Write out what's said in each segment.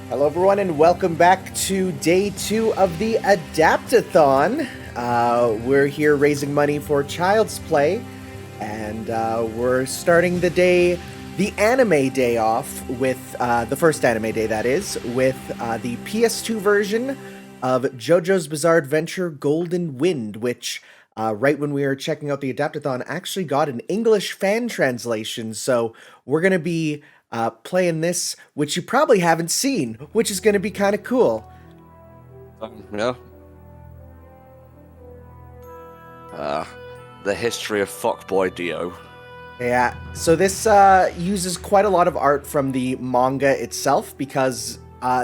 Hello, everyone, and welcome back to day 2 of the Adaptathon. We're here raising money for Child's Play, and we're starting the day, the anime day off with, the first anime day that is, with the PS2 version of Jojo's Bizarre Adventure Golden Wind, which, right when we were checking out the Adaptathon, actually got an English fan translation, so we're going to be playing this, which you probably haven't seen, which is going to be kind of cool. Yeah. The history of Fuckboy Dio. Yeah, so this uses quite a lot of art from the manga itself because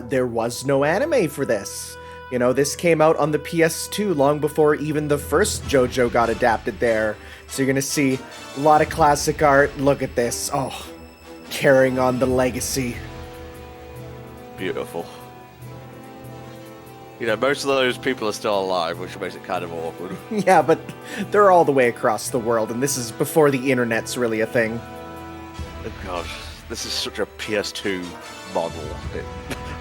there was no anime for this. You know, this came out on the PS2 long before even the first JoJo got adapted there. So you're going to see a lot of classic art. Look at this. Oh, carrying on the legacy. Beautiful. You know, most of those people are still alive, which makes it kind of awkward. Yeah, but they're all the way across the world, and this is before the internet's really a thing. Oh god, this is such a PS2 model. It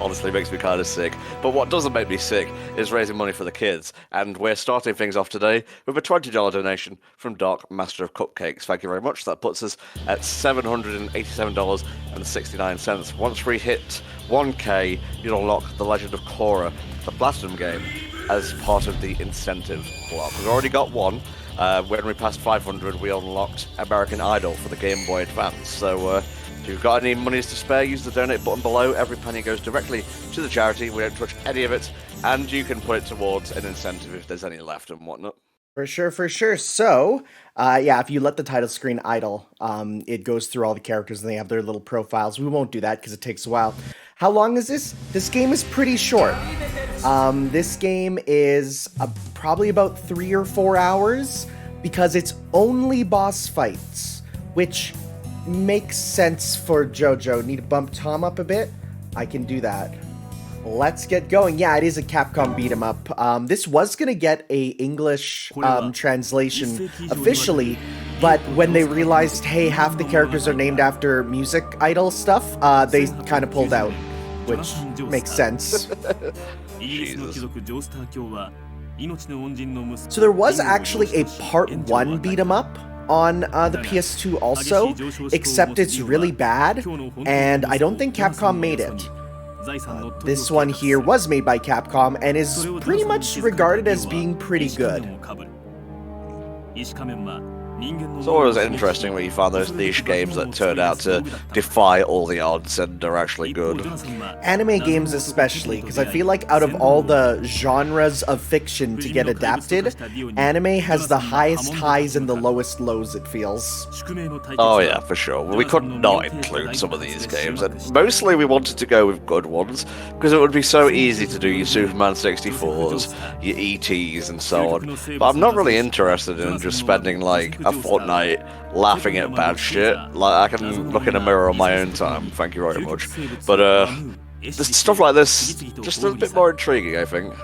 honestly makes me kind of sick. But what doesn't make me sick is raising money for the kids, and we're starting things off today with a $20 donation from Doc, Master of Cupcakes. Thank you very much. That puts us at $787.69. Once we hit 1K, you'll unlock The Legend of Korra, the Platinum game, as part of the incentive block. We've already got one. When we passed 500, we unlocked American Idol for the Game Boy Advance. So if you've got any monies to spare, use the donate button below. Every penny goes directly to the charity. We don't touch any of it, and you can put it towards an incentive if there's any left and whatnot. For sure, for sure. So, yeah, if you let the title screen idle, it goes through all the characters and they have their little profiles. We won't do that because it takes a while. How long is this? This game is pretty short. This game is probably about 3 or 4 hours because it's only boss fights, which makes sense for JoJo. Need to bump Tom up a bit? I can do that. Let's get going. Yeah, it is a Capcom beat 'em up. This was gonna get a English translation officially, but when they realized, hey, half the characters are named after music idol stuff, they kind of pulled out, which makes sense. So there was actually a part 1 beat 'em up on the PS2 also, except it's really bad, and I don't think Capcom made it. This one here was made by Capcom and is pretty much regarded as being pretty good. It's always interesting when you find those niche games that turn out to defy all the odds and are actually good. Anime games especially, because I feel like out of all the genres of fiction to get adapted, anime has the highest highs and the lowest lows, it feels. Oh yeah, for sure. We could not include some of these games, and mostly we wanted to go with good ones, because it would be so easy to do your Superman 64s, your ETs, and so on. But I'm not really interested in just spending like a fortnight laughing at bad shit. Like, I can look in a mirror on my own time, thank you very much. But this stuff like this, just a bit more intriguing, I think.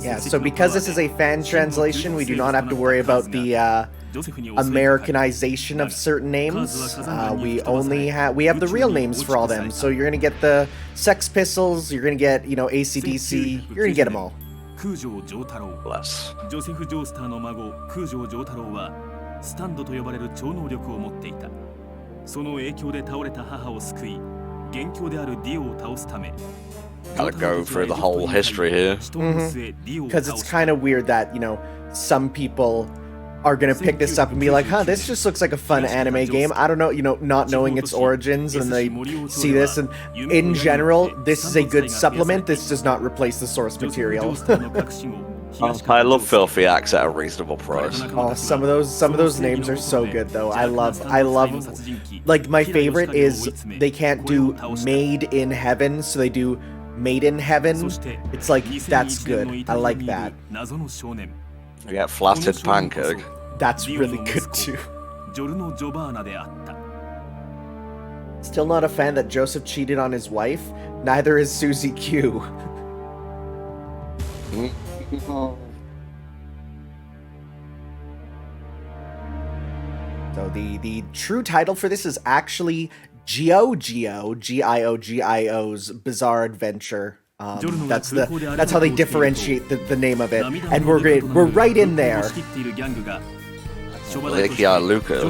Yeah, so because this is a fan translation, we do not have to worry about the Americanization of certain names. We have the real names for all them. So you're gonna get the Sex Pistols, you're gonna get, you know, AC/DC, you're gonna get them all. Bless. ジョセフ・ジョースターの孫空城城太郎はスタンドと呼ばれる超能力を持っていた。その影響で倒れた母を救い、元凶であるディオを倒すため。Gotta go through the whole history here. Because it's kind of weird that, you know, some people are gonna pick this up and be like, huh, this just looks like a fun anime game. I don't know, you know, not knowing its origins, and they see this, and in general, this is a good supplement. This does not replace the source material. I love filthy acts at a reasonable price. Oh, some of those names are so good though. I love, like, my favorite is they can't do Made in Heaven, so they do Made in Heaven. It's like, that's good. I like that. You get flattered pancake. That's really good too. Still not a fan that Joseph cheated on his wife? Neither is Susie Q. So the true title for this is actually Jojo, Giogio's Bizarre Adventure. That's how they differentiate the name of it, and we're right in there. Like, yeah, Luca.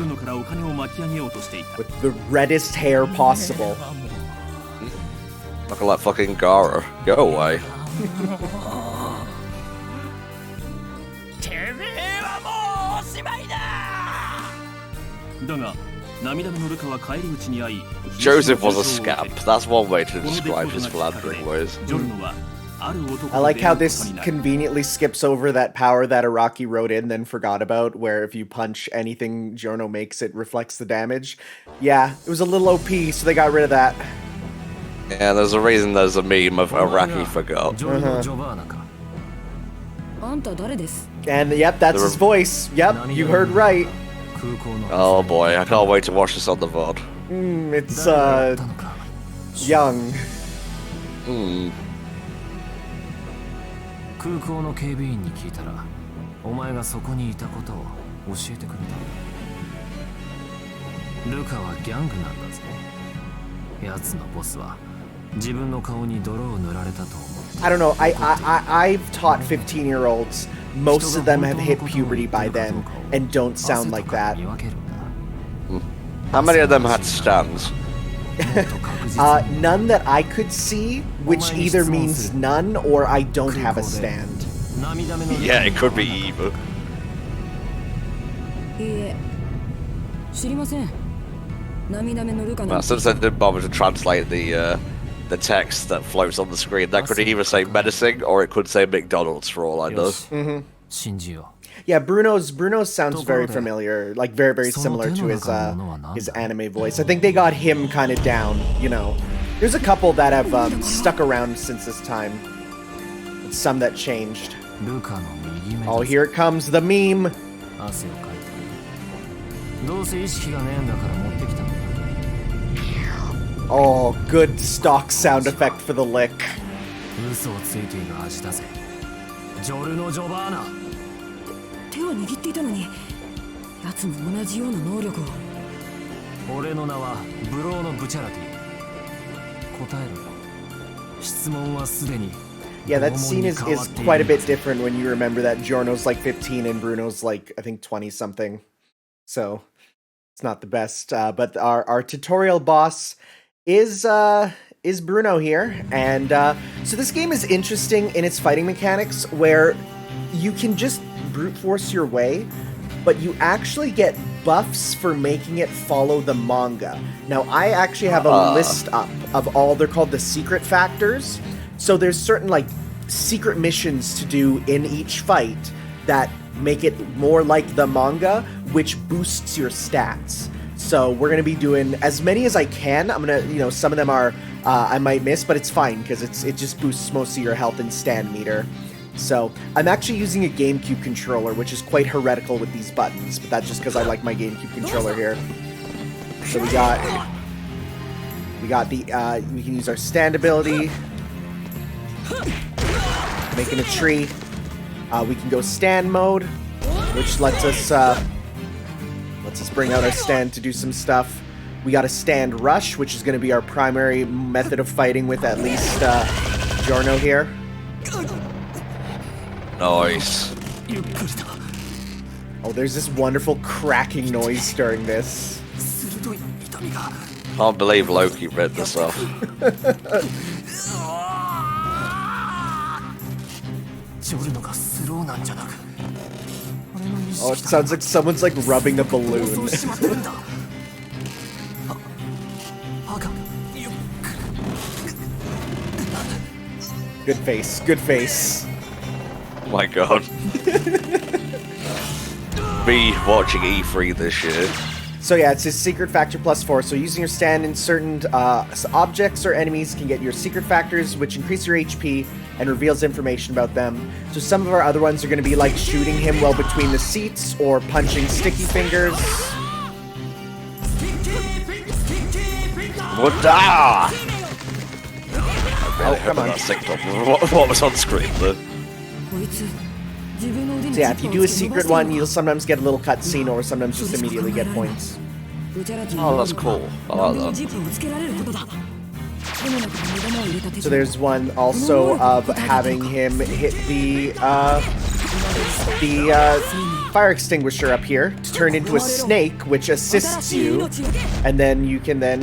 With the reddest hair possible. Looking like fucking Gara. Go away. だが涙目のルカは帰り道に会い Joseph was a scamp. That's one way to describe his philandering ways. I like how this conveniently skips over that power that Araki wrote in, then forgot about, where if you punch anything Giorno makes, it reflects the damage. Yeah, it was a little OP, so they got rid of that. Yeah, there's a reason there's a meme of Araki forgot. And yep, that's his voice. Yep, you heard right. Oh boy, I can't wait to watch this on the VOD. It's young. 空港の警備員に聞いたらお前がそこにいたことを教えてくれた。ルカはギャングなんだぜ。奴のボスは自分の顔に泥を塗られたと思う。 I don't know, I've taught 15-year-olds. Most of them have hit puberty by then and don't sound like that. How many of them had stands? None that I could see, which either means none or I don't have a stand. Yeah, it could be either. Well, since I didn't bother to translate the text that floats on the screen, that could either say menacing or it could say McDonald's for all I know. Yeah, Bruno's sounds very familiar, like very, very similar to his anime voice. I think they got him kind of down, you know. There's a couple that have stuck around since this time. Some that changed. Oh, here it comes, the meme. Oh, good stock sound effect for the lick. 手を握っていたのに、奴も同じような能力を。俺の名はブローのブチャラティ。答えろ。質問はすでに。Yeah, that scene is quite a bit different when you remember that Giorno's like 15 and Bruno's like, I think 20 something. So it's not the best. But our tutorial boss is Bruno here. And so this game is interesting in its fighting mechanics where you can just brute force your way, but you actually get buffs for making it follow the manga. Now, I actually have a list up of all, they're called the secret factors. So there's certain like secret missions to do in each fight that make it more like the manga, which boosts your stats. So we're going to be doing as many as I can. I'm going to, you know, some of them are, I might miss, but it's fine because it just boosts most of your health and stand meter. So I'm actually using a GameCube controller, which is quite heretical with these buttons, but that's just because I like my GameCube controller here. So we got the, we can use our stand ability, making a tree. We can go stand mode, which lets us bring out our stand to do some stuff. We got a stand rush, which is going to be our primary method of fighting with at least Giorno here. Nice. Oh, there's this wonderful cracking noise during this. Can't believe Loki read this off. Oh, it sounds like someone's like rubbing a balloon. Good face, good face. Oh my god. Me watching E3 this year. So yeah, it's his secret factor +4. So using your stand in certain objects or enemies can get your secret factors, which increase your HP and reveals information about them. So some of our other ones are going to be like shooting him well between the seats or punching sticky fingers. What? Ah! Oh, come on. What was on screen though? So yeah, if you do a secret one, you'll sometimes get a little cutscene or sometimes just immediately get points. Oh, that's cool. I like that. So there's one also of having him hit the fire extinguisher up here to turn into a snake, which assists you, and then you can then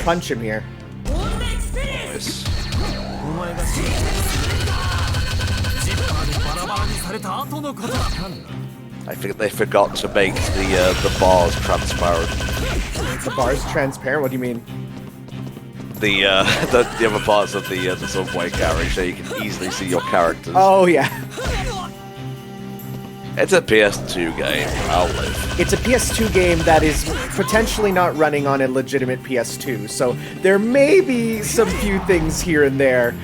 punch him here. Nice. I think they forgot to make the bars transparent. The bar's transparent? What do you mean? The other parts of the subway carriage, so you can easily see your characters. Oh yeah. It's a PS2 game. I'll live. It's a PS2 game that is potentially not running on a legitimate PS2, so there may be some few things here and there.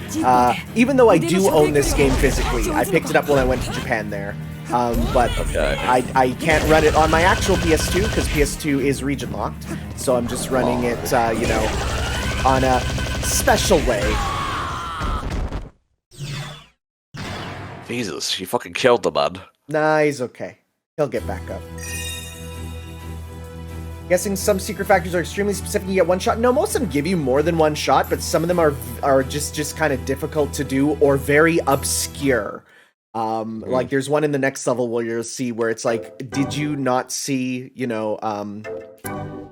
Even though I do own this game physically, I picked it up when I went to Japan there. But Okay. I can't run it on my actual PS2 because PS2 is region locked, so I'm just running it, you know, on a special way. Jesus, you fucking killed the man. Nah, he's okay. He'll get back up. Guessing some secret factors are extremely specific. You get one shot. No, most of them give you more than one shot, but some of them are just kind of difficult to do or very obscure. Like there's one in the next level where you'll see where it's like, did you not see, you know,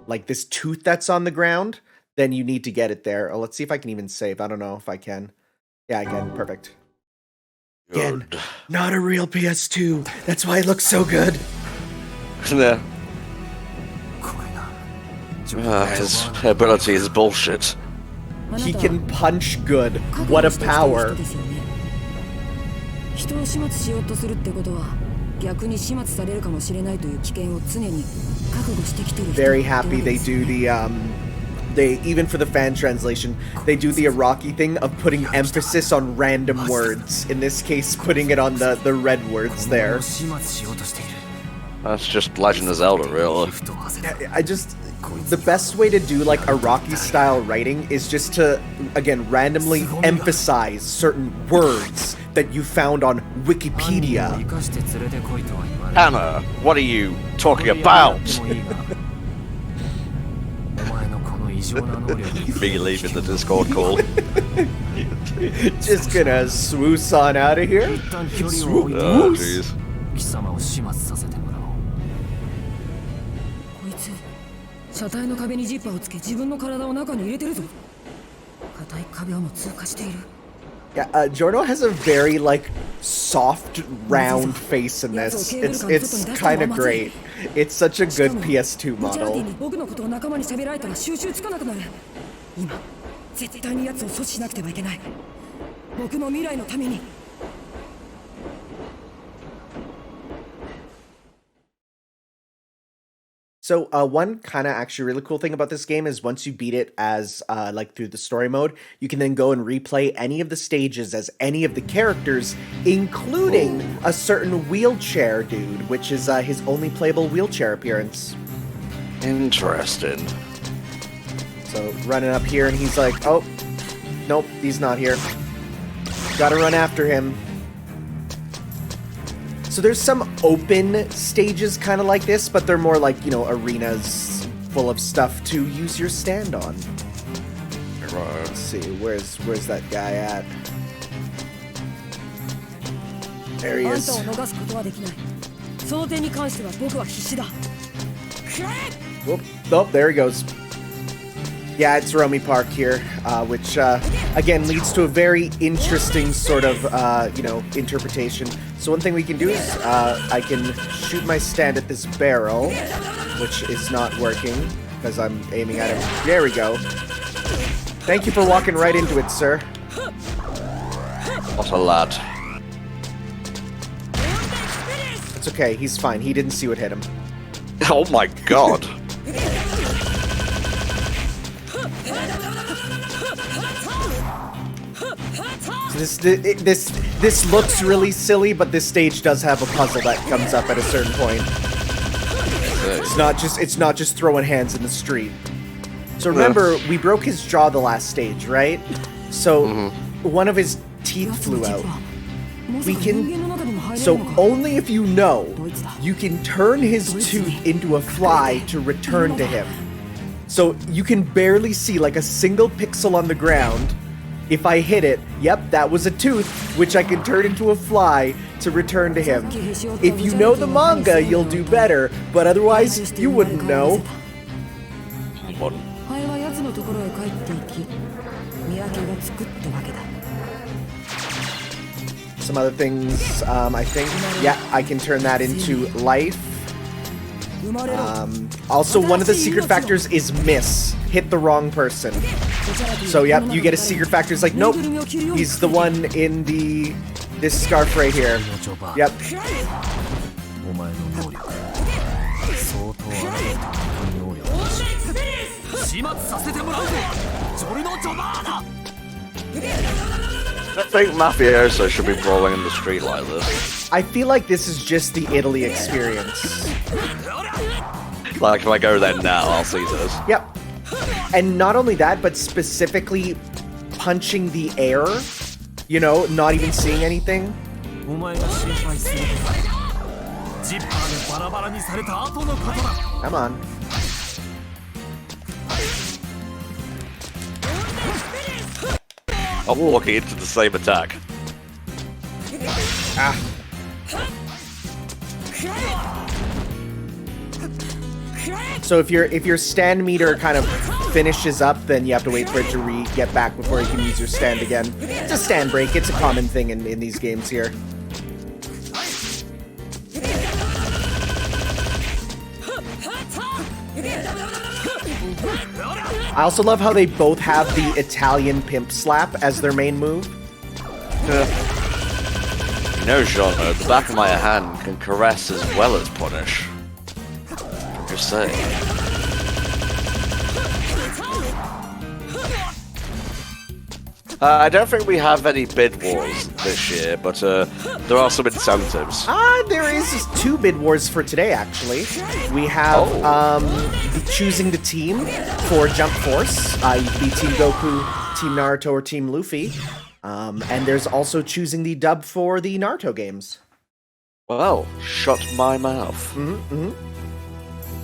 like this tooth that's on the ground? Then you need to get it there. Oh, let's see if I can even save. I don't know if I can. Yeah, I can. Perfect. Again, Good. not a real PS2. That's why it looks so good. Yeah. His ability is bullshit. He can punch good. What a power. 人を始末しようとするってことは逆に始末されるかもしれないという危険を常に覚悟してきてる人 Very happy they do the they even for the fan translation they do the Iraqi thing of putting emphasis on random words. In this case, putting it on the red words there. That's just Legend of Zelda, really. I just the best way to do like Iraqi style writing is just to again randomly emphasize certain words that you found on Wikipedia. Hannah, what are you talking about? Me leaving the Discord call. Just gonna swoosh on out of here. Oh, jeez. こいつ車体の壁にジッパーをつけ自分の体を中に入れてるぞ硬い壁をも通過している Yeah, Jojo has a very like soft, round face in this. It's kind of great. It's such a good PS2 model. 僕のことを仲間に喋られたら収集つかなくなる今絶対に奴を阻止しなくてはいけない僕の未来のために So one kind of actually really cool thing about this game is once you beat it as like through the story mode, you can then go and replay any of the stages as any of the characters, including a certain wheelchair dude, which is his only playable wheelchair appearance. Interesting. So running up here and he's like, oh, nope, he's not here. Gotta run after him. So there's some open stages kind of like this, but they're more like, you know, arenas full of stuff to use your stand on. Let's see, where's that guy at? There he is. Whoop. Oh, there he goes. Yeah, it's Romy Park here, which, again, leads to a very interesting sort of, you know, interpretation. So one thing we can do is, I can shoot my stand at this barrel, which is not working, because I'm aiming at him. There we go. Thank you for walking right into it, sir. What a lad. It's okay, he's fine. He didn't see what hit him. Oh my god. This looks really silly, but this stage does have a puzzle that comes up at a certain point. It's not just throwing hands in the street. So remember, we broke his jaw the last stage, right? So one of his teeth flew out. We can So only if you know, you can turn his tooth into a fly to return to him. So you can barely see like a single pixel on the ground. If I hit it, yep, that was a tooth, which I can turn into a fly to return to him. If you know the manga, you'll do better, but otherwise, you wouldn't know. Some other things, I think, yeah, I can turn that into life. Also, one of the secret factors is miss. Hit the wrong person. So, yep, you get a secret factor. It's like, nope, he's the one in this scarf right here. Yep. I think mafioso should be brawling in the street like this. I feel like this is just the Italy experience. Like, if I go there now, I'll see this. Yep. And not only that, but specifically punching the air. You know, not even seeing anything. Come on. I'm walking into the same attack. Ah. So if your stand meter kind of finishes up, then you have to wait for it to get back before you can use your stand again. It's a stand break. It's a common thing in these games here. I also love how they both have the Italian pimp slap as their main move. You know, Jojo, the back of my hand can caress as well as punish. Just saying. I don't think we have any bid wars this year, but there are some incentives. There is 2 bid wars for today, actually. We have choosing the team for Jump Force. You can be Team Goku, Team Naruto, or Team Luffy. And there's also choosing the dub for the Naruto games. Well, shut my mouth.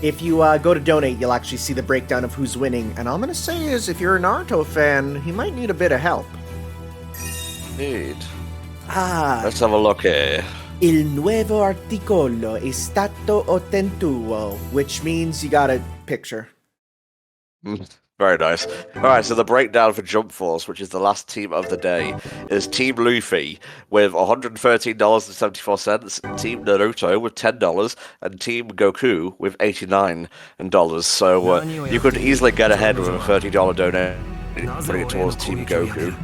If you go to donate, you'll actually see the breakdown of who's winning. And all I'm going to say is, if you're a Naruto fan, he might need a bit of help. Indeed. Let's have a look here. Il nuovo articolo è stato ottenuto, which means you got a picture. Very nice. Alright, so the breakdown for Jump Force, which is the last team of the day, is Team Luffy with $113.74, Team Naruto with $10, and Team Goku with $89. So you could easily get ahead with a $30 donation, putting it towards Team Goku.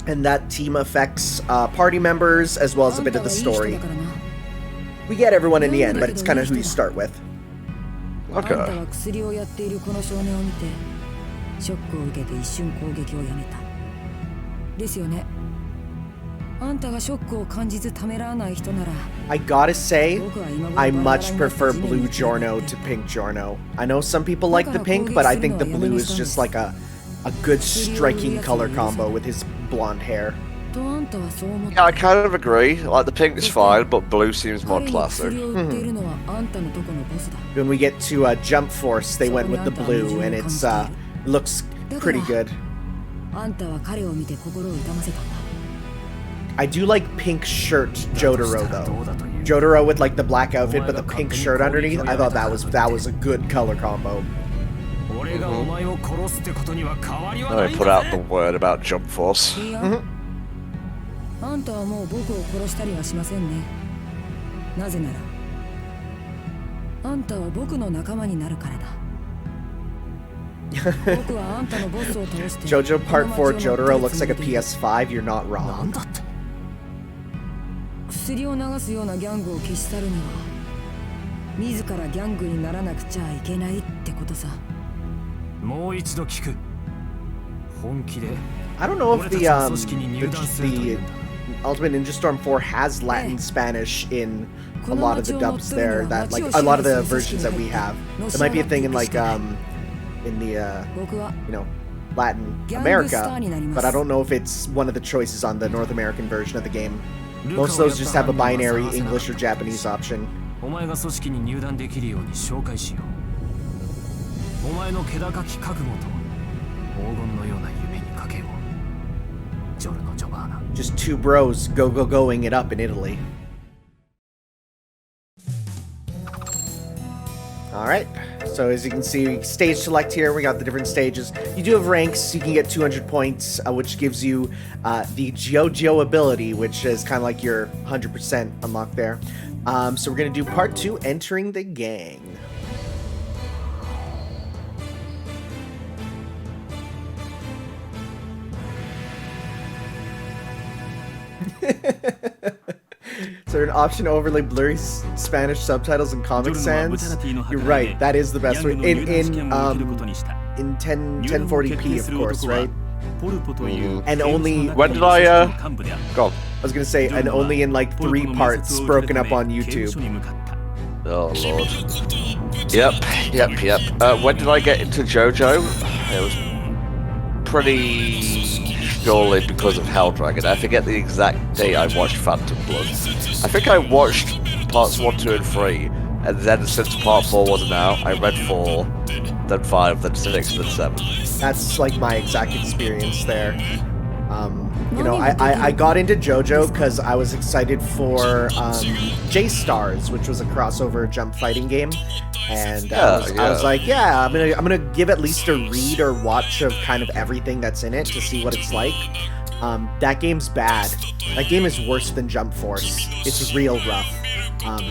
And that team affects party members as well as a bit of the story. We get everyone in the end, but it's kind of who you start with. Okay. I gotta say, I much prefer blue Giorno to pink Giorno. I know some people like the pink, but I think the blue is just like a good striking color combo with his blonde hair. Yeah, I kind of agree. Like, the pink is fine, but blue seems more classic. When we get to Jump Force, they went with the blue, and it's looks pretty good. I do like pink shirt Jotaro though. Jotaro with like the black outfit, but the pink shirt underneath. I thought that was a good color combo. Let me put out the word about Jump Force. Jojo Part 4 Jotaro looks like a PS5, you're not wrong. I don't know if the Ultimate Ninja Storm 4 has Latin Spanish in a lot of the dubs there, that like a lot of the versions that we have. It might be a thing in like in the you know, Latin America, but I don't know if it's one of the choices on the North American version of the game. Most of those just have a binary English or Japanese option. お前が組織に入団できるように紹介しよう。お前の気高き覚悟と黄金のような夢にかけよう。ジョルノ・ジョバーナ。 Just two bros going it up in Italy. Alright, so as you can see, stage select here, we got the different stages. You do have ranks, you can get 200 points, which gives you the Jojo ability, which is kind of like your 100% unlocked there. So we're going to do part 2, entering the gang. Is there an option to overlay blurry Spanish subtitles and Comic Sans? You're right, that is the best way. In 1040p, of course, right? And only... When did I, go on. I was gonna say, and only in like 3 parts, broken up on YouTube. Oh, Lord. Yep. When did I get into Jojo? It was pretty surely because of Hell Dragon. I forget the exact date I watched Phantom Blood. I think I watched parts 1, 2, and 3, and then since part 4 wasn't out, I read 4, then 5, then 6, then 7. That's like my exact experience there. You know, I got into JoJo because I was excited for J-Stars, which was a crossover jump fighting game, and I was like, yeah, I'm gonna give at least a read or watch of kind of everything that's in it to see what it's like. That game's bad. That game is worse than Jump Force. It's real rough.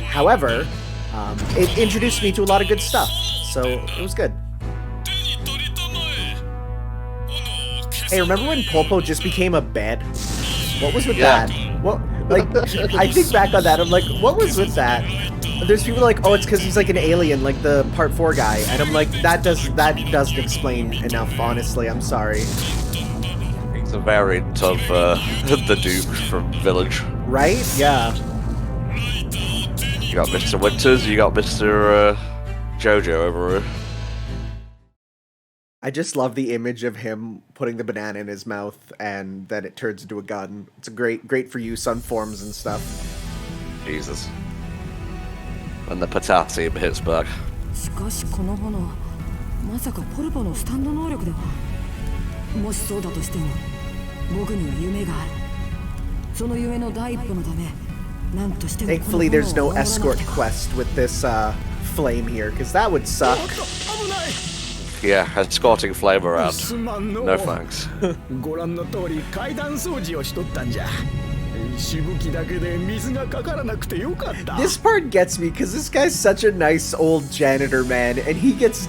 However, it introduced me to a lot of good stuff, so it was good. Hey, remember when Polpo just became a bed? What was with that? What, like, I think back on that, I'm like, what was with that? There's people like, oh, it's because he's like an alien, like the Part 4 guy, and I'm like, that doesn't explain enough, honestly, I'm sorry. He's a variant of the Duke from Village. Right? Yeah. You got Mr. Winters, you got Mr. Jojo over here. I just love the image of him putting the banana in his mouth and then it turns into a gun. It's a great for use on forums and stuff. Jesus. When the potassium hits back. しかしこの炎、まさかポルポのスタンド能力では。もしそうだとしても、僕には夢がある。その夢の第一歩のため、なんとしても。Thankfully, there's no escort quest with this flame here, because that would suck. Yeah, escorting flame around. No thanks. ご覧の通り階段掃除をしとったんじゃ。しぶきだけで水がかからなくてよかった。 This part gets me because this guy's such a nice old janitor man, and he gets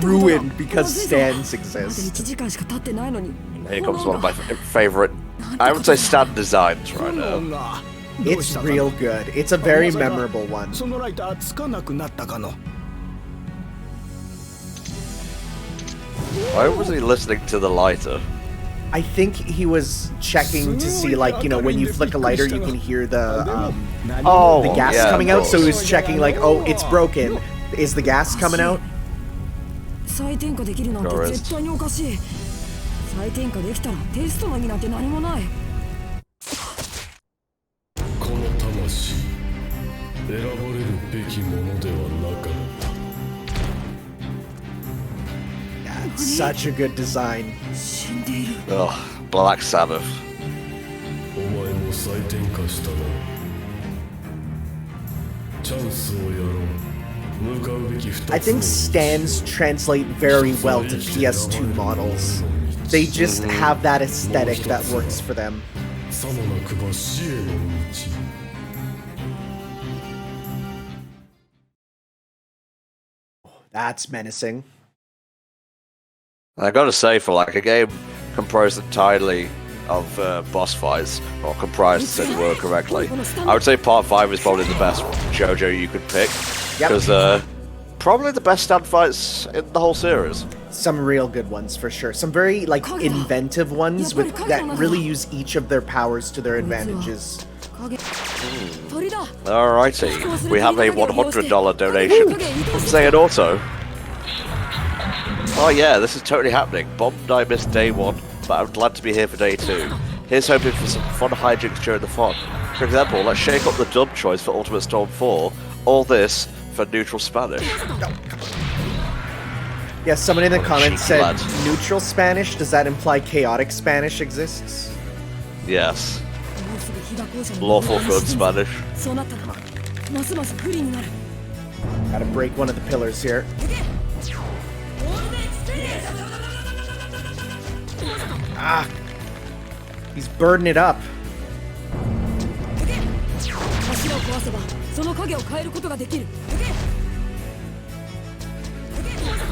ruined because stands exist. 1時間しか経ってないのに。 Here comes one of my favorite, I would say, stand designs right now. It's real good. It's a very memorable one. そのライターつかなくなったかの。 Why was he listening to the lighter? I think he was checking to see, like, you know, when you flick a lighter, you can hear the gas coming out. So he was checking, like, oh, it's broken. Is the gas coming out? 再点火できるなんて絶対におかしい。再点火できたらテストの意味なんて何もない。この魂、選ばれるべきものではなかった。 Such a good design. Ugh, Black Sabbath. お前も再点火したな。チャンスをやろう。向かうべき2つ。 I think stands translate very well to PS2 models. They just have that aesthetic that works for them. さもなくば死への道。 That's menacing. I gotta say, for like a game composed entirely of boss fights, or comprised, said the word correctly, I would say Part 5 is probably the best JoJo you could pick, because probably the best stand fights in the whole series. Some real good ones for sure. Some very like inventive ones with that really use each of their powers to their advantages. Alrighty, we have a $100 donation from Say It Auto. Oh yeah, this is totally happening. Bombed I missed day 1, but I'm glad to be here for day 2. Here's hoping for some fun hijinks during the fun. For example, let's shake up the dub choice for Ultimate Storm 4. All this for neutral Spanish. Yeah, someone in the comments said lad. neutral Spanish. Does that imply chaotic Spanish exists? Yes. Lawful good Spanish. そうなったらますます不利になる Gotta break one of the pillars here. Ah! He's burning it up. 柱を壊せばその影を変えることができる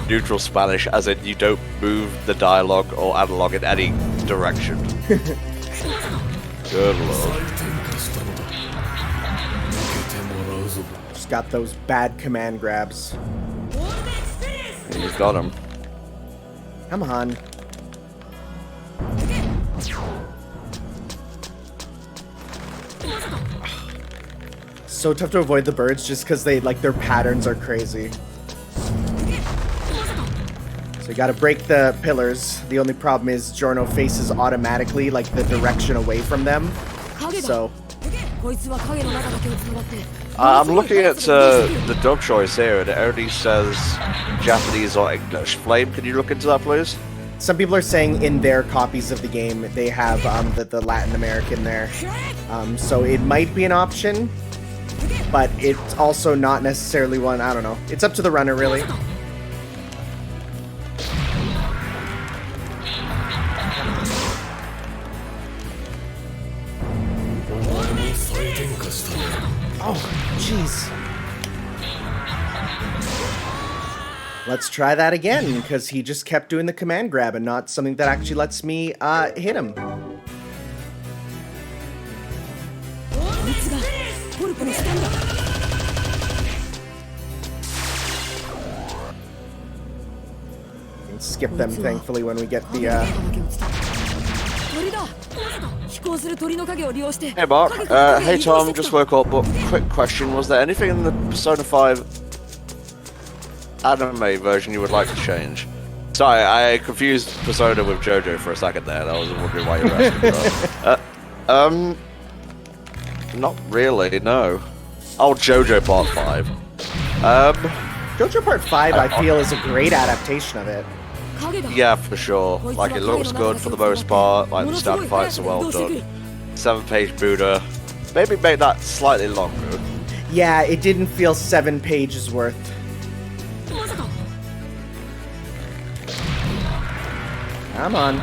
Neutral Spanish, as in you don't move the dialogue or analog in any direction. Good lord. Just got those bad command grabs. He's got him. Come on. So tough to avoid the birds just because they like their patterns are crazy. So you gotta break the pillars. The only problem is Giorno faces automatically like the direction away from them. So こいつは影の中だけを繋がって I'm looking at the dub choice here, and it only says Japanese or English. Flame, can you look into that, please? some people are saying in their copies of the game they have the Latin American there. So it might be an option, but it's also not necessarily one. I don't know. It's up to the runner, really. Oh, jeez. Let's try that again, because he just kept doing the command grab and not something that actually lets me hit him. We can skip them, thankfully, when we get the... Hey Mark, hey Tom, just woke up, but quick question, was there anything in the Persona 5 anime version you would like to change? Sorry, I confused Persona with Jojo for a second there, and I was wondering why you were asking that. Not really, no. Oh, Jojo Part 5. Jojo Part 5, I feel, is a great adaptation of it. Yeah, for sure. Like, it looks good for the most part, like, the stand fights are well done. 7-page Buddha. Maybe make that slightly longer. Yeah, it didn't feel 7 pages worth. Come on.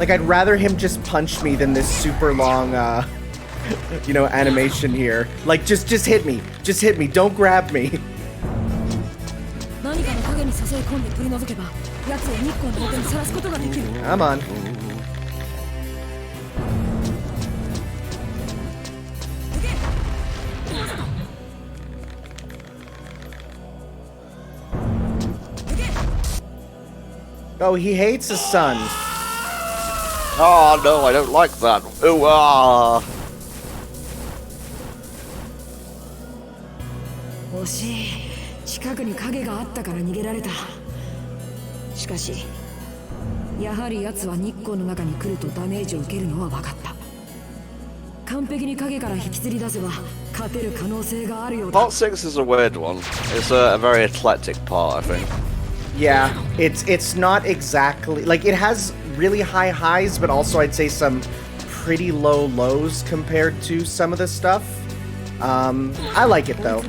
Like, I'd rather him just punch me than this super long, you know, animation here. Like, just hit me. Just hit me. Don't grab me. Come on. Oh, he hates his son. Oh no, I don't like that. Ooh, ah. 惜しい。近くに影があったから逃げられた。しかし、やはり奴は日光の中に来るとダメージを受けるのは分かった。完璧に影から引きずり出せば勝てる可能性があるようだ。 Part 6 is a weird one. It's a very eclectic part, I think. Yeah, it's not exactly... Like, it has really high highs, but also I'd say some pretty low lows compared to some of the stuff. I like it, though.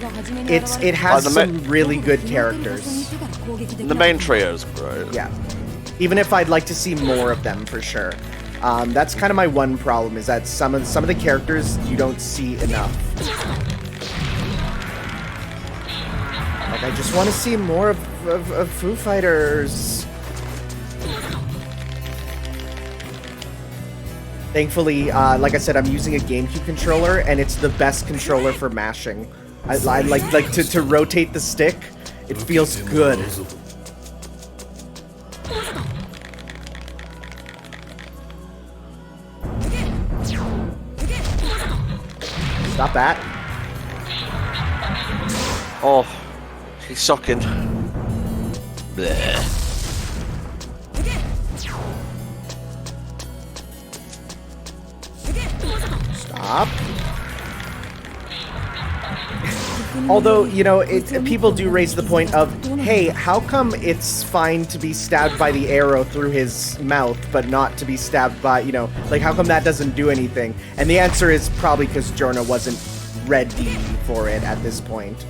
It has some really good characters. The main trio's great. Yeah. Even if I'd like to see more of them, for sure. That's kind of my one problem, is that some of the characters you don't see enough. Like, I just want to see more of Foo Fighters. Thankfully, like I said, I'm using a GameCube controller, and it's the best controller for mashing. I like to rotate the stick. It feels good. Stop that. Oh, He's sucking. Bleh. Stop. Although, you know, people do raise the point of, hey, how come it's fine to be stabbed by the arrow through his mouth, but not to be stabbed by, you know, like, how come that doesn't do anything? And the answer is probably because Jorno wasn't ready for it at this point.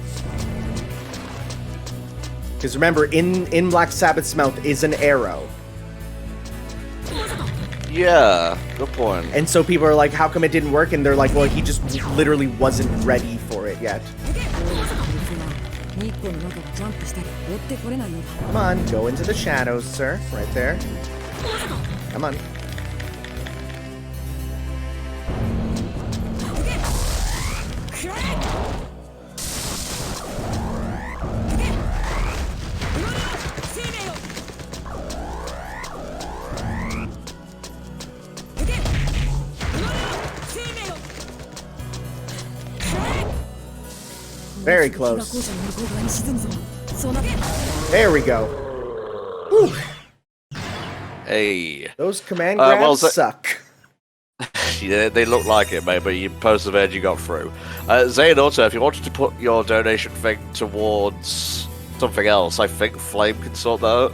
Because remember, in Black Sabbath's mouth is an arrow. Yeah, good point. And so people are like, how come it didn't work? And they're like, well, he just literally wasn't ready for it yet. Come on, go into the shadows, sir. Right there. Come on. Very close. There we go. Whew. Hey. Those command grabs suck. Yeah, they look like it, mate, but you persevered, you got through. Zane, also, if you wanted to put your donation thing towards something else, I think Flame can sort that out.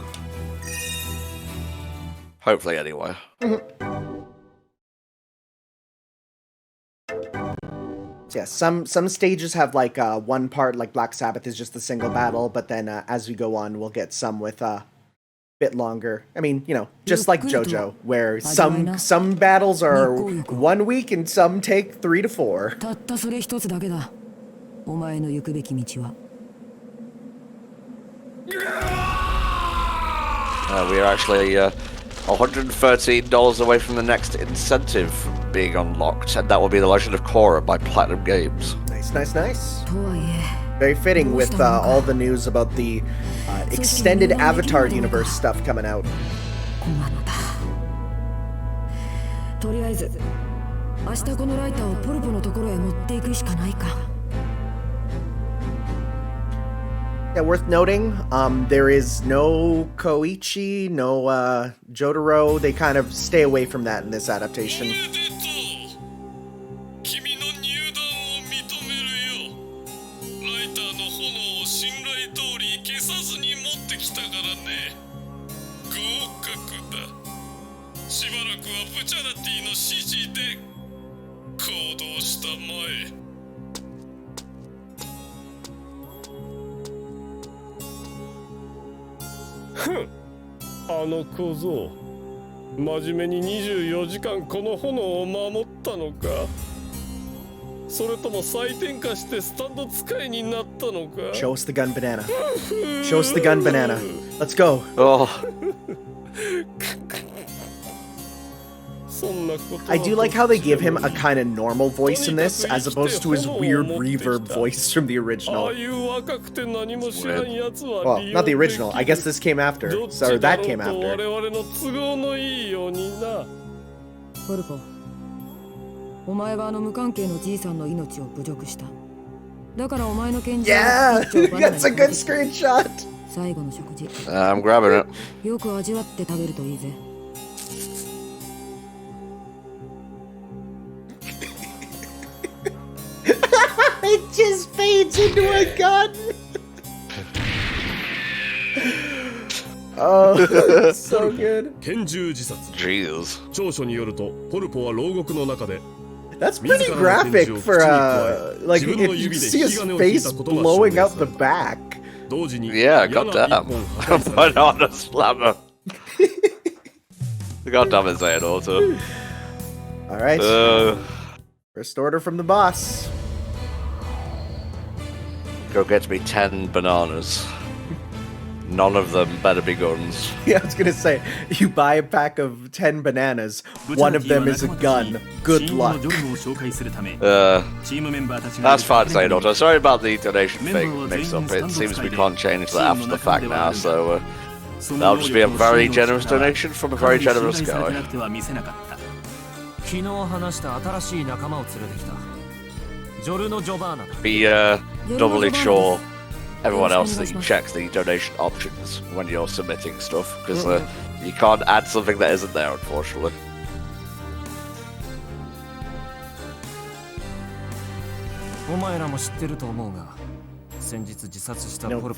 Hopefully, anyway. Yeah, some stages have like one part, like Black Sabbath is just the single battle, but then as we go on, we'll get some with a bit longer. I mean, you know, just like Jojo, where some battles are 1 week and some take 3 to 4. We are actually $113 away from the next incentive being unlocked, and that will be The Legend of Korra by Platinum Games. Nice, nice, nice. Very fitting with all the news about the extended Avatar universe stuff coming out. Yeah, worth noting, there is no Koichi, no Jotaro. They kind of stay away from that in this adaptation. Hm. あの小僧、真面目に24時間この炎を守ったのか、それとも再転化してスタンド使いになったのか。 Show us the gun banana. Show us the gun banana. Let's go. Oh. I do like how they give him a kind of normal voice in this, as opposed to his weird reverb voice from the original. Well, not the original. I guess this came after. So that came after. Yeah! That's a good screenshot! I'm grabbing it. It just fades into a gun! Oh, that's so good. Jesus. That's pretty graphic for, like, if you see his face blowing out the back. Yeah, goddamn. Banana slammer. Goddamn it, Zane, also. Alright. First order from the boss. Go get me 10 bananas. None of them better be guns. Yeah, I was gonna say, you buy a pack of 10 bananas, one of them is a gun. Good luck. That's fine, Zane Auto. Sorry about the donation thing mix up. It seems we can't change that after the fact now, so that'll just be a very generous donation from a very generous guy. Be doubly sure everyone else that you check the donation options when you're submitting stuff, because you can't add something that isn't there, unfortunately.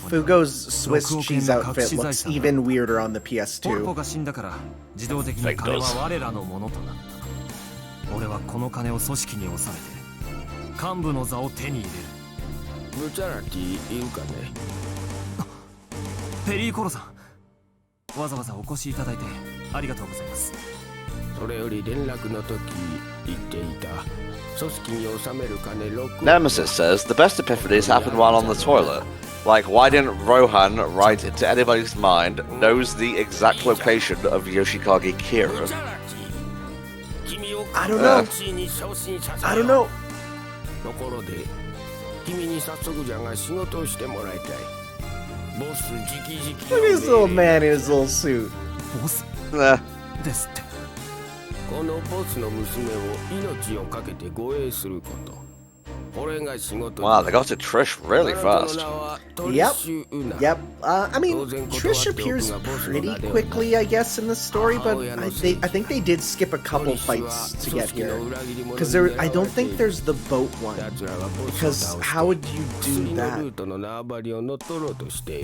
Fugo's Swiss cheese outfit looks even weirder on the PS2. Fake does. 俺はこの金を組織に収めて幹部の座を手に入れる。ブチャラティいるかね。ペリーコロさん、わざわざお越しいただいてありがとうございます。それより連絡の時言っていた。組織に収める金6。Nemesis says the best epiphanies happen while on the toilet. Like, why didn't Rohan write into anybody's mind knows the exact location of Yoshikage Kira? I don't know. I don't know. ところで、君に早速じゃが仕事をしてもらいたい。ボス直々。 Look at this little man in his little suit. ボスですって。このボスの娘を命をかけて護衛すること。 Wow, they got to Trish really fast. Yep. I mean, Trish appears pretty quickly, I guess, in the story, but I think they did skip a couple fights to get here. Because I don't think there's the boat one. Because how would you do that?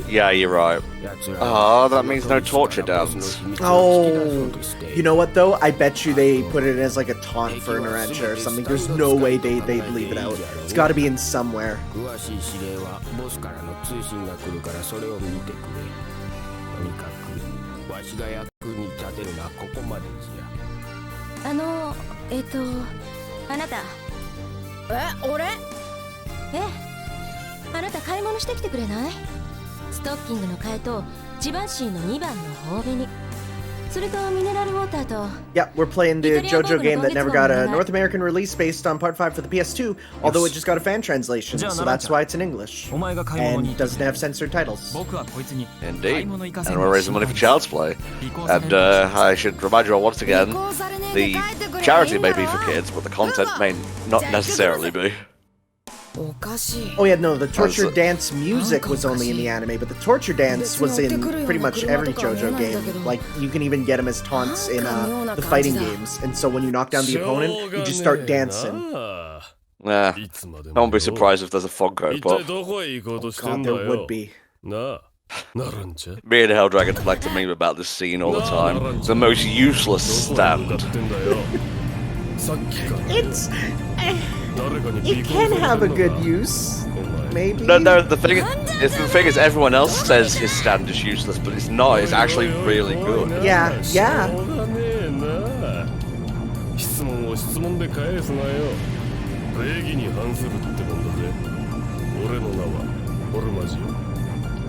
Yeah, you're right. Oh, that means no torture dance. Oh, you know what though? I bet you they put it as like a taunt for Narancha or something. There's no way they'd leave it out. It's got to be in somewhere. Yeah, we're playing the Jojo game that never got a North American release based on Part 5 for the PS2, although it just got a fan translation, so that's why it's in English. And doesn't have censored titles. Indeed. And we're raising money for Child's Play. And I should remind you all once again, the charity may be for kids, but the content may not necessarily be. Oh yeah, no, the torture dance music was only in the anime, but the torture dance was in pretty much every JoJo game. Like, you can even get them as taunts in the fighting games, and so when you knock down the opponent, you just start dancing. Yeah, I won't be surprised if there's a Funko Pop. Oh god, there would be. Me and Helldragon like to meme about this scene all the time. The most useless stand. It can have a good use, maybe. No. The thing is, everyone else says his stand is useless, but it's not. It's actually really good. Yeah.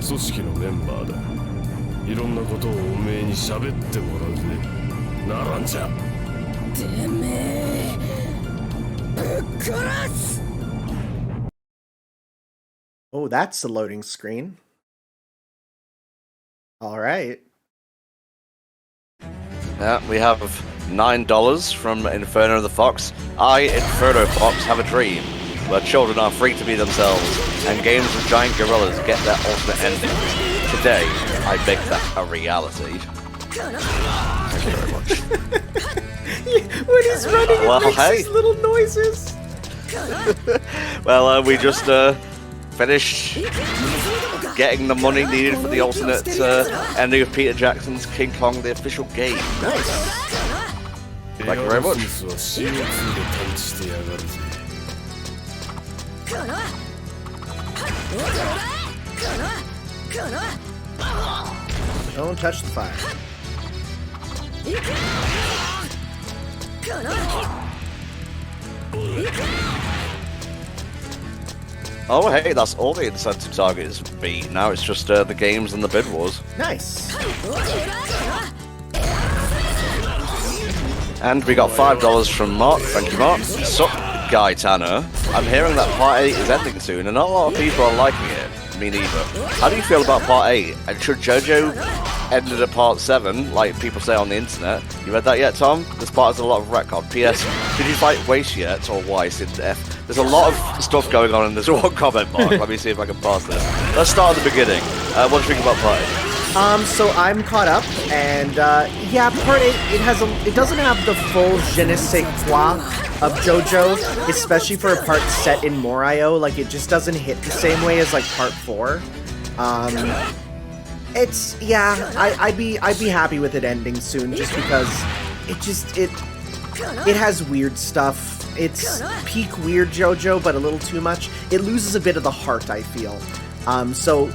組織のメンバーだ。いろんなことをおめえに喋ってもらうぜ。ならんじゃ。てめえ。 Oh, that's the loading screen. All right. Yeah, we have $9 from Inferno the Fox. I, Inferno Fox, have a dream where children are free to be themselves and games with giant gorillas get their ultimate endings. Today, I make that a reality. Thank you very much. When he's running, it makes these little noises. Well, we just finished getting the money needed for the alternate ending of Peter Jackson's King Kong, the official game. Nice. Thank you very much. Don't touch the fire. Oh, hey, that's all the incentive targets be. Now it's just the games and the bid wars. Nice. And we got $5 from Mark. Thank you, Mark. Sup, Guy Tanner. I'm hearing that Part 8 is ending soon, and not a lot of people are liking it. Me neither. How do you feel about Part 8? And should JoJo end at Part 7, like people say on the internet? You read that yet, Tom? This part has a lot of retcon. P.S. Did you fight Weiss yet, or Weiss in There's a lot of stuff going on, and there's one comment mark. Let me see if I can pass this. Let's start at the beginning. What do you think about Part 8? So I'm caught up, and yeah, Part 8, it doesn't have the full je ne sais quoi of Jojo, especially for a part set in Morio. Like, it just doesn't hit the same way as, like, Part 4. It's, yeah, I'd be happy with it ending soon, just because it has weird stuff. It's peak weird Jojo, but a little too much. It loses a bit of the heart, I feel. So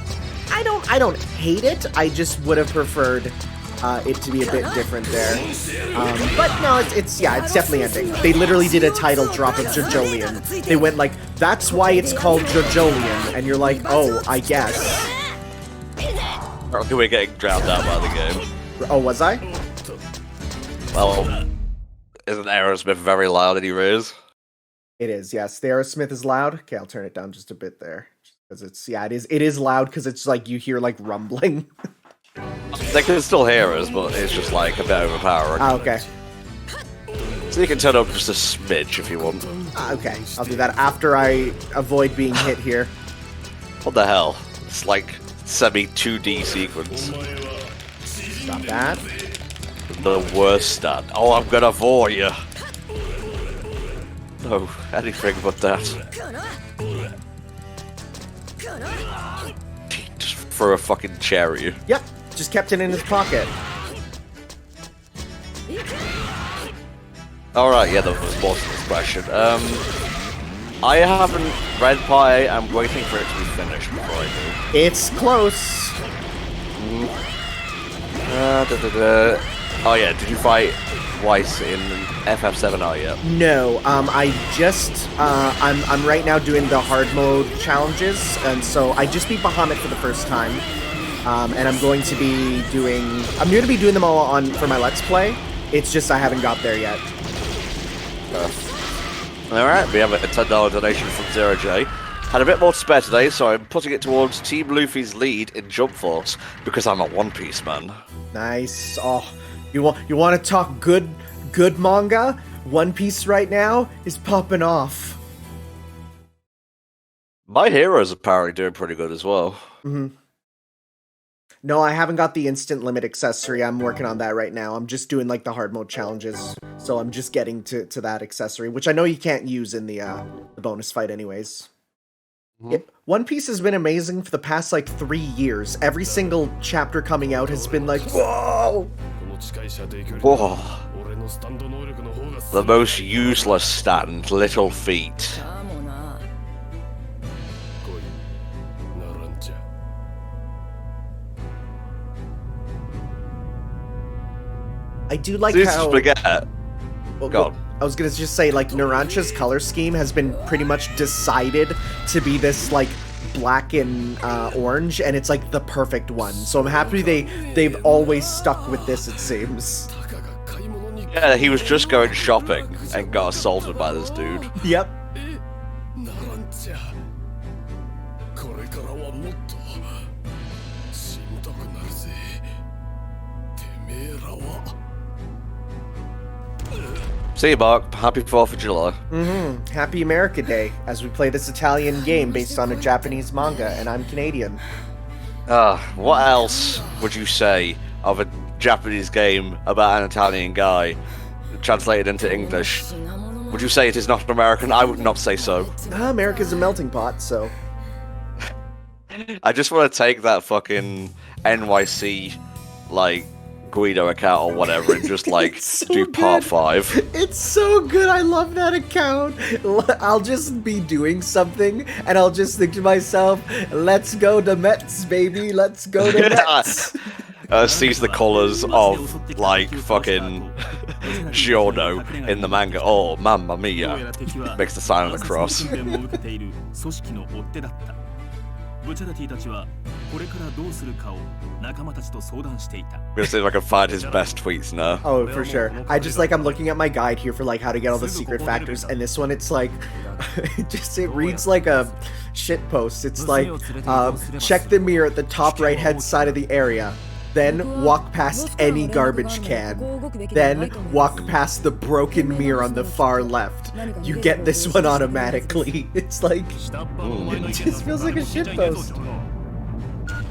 I don't hate it. I just would have preferred it to be a bit different there. But no, it's definitely ending. They literally did a title drop of Jojolian. They went like, that's why it's called Jojolian, and you're like, oh, I guess. I think we're getting drowned out by the game. Oh, was I? Well, isn't Aerosmith very loud anyways? It is, yes. The Aerosmith is loud. Okay, I'll turn it down just a bit there. Because it is loud because it's like you hear like rumbling. They can still hear us, but it's just like a bit overpowering. Ah, okay. So you can turn up just a smidge if you want. Okay, I'll do that after I avoid being hit here. What the hell? It's like semi-2D sequence. Stop that. The worst stat. Oh, I'm gonna vor you. No, anything but that. Just throw a fucking chair at you. Yep, just kept it in his pocket. Alright, yeah, that was more to this question. I haven't read Part 8. I'm waiting for it to be finished before I do. It's close. Oh yeah, did you fight Weiss in FF7R yet? No, I just, I'm right now doing the hard mode challenges, and so I just beat Bahamut for the first time, and I'm going to be doing them all on for my Let's Play. It's just I haven't got there yet. Alright, we have a $10 donation from 0J. Had a bit more to spare today, so I'm putting it towards Team Luffy's lead in Jump Force, because I'm a One Piece man. Nice. Oh, you want to talk good manga? One Piece right now is popping off. My Hero's apparently doing pretty good as well. Mm-hmm. No, I haven't got the instant limit accessory. I'm working on that right now. I'm just doing like the hard mode challenges, so I'm just getting to that accessory, which I know you can't use in the bonus fight anyways. One Piece has been amazing for the past like 3 years. Every single chapter coming out has been like, whoa! Whoa. The most useless stand, Little Feet. I do like how... Spaghetti. Well, God. I was gonna just say, like, Narancha's color scheme has been pretty much decided to be this, like, black and orange, and it's, like, the perfect one. So I'm happy they've always stuck with this, it seems. Yeah, he was just going shopping and got assaulted by this dude. Yep. See you, Mark. Happy 4th of July. Happy America Day, as we play this Italian game based on a Japanese manga, and I'm Canadian. What else would you say of a Japanese game about an Italian guy translated into English? Would you say it is not American? I would not say so. America's a melting pot, so... I just want to take that fucking NYC, like, Guido account or whatever and just, like, so do part 5. It's so good, I love that account. I'll just be doing something, and I'll just think to myself, let's go to Mets, baby, let's go to Mets. Sees the colours of, like, fucking Jojo in the manga. Oh, mamma mia. Makes the sign of the cross. I'm gonna see if I can find his best tweets now. Oh, for sure. I'm looking at my guide here for like how to get all the secret factors, and this one, it's like, it reads like a shit post. It's like, check the mirror at the top right hand side of the area. then walk past any garbage can, then walk past the broken mirror on the far left. You get this one automatically. It's like, it just feels like a shitpost.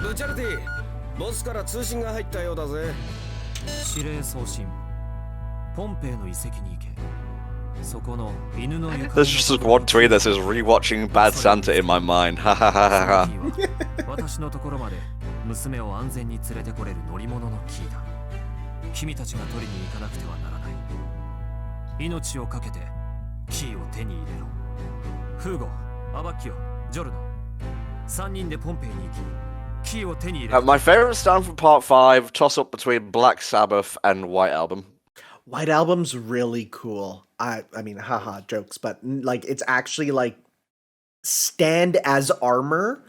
ルチャルティボスから通信が入ったようだぜ。指令送信。ポンペイの遺跡に行け。そこの犬の床。 There's just one tweet that says rewatching Bad Santa in my mind. Ha ha ha ha ha. 私のところまで娘を安全に連れてこれる乗り物のキーだ。君たちが取りに行かなくてはならない。命をかけてキーを手に入れろ。フーゴ、アバッキオ、ジョルノ、3人でポンペイに行き、キーを手に入れろ。 My favorite stand from Part 5, toss up between Black Sabbath and White Album. White Album's really cool. I mean, haha, jokes, but like it's actually like stand as armor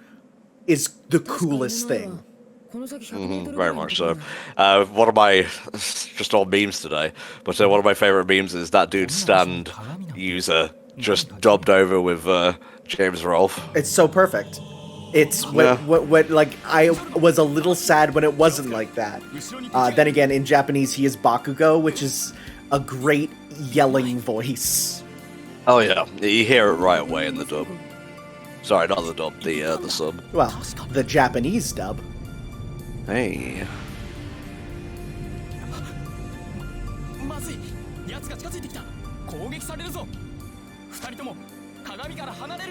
is the coolest thing. Very much so. One of my, just all memes today, but one of my favorite memes is that dude's stand user just dubbed over with James Rolfe. It's so perfect. It's what like I was a little sad when it wasn't like that. Then again, in Japanese, he is Bakugo, which is a great yelling voice. Oh yeah, you hear it right away in the dub. Sorry, not the dub, the sub. Well, the Japanese dub. Hey.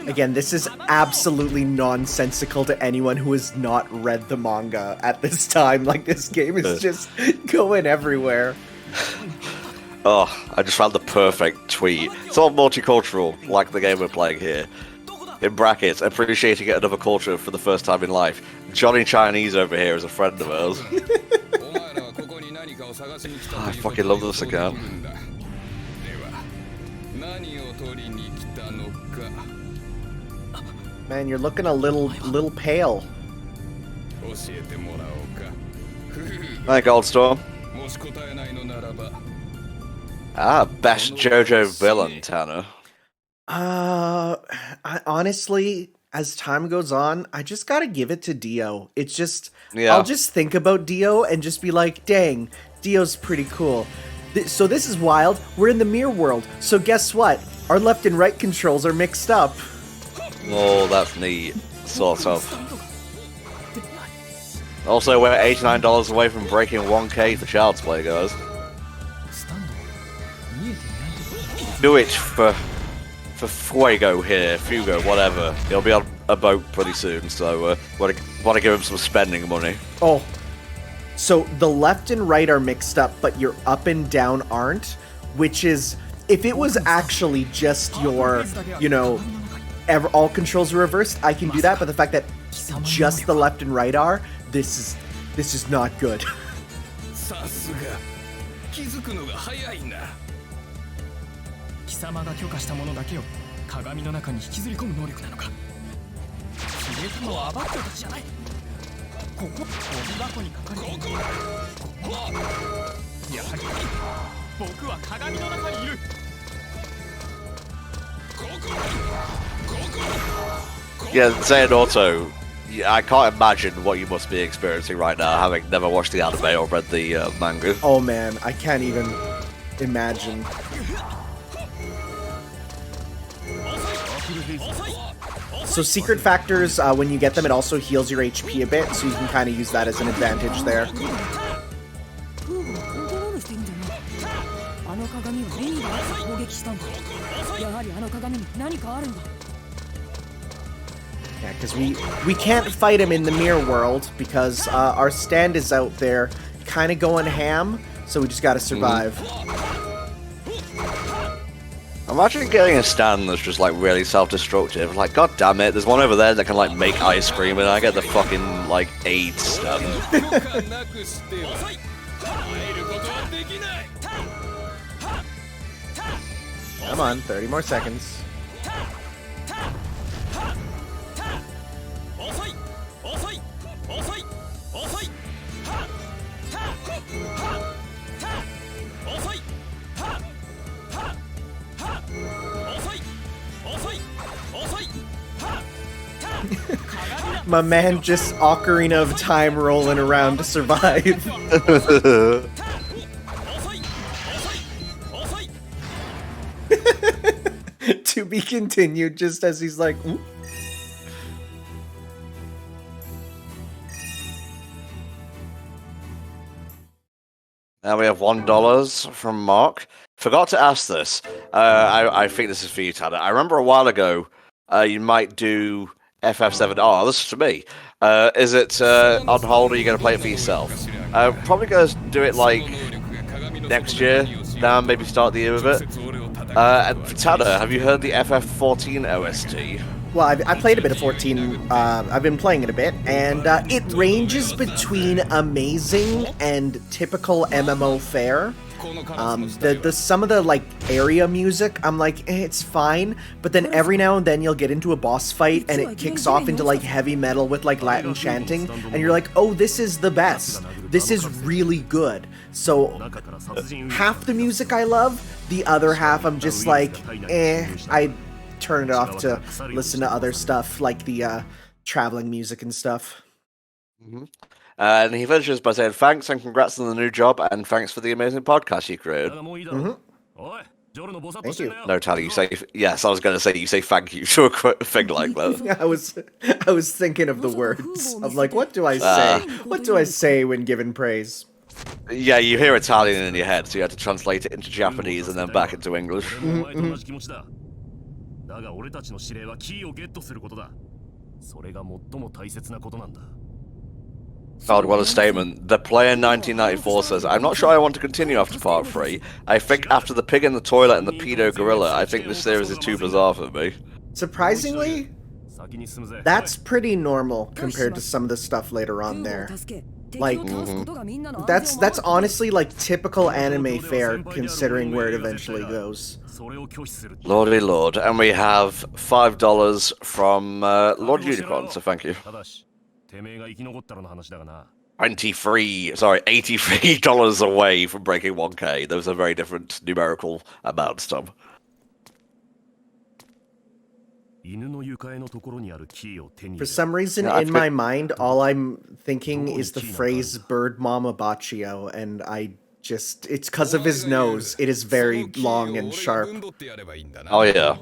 Again, this is absolutely nonsensical to anyone who has not read the manga at this time. Like, this game is just going everywhere. Oh, I just found the perfect tweet. It's all multicultural, like the game we're playing here. In brackets, appreciating another culture for the first time in life. Johnny Chinese over here is a friend of ours. I fucking love this account. Man, you're looking a little pale. Hi, Goldstorm. Ah, best Jojo villain, Tanner. Honestly, as time goes on, I just gotta give it to Dio. It's just, Yeah. I'll just think about Dio and just be like, dang, Dio's pretty cool. So this is wild. We're in the mirror world. So guess what? Our left and right controls are mixed up. Oh, that's neat. Sort of. Also, we're $89 away from breaking 1K for Child's Play, guys. Do it for Fuego here, Fugo, whatever. He'll be on a boat pretty soon, so want to give him some spending money. Oh, so the left and right are mixed up, but your up and down aren't, which is, if it was actually just your, you know, all controls are reversed, I can do that, but the fact that just the left and right are, this is not good. 貴様が許可したものだけを鏡の中に引きずり込む能力なのか。消えたのは暴くことじゃない。ここゴミ箱にかかれている。やはり僕は鏡の中にいる。Yeah, Xehanauto, I can't imagine what you must be experiencing right now, having never watched the anime or read the manga. Oh man, I can't even imagine. So secret factors, when you get them, it also heals your HP a bit, so you can kind of use that as an advantage there. Yeah, because we can't fight him in the mirror world, because our stand is out there kind of going ham, so we just gotta survive. Imagine getting a stand that's just like really self-destructive. Like, god damn it, there's one over there that can like make ice cream, and I get the fucking like AIDS stand. Come on, 30 more seconds. My man just Ocarina of Time rolling around to survive. To be continued, just as he's like, ooh. Now we have $1 from Mark. Forgot to ask this. I think this is for you, Tanner. I remember a while ago you might do FF7. Oh, this is for me. Is it on hold, or are you going to play it for yourself? Probably going to do it like next year. Now maybe start the year with it. And for Tanner, have you heard the FF14 OST? Well, I played a bit of 14. I've been playing it a bit, and it ranges between amazing and typical MMO fare. The some of the like area music, I'm like, it's fine, but then every now and then you'll get into a boss fight and it kicks off into like heavy metal with like Latin chanting, and you're like, oh, this is the best. This is really good. So half the music I love, the other half I'm just like, I turn it off to listen to other stuff like the traveling music and stuff. Mm-hmm. And he finishes by saying thanks and congrats on the new job, and thanks for the amazing podcast you created. Mm-hmm. Thank you. No, Tally, you say yes. I was going to say you say thank you to a thing like that. I was thinking of the words. I'm like, what do I say? What do I say when given praise? Yeah, you hear Italian in your head, so you had to translate it into Japanese and then back into English. Mm-hmm. God, what a statement. The player 1994 says, I'm not sure I want to continue after part 3. I think after the pig in the toilet and the pedo gorilla, I think this series is too bizarre for me. Surprisingly, that's pretty normal compared to some of the stuff later on there. Like, that's honestly like typical anime fare considering where it eventually goes. Lordy lord. And we have $5 from Lord Unicorn, so thank you. $83 away from breaking 1K. Those are very different numerical amounts, Tom. For some reason, in my mind, all I'm thinking is the phrase "bird mama Baccio," and it's because of his nose. It is very long and sharp. Oh yeah.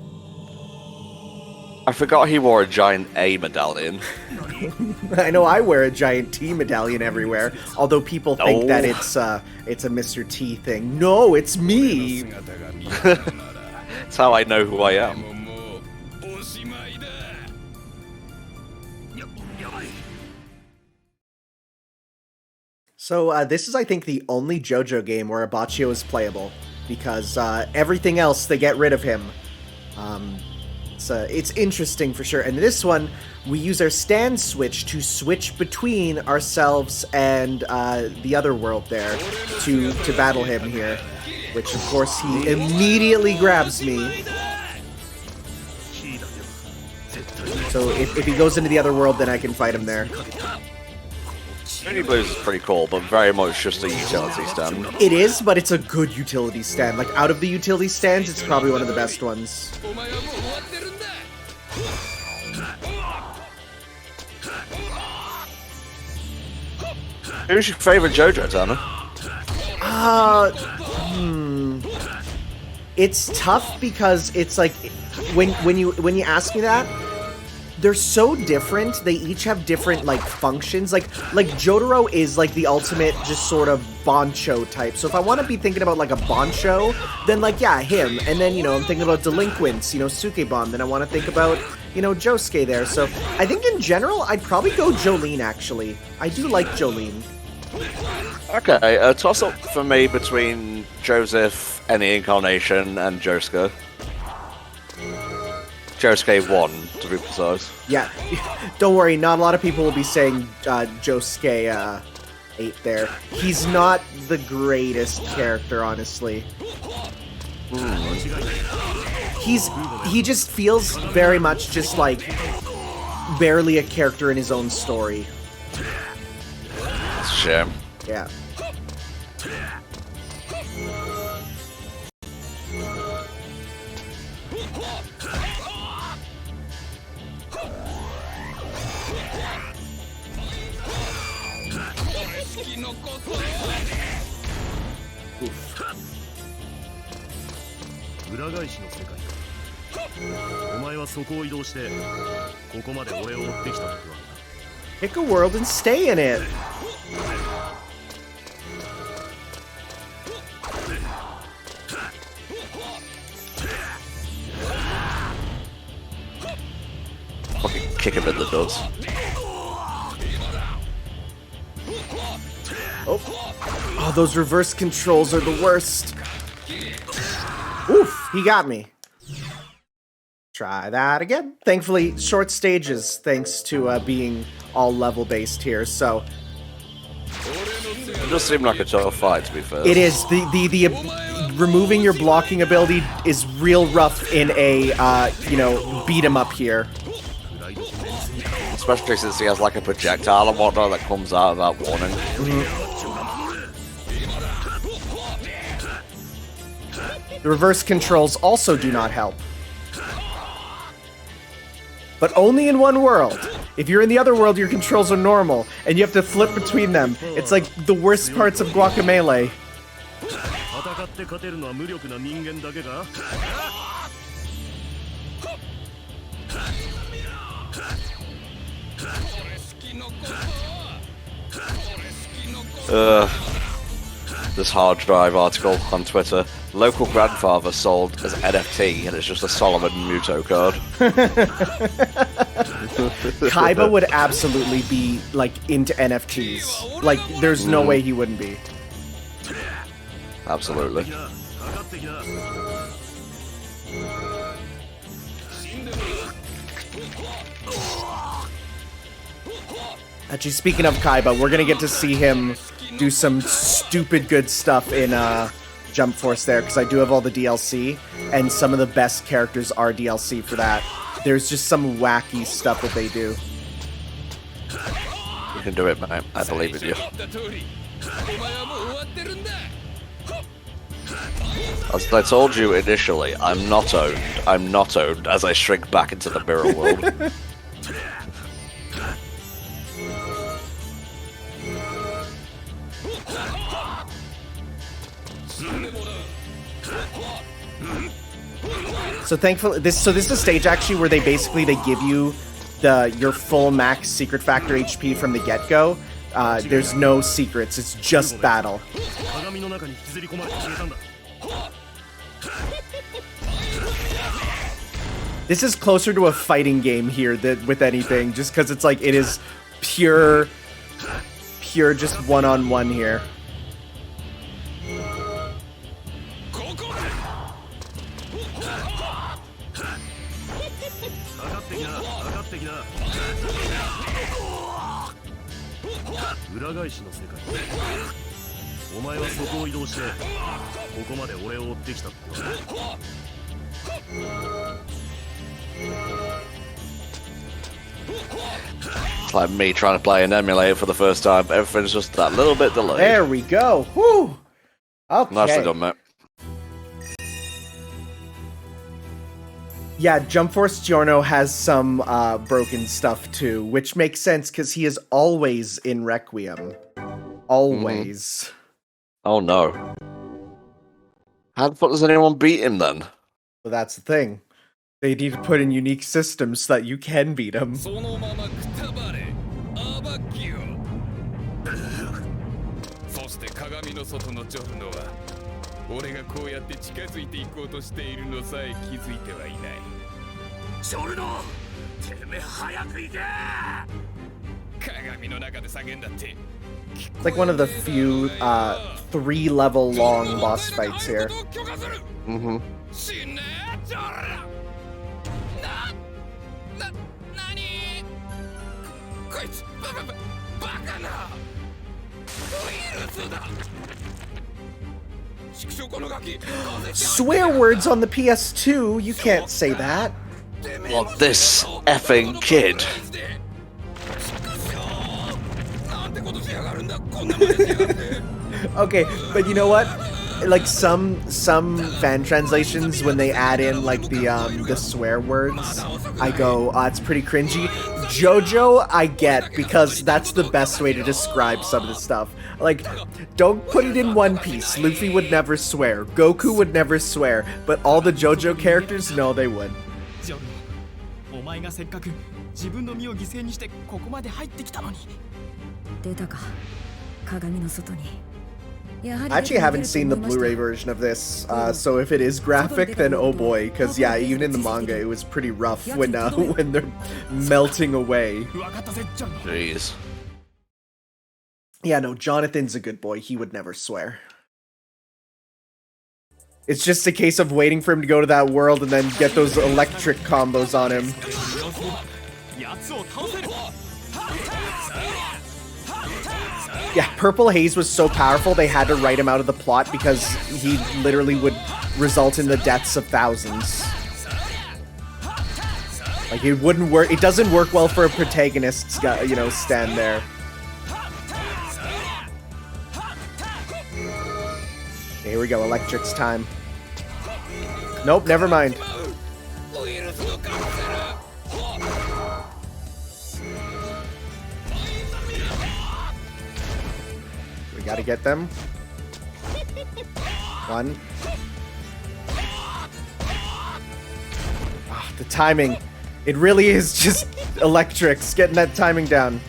I forgot he wore a giant A medallion. I know I wear a giant T medallion everywhere, although people think that it's a Mr. T thing. No, it's me! That's how I know who I am. So this is, I think, the only JoJo game where Baccio is playable, because everything else, they get rid of him. It's interesting for sure. And this one, we use our stand switch to switch between ourselves and the other world there to battle him here. Which, of course, he immediately grabs me. So if he goes into the other world, then I can fight him there. Moody Blues is pretty cool, but very much just a utility stand. It is, but it's a good utility stand. Like, out of the utility stands, it's probably one of the best ones. Who's your favorite JoJo, Tanner? It's tough because it's like when you ask me that, they're so different. They each have different like functions. Like Jotaro is like the ultimate just sort of boncho type. So if I want to be thinking about like a boncho, then like yeah, him. And then I'm thinking about delinquents, Sukebon. Then I want to think about Josuke there. So I think in general I'd probably go Jolene actually. I do like Jolene. Okay, a toss-up for me between Joseph, Any Incarnation, and Josuke. Josuke 1, to be precise. Yeah, don't worry, not a lot of people will be saying Josuke 8 there. He's not the greatest character, honestly. He just feels very much just like barely a character in his own story. That's a shame. Yeah. 裏返しの世界だ。お前はそこを移動してここまで俺を追ってきたってわけだ。 Pick a world and stay in it. Fucking kick him in the nuts. Oh, those reverse controls are the worst. Oof, he got me. Try that again. Thankfully, short stages, thanks to being all level based here. So It does seem like a tough fight, to be fair. it is the removing your blocking ability is real rough in a beat 'em up here. Especially since he has like a projectile and whatnot that comes out without warning. The reverse controls also do not help. But only in one world. If you're in the other world, your controls are normal, and you have to flip between them. It's like the worst parts of Guacamelee. 戦って勝てるのは無力な人間だけか。 This hard drive article on Twitter. Local grandfather sold as NFT, and it's just a Solomon Muto card. Kaiba would absolutely be, like, into NFTs. Like, there's no way he wouldn't be. Absolutely. Actually, speaking of Kaiba, we're gonna get to see him do some stupid good stuff in Jump Force there, because I do have all the DLC, and some of the best characters are DLC for that. There's just some wacky stuff that they do. You can do it, man. I believe in you. As I told you initially, I'm not owned. I'm not owned as I shrink back into the mirror world. So thankfully, this is a stage actually where they give you your full max secret factor HP from the get-go. There's no secrets, it's just battle. This is closer to a fighting game here than with anything, just because it's like it is pure just one-on-one here. It's like me trying to play an emulator for the first time. Everything's just that little bit delayed. There we go. Woo! Okay. Nicely done, mate. Yeah, Jump Force Giorno has some broken stuff too, which makes sense because he is always in Requiem. Always. Oh no. How the fuck does anyone beat him then? Well, that's the thing. They need to put in unique systems so that you can beat him. そして鏡の外のジョルノは俺がこうやって近づいていこうとしているのさえ気づいてはいないジョルノてめえ早く行け鏡の中で叫んだって It's like one of the few 3-level long boss fights here. Mm-hmm. こいつバカなウイルスだ Swear words on the PS2? You can't say that. Well, this effing kid. Okay, but you know what? Like some fan translations, when they add in like the swear words, I go, it's pretty cringy. Jojo, I get, because that's the best way to describe some of the stuff. Like, don't put it in One Piece. Luffy would never swear. Goku would never swear. But all the Jojo characters, no, they would. ジョルノ、お前がせっかく自分の身を犠牲にしてここまで入ってきたのに。出たか、鏡の外に。 I actually haven't seen the Blu-ray version of this, so if it is graphic, then oh boy, because yeah, even in the manga, it was pretty rough when they're melting away. 分かったぜ、ジョルノ。 Jeez. Yeah, no, Jonathan's a good boy. He would never swear. It's just a case of waiting for him to go to that world and then get those electric combos on him. やつを倒せる。 Yeah, Purple Haze was so powerful they had to write him out of the plot because he literally would result in the deaths of thousands. Like, it wouldn't work. It doesn't work well for a protagonist's, you know, stand there. Okay, here we go. Electric's time. Nope, never mind. We gotta get them. One. Ah, the timing. It really is just Electrics getting that timing down.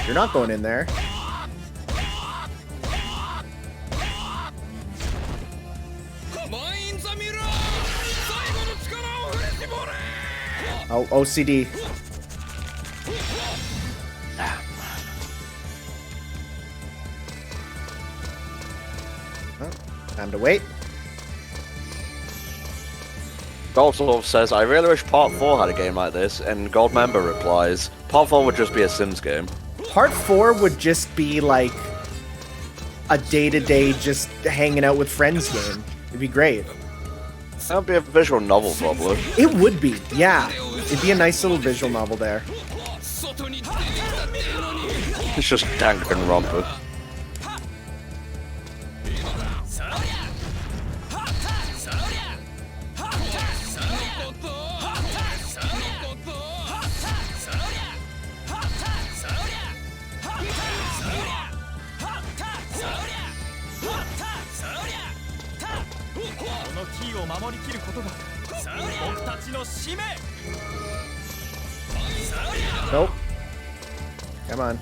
You're not going in there. Oh, OCD. Time to wait. Goldsorf says, I really wish Part 4 had a game like this, and Goldmember replies, Part 4 would just be a Sims game. Part 4 would just be like a day-to-day just hanging out with friends game. It'd be great. That would be a visual novel, probably. It would be, yeah. It'd be a nice little visual novel there. It's just Dank and Romper. Nope. Come on.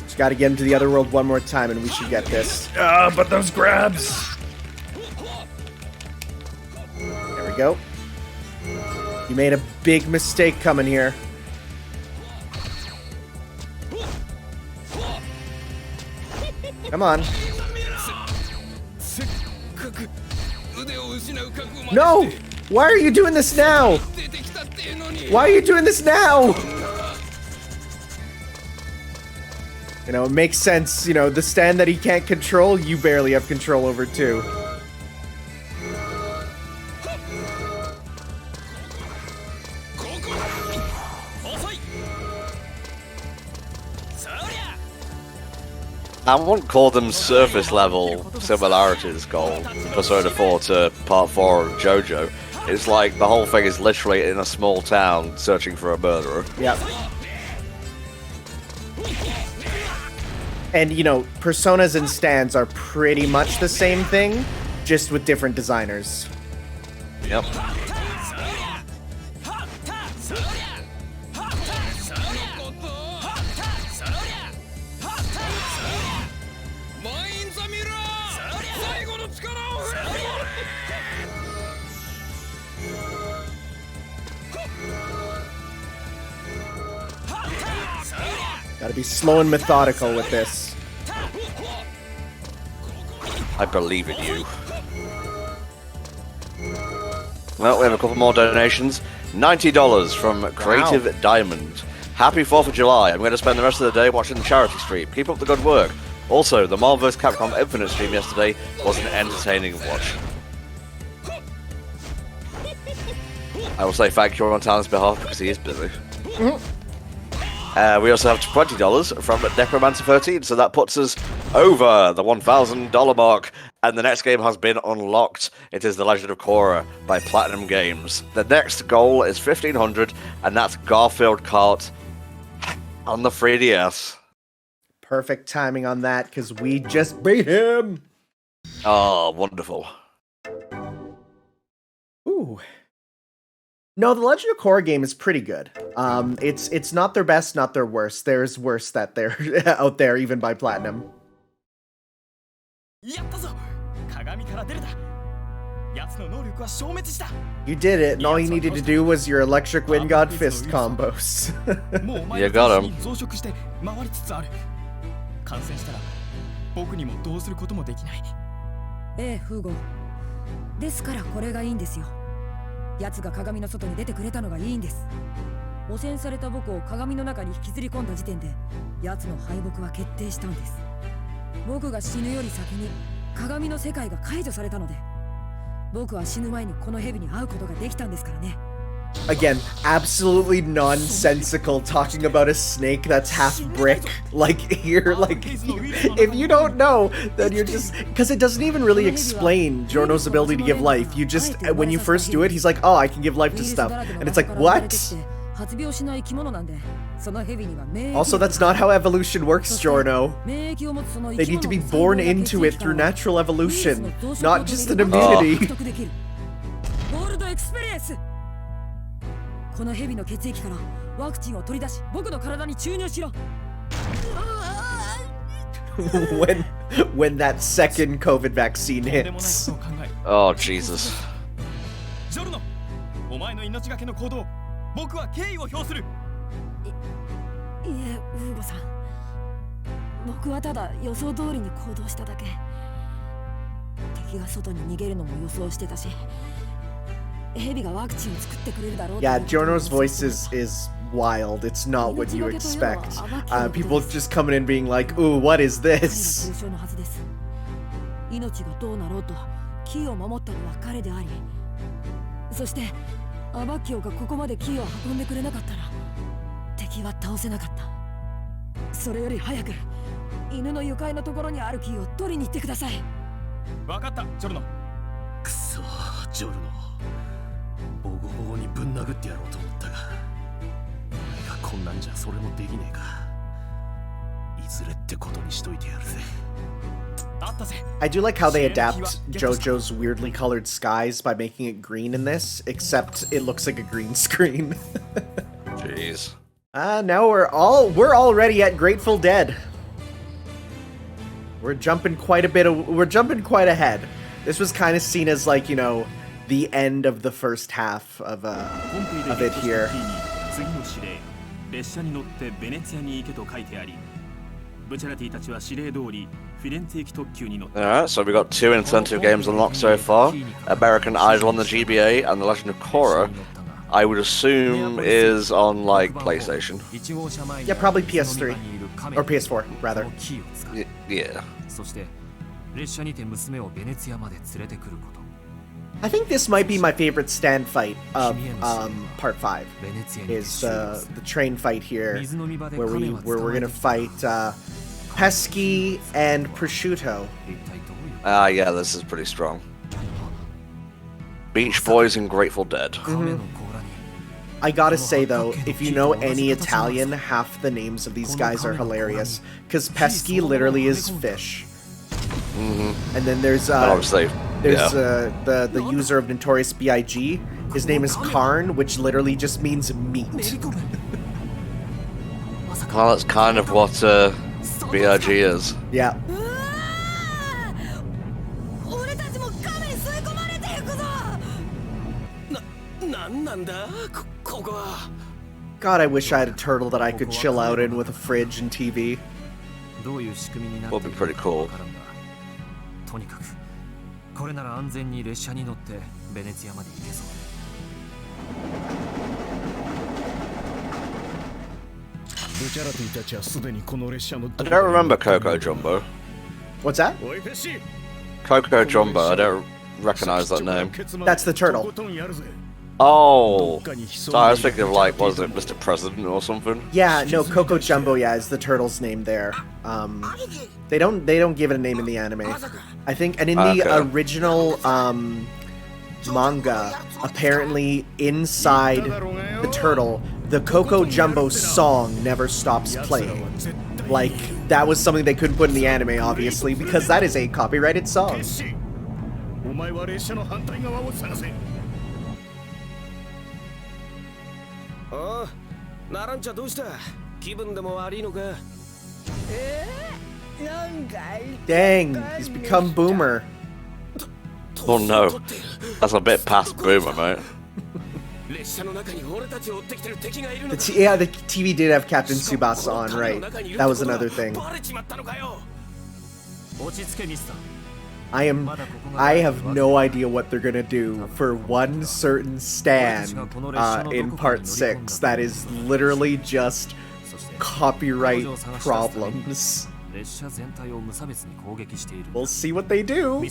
Just gotta get into the other world one more time and we should get this. Ah, but those grabs! There we go. You made a big mistake coming here. Come on. No! Why are you doing this now? Why are you doing this now? You know, it makes sense. You know, the stand that he can't control, you barely have control over too. I wouldn't call them surface level similarities, Cole, Persona 4 to Part 4 of Jojo. It's like the whole thing is literally in a small town searching for a murderer. Yep. And, you know, personas and stands are pretty much the same thing, just with different designers. Yep. Gotta be slow and methodical with this. I believe in you. Well, we have a couple more donations. $90 from Creative Diamond. Happy 4th of July. I'm going to spend the rest of the day watching the charity stream. Keep up the good work. Also, the Marvel vs. Capcom Infinite stream yesterday was an entertaining watch. I will say thank you on Talon's behalf because he is busy. We also have $20 from Necromancer 13, so that puts us over the $1,000 mark And the next game has been unlocked. It is The Legend of Korra by Platinum Games. The next goal is 1500, and that's Garfield Kart on the 3DS. Perfect timing on that, because we just beat him! Oh, wonderful. Ooh. No, the Legend of Korra game is pretty good. It's not their best, not their worst. There's worse that they're out there, even by Platinum. やったぞ鏡から出れた奴の能力は消滅した You did it, and all you needed to do was your electric wind god fist combos. もうお前 You は got 全 him. 身増殖して回りつつある感染したら僕にもどうすることもできないええフーゴですからこれがいいんですよ奴が鏡の外に出てくれたのがいいんです汚染された僕を鏡の中に引きずり込んだ時点で奴の敗北は決定したんです僕が死ぬより先に鏡の世界が解除されたので僕は死ぬ前にこの蛇に会うことができたんですからね Again, absolutely nonsensical talking about a snake that's half brick. Like, here, like, if you don't know, then you're just... Because it doesn't even really explain Giorno's ability to give life. You just, when you first do it, he's like, oh, I can give life to stuff. And it's like, what? Also, that's not how evolution works, Giorno. They need to be born into it through natural evolution, not just an immunity. この蛇の血液からワクチンを取り出し僕の体に注入しろ when that second COVID vaccine hits. Oh, Jesus. ジョルノお前の命がけの行動僕は敬意を表するいえウーゴさん僕はただ予想通りに行動しただけ敵が外に逃げるのも予想してたし Yeah, Giorno's voice is wild. It's not what you expect. People just coming in being like, ooh, what is this? 命がどうなろうとキーを守ったのは彼でありそしてアバッキオがここまでキーを運んでくれなかったら敵は倒せなかったそれより早く犬の愉快なところにあるキーを取りに行ってください分かったジョルノくそジョルノボコボコにぶん殴ってやろうと思ったが俺がこんなんじゃそれもできねえかいずれってことにしといてやるぜ I do like how they adapt Jojo's weirdly colored skies by making it green in this, except it looks like a green screen. Jeez. Now we're already at Grateful Dead. We're jumping quite ahead. This was kind of seen as like, you know, the end of the first half of it here. 次の指令列車に乗ってベネツィアに行けと書いてありブチャラティたちは指令通りフィレンツェ駅特急に乗った Alright, so we got 2 incentive games unlocked so far. American Idol on the GBA and The Legend of Korra, I would assume, is on, like, PlayStation. Yeah, probably PS3. Or PS4, rather. Yeah. そして列車にて娘をベネツィアまで連れてくること I think this might be my favorite stand fight of part 5. Is the train fight here, where we're gonna fight Pesky and Prosciutto. Yeah, this is pretty strong. Beach Boys and Grateful Dead. I gotta say though, if you know any Italian, half the names of these guys are hilarious. Cause Pesky literally is fish. And then there's the user of Notorious B.I.G. His name is Karn, which literally just means meat. Well, that's kind of what B.I.G. is. Yeah. God, I wish I had a turtle that I could chill out in with a fridge and TV. Would be pretty cool. とにかくこれなら安全に列車に乗ってベネツィアまで行けそうブチャラティたちはすでにこの列車の I don't remember Coco Jumbo. What's that? Coco Jumbo, I don't recognize that name. That's the turtle. Oh, so I was thinking of like, was it Mr. President or something? Yeah, no, Coco Jumbo, yeah, is the turtle's name there. They don't give it a name in the anime. I think, and in the original manga, apparently inside the turtle, the Coco Jumbo song never stops playing. Like, that was something they couldn't put in the anime, obviously, because that is a copyrighted song. お前は列車の反対側を探せ。ああ、ナランチャどうした？気分でも悪いのか？なんか Dang, he's become Boomer. Oh no, that's a bit past Boomer, mate. Yeah, the TV did have Captain Tsubasa on, right? That was another thing. I have no idea what they're gonna do for one certain stand in part 6 that is literally just copyright problems. We'll see what they do.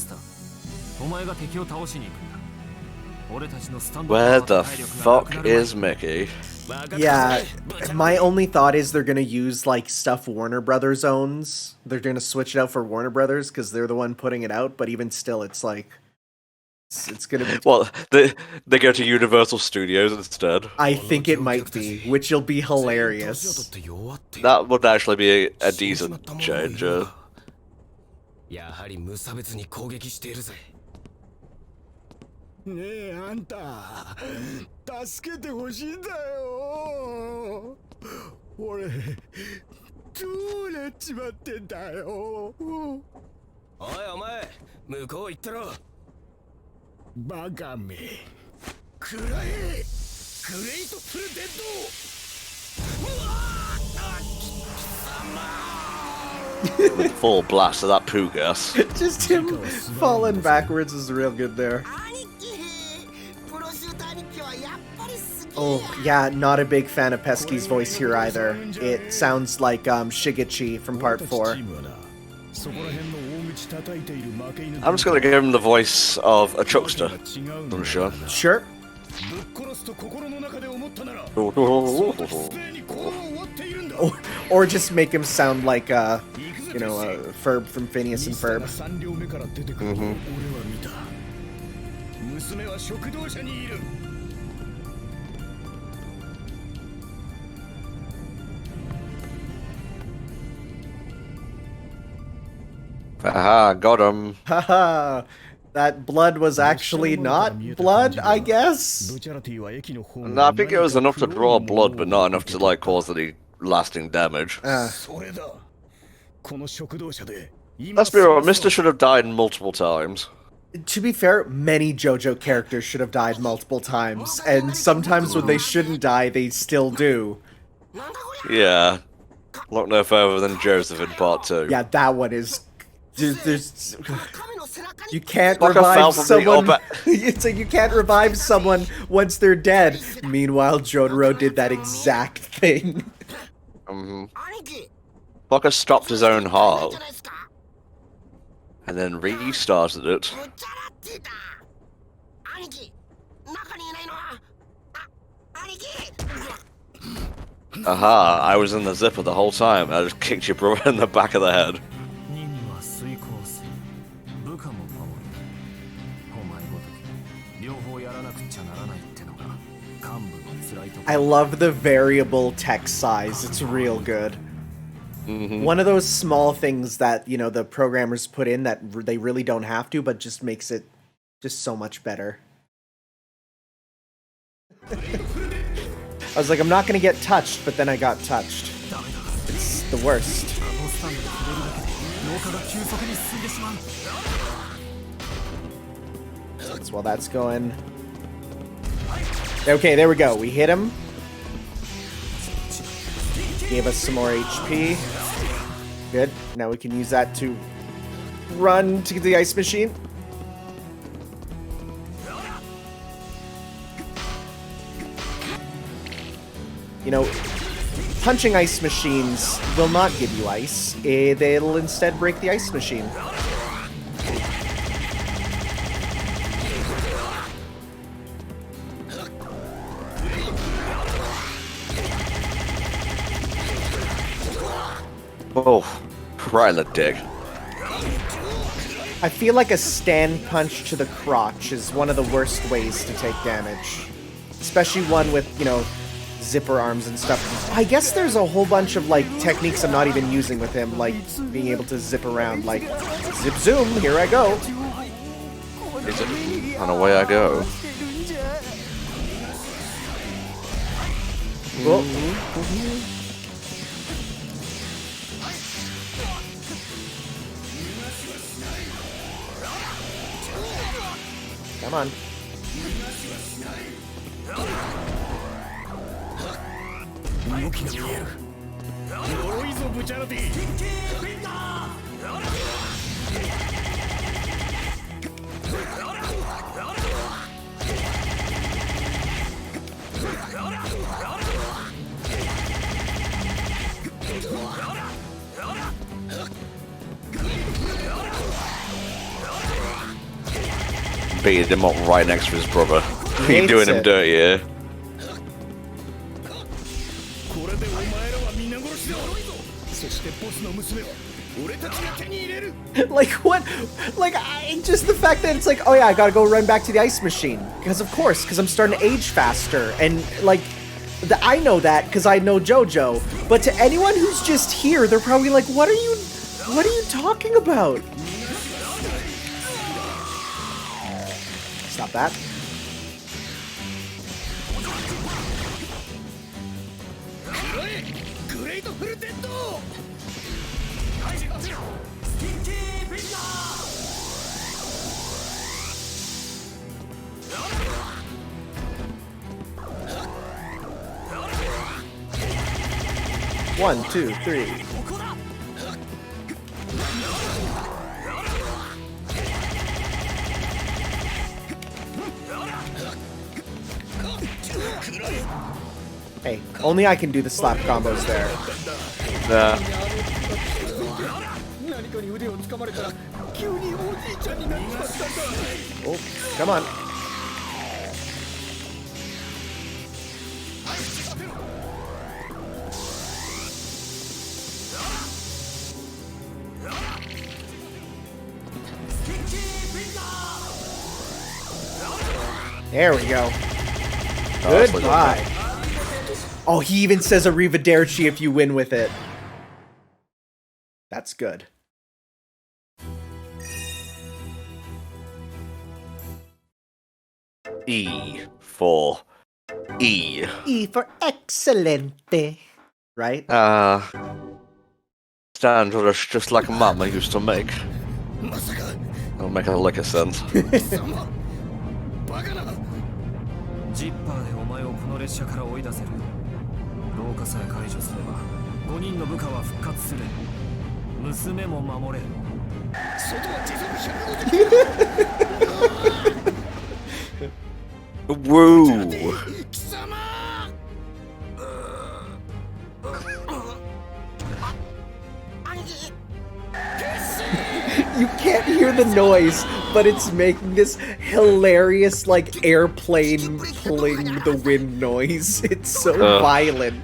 Where the fuck is Mickey? Yeah, my only thought is they're gonna use like stuff Warner Brothers owns. They're gonna switch it out for Warner Brothers because they're the one putting it out. But even still, it's like it's gonna be. Well, they go to Universal Studios instead. I think it might be, which will be hilarious. That would actually be a decent change. やはり無差別に攻撃しているぜ。ねえあんた、助けてほしいんだよ。俺、どうなっちまってんだよ。おいお前、向こう行ったろ。バカめ、くらえ、グレイトプルデッド。うわあ、貴様。Full blast of that poo gas. Just him falling backwards is real good there. Oh, yeah, not a big fan of Pesky's voice here either. It sounds like Shigechi from part 4. I'm just gonna give him the voice of a chuckster. I'm sure. Sure. Or just make him sound like, you know, Ferb from Phineas and Ferb. Haha, got him. Haha, that blood was actually not blood, I guess? No, I think it was enough to draw blood, but not enough to, like, cause any lasting damage. Let's be real, Mister should have died multiple times. To be fair, many JoJo characters should have died multiple times, and sometimes when they shouldn't die, they still do. Yeah. Look no further than Joseph in part 2. Yeah, that one is... There's you can't revive someone. It's like you can't revive someone once they're dead. Meanwhile, Jotaro did that exact thing. Fucker stopped his own heart and then restarted it. Aha! I was in the zipper the whole time. I just kicked your brother in the back of the head. I love the variable text size. It's real good. One of those small things that, you know, the programmers put in that they really don't have to, but just makes it just so much better. I was like, I'm not gonna get touched, but then I got touched. It's the worst. So while that's going... Okay, there we go. We hit him. Gave us some more HP. Good. Now we can use that to run to the ice machine. You know, punching ice machines will not give you ice. They'll instead break the ice machine. Oh, right in the dick. I feel like a stand punch to the crotch is one of the worst ways to take damage. Especially one with, you know, zipper arms and stuff. I guess there's a whole bunch of, like, techniques I'm not even using with him, like being able to zip around, like, zip zoom, here I go. Is it? And away I go. Whoa. Come on. Beating him up right next to his brother. You're doing him dirty, yeah? Like, what? Like, just the fact that it's like, oh yeah, I gotta go run back to the ice machine. Because of course, because I'm starting to age faster. And, like, I know that because I know Jojo. But to anyone who's just here, they're probably like, what are you talking about? Stop that. One, two, three. Hey, only I can do the slap combos there. Oh, come on. There we go. Goodbye. Oh, he even says arrivederci if you win with it. That's good. E for E. E for excelente. Right? Stands just like Mama used to make. Don't make a lick of sense. ジッパーでお前をこの列車から追い出せる。廊下さえ解除すれば5人の部下は復活する。娘も守れる。外は時速 Woo! You can't hear the noise, but it's making this hilarious, like, airplane pulling the wind noise. It's so violent.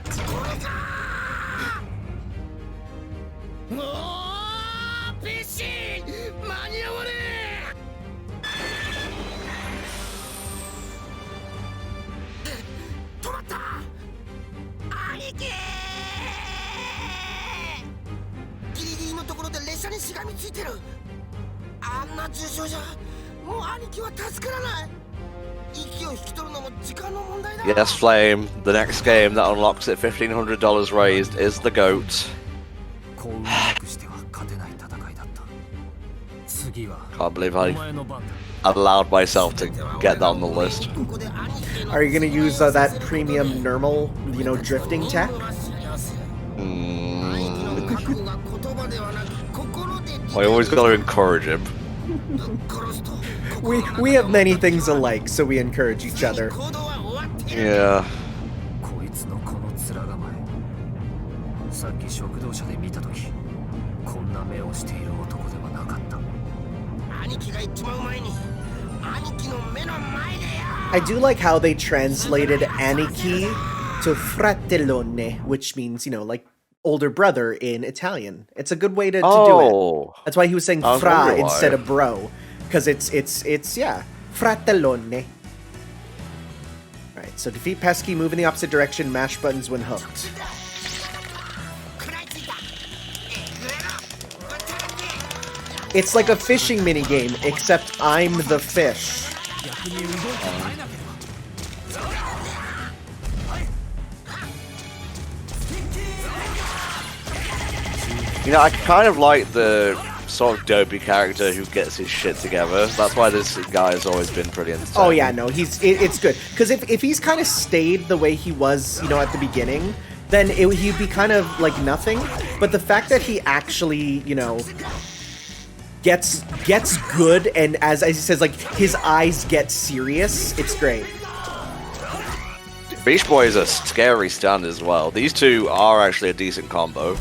Yes, Flame. The next game that unlocks it $1,500 raised is the GOAT. Can't believe I allowed myself to get that on the list. Are you gonna use that premium normal, you know, drifting tech? I always gotta encourage him. We have many things alike, so we encourage each other. Yeah. こいつのこの面構え。さっき食堂車で見たとき、こんな目をしている男ではなかった。兄貴が言っちまう前に、兄貴の目の前でや。I do like how they translated Aniki to fratellone, which means, you know, like older brother in Italian. It's a good way to do Oh. it. That's why he was saying I was fra wondering instead why. of bro, because it's yeah, fratellone. Alright, so defeat Pesky, move in the opposite direction, mash buttons when hooked. It's like a fishing minigame, except I'm the fish. You know, I kind of like the sort of dopey character who gets his shit together. That's why this guy has always been pretty entertaining. Oh yeah, no, it's good. Because if he's kind of stayed the way he was, you know, at the beginning, then he'd be kind of like nothing. But the fact that he actually, you know, gets good, and as he says, like, his eyes get serious, it's great. Beach Boy is a scary stand as well. These two are actually a decent combo.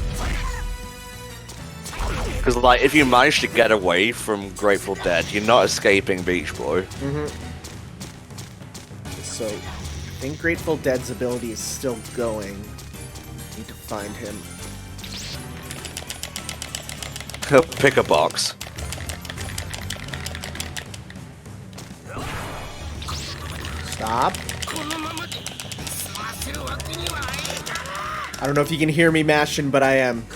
Because, like, if you manage to get away from Grateful Dead, you're not escaping Beach Boy. Mm-hmm. So, I think Grateful Dead's ability is still going. Need to find him. Pick a box. Stop. I don't know if you can hear me mashing, but I am.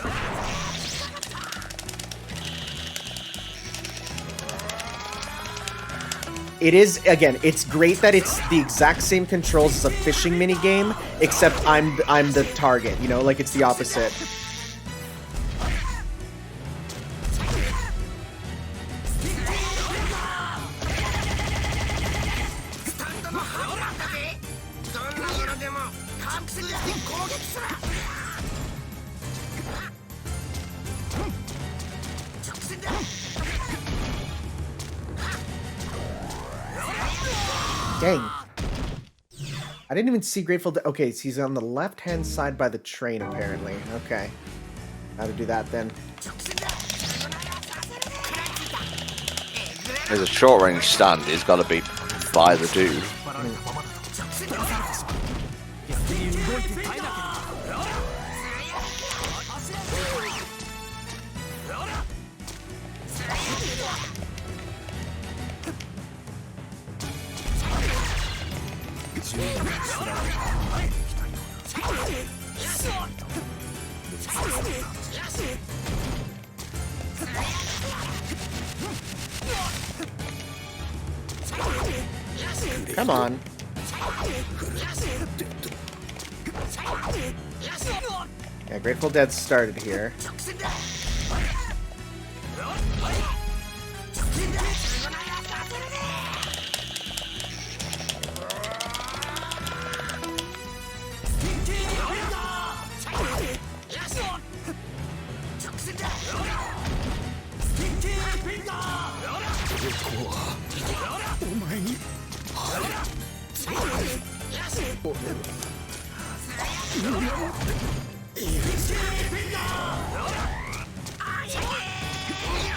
It is, again, it's great that it's the exact same controls as a fishing minigame, except I'm the target, you know, like it's the opposite. Dang. I didn't even see Grateful Dead. Okay, so he's on the left-hand side by the train, apparently. Okay. How to do that, then. There's a short-range stand. He's got to be by the dude. Come on. Yeah, Grateful Dead started here.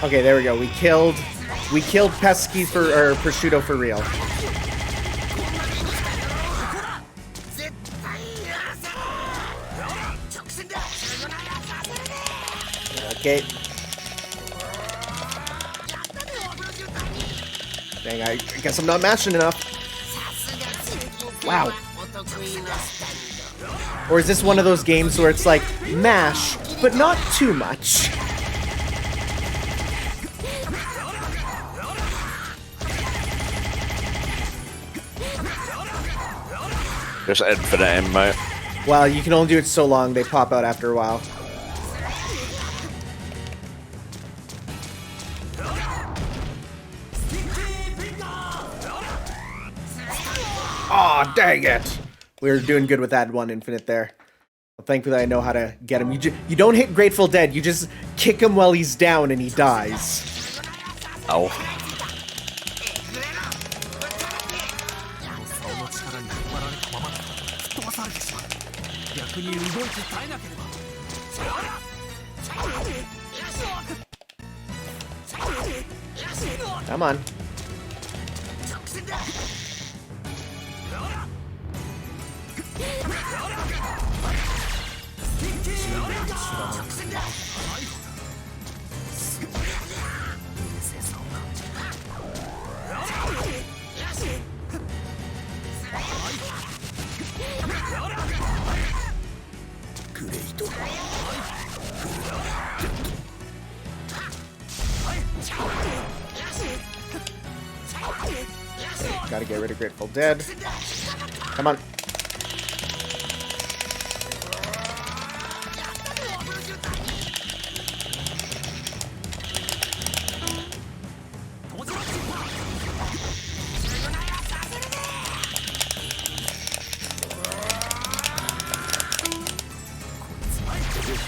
Okay, there we go. We killed Pesky or Prosciutto for real. Okay. Dang, I guess I'm not mashing enough. Wow. Or is this one of those games where it's like, mash, but not too much? Just infinite ammo. Well, you can only do it so long. They pop out after a while. Aw, dang it! We were doing good with that one infinite there. Well, thankfully, I know how to get him. You don't hit Grateful Dead. You just kick him while he's down and he dies. Oh. Come on. Gotta get rid of Grateful Dead. Come on.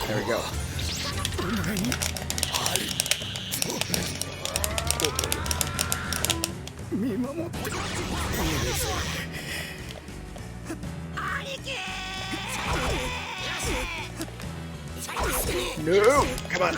There we go. No! Come on!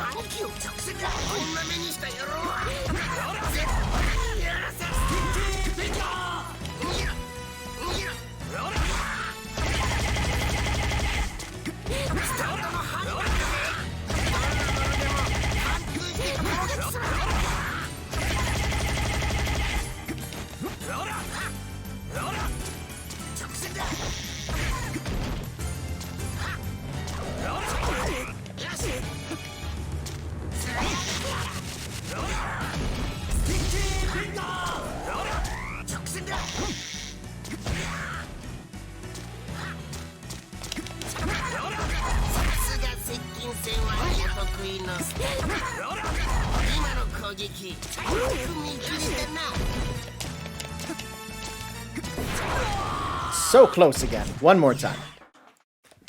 So close again. One more time.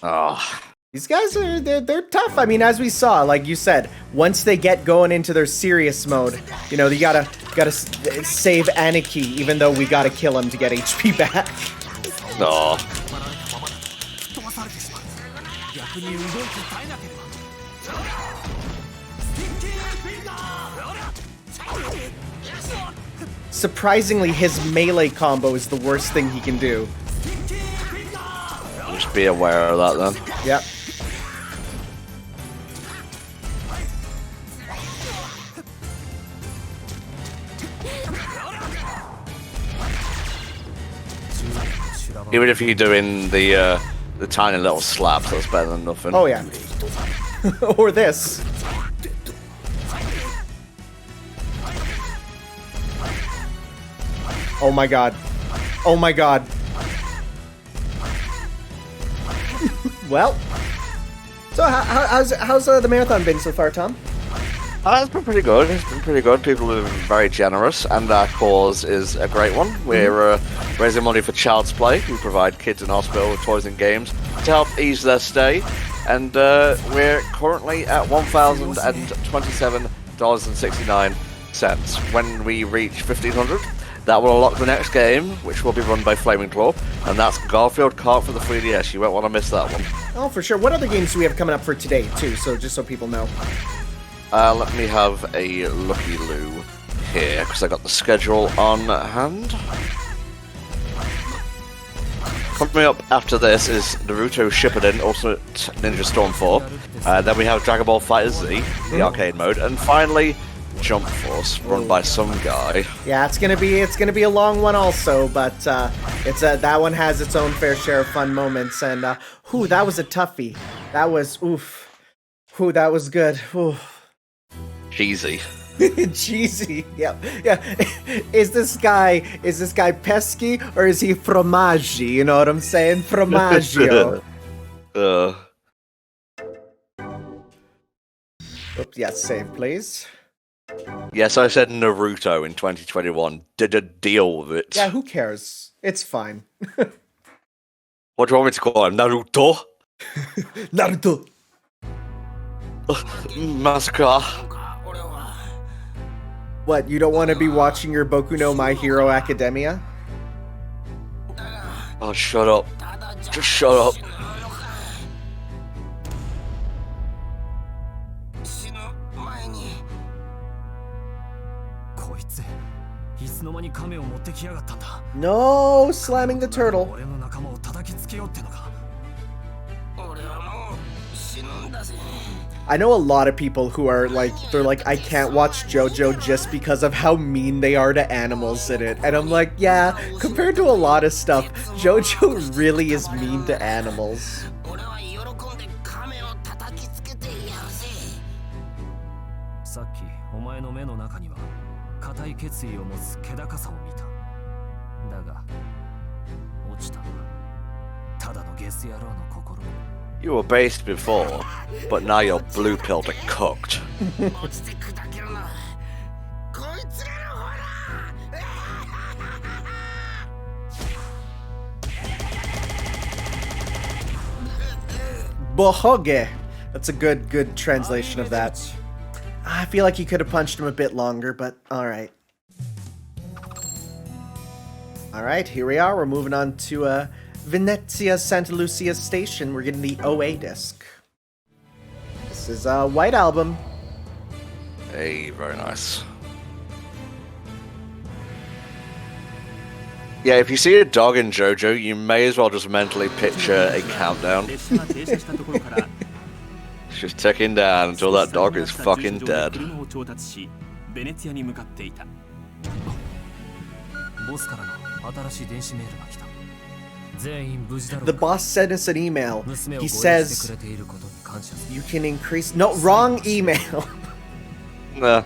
Oh. These guys are they're tough. I mean, as we saw, like you said, once they get going into their serious mode, you know, you gotta save Aniki, even though we gotta kill him to get HP back. No. Surprisingly, his melee combo is the worst thing he can do. Just be aware of that then. Yep. Even if you're doing the tiny little slaps, that's better than nothing. Oh yeah. Or this. Oh my god. Oh my god. Well. So how's the marathon been so far, Tom? It's been pretty good. It's been pretty good. People have been very generous, and our cause is a great one. We're raising money for Child's Play, who provide kids in hospital with toys and games to help ease their stay. And we're currently at $1,027.69. When we reach 1,500, that will unlock the next game, which will be run by Flaming Claw, and that's Garfield Kart for the 3DS. You won't want to miss that one. Oh, for sure. What other games do we have coming up for today, too? So just so people know. Let me have a looky loo here, because I got the schedule on hand. Coming up after this is Naruto Shippuden Ultimate Ninja Storm 4. Then we have Dragon Ball FighterZ, the arcade mode, and finally Jump Force, run by some guy. Yeah, it's gonna be a long one also, but that one has its own fair share of fun moments. And that was a toughie. That was that was good. Ooh. Cheesy. Cheesy. Yeah. Is this guy pesky or is he fromaggi? You know what I'm saying? Formaggio. Oops, yes, save, please. Yes, I said Naruto in 2021. Did a deal with it. Yeah, who cares? It's fine. What do you want me to call him? Naruto? Naruto. Massacre. What, you don't want to be watching your Boku no My Hero Academia? Oh, shut up. Just shut up. No, slamming the turtle. I know a lot of people who are like, they're like, I can't watch JoJo just because of how mean they are to animals in it. And I'm like, yeah, compared to a lot of stuff, JoJo really is mean to animals. さっきお前の目の中には固い決意を持つ気高さを見た。だが落ちたのはただのゲス野郎の心。 You were based before, but now you're blue pilled and cooked. Bohoge. That's a good translation of that. I feel like you could have punched him a bit longer, but alright. Alright, here we are. We're moving on to Venezia Santa Lucia Station. We're getting the OA disc. This is a white album. Hey, very nice. Yeah, if you see a dog in JoJo, you may as well just mentally picture a countdown. It's just ticking down until that dog is fucking dead. The boss sent us an email. He says you can increase. No, wrong email. Nah.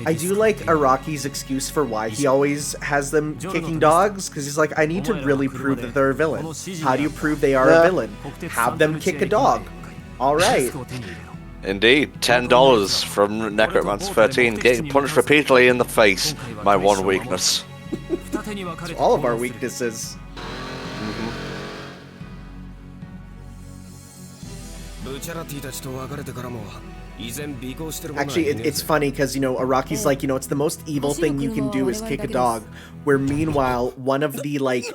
I do like Araki's excuse for why he always has them kicking dogs, because he's like, I need to really prove that they're a villain. How do you prove they are a villain? Have them kick a dog. Alright. Indeed, $10 from Necromancer 13, getting punched repeatedly in the face. My one weakness. It's all of our weaknesses. Actually, it's funny because, you know, Araki's like, you know, it's the most evil thing you can do is kick a dog. Where meanwhile, one of the, like,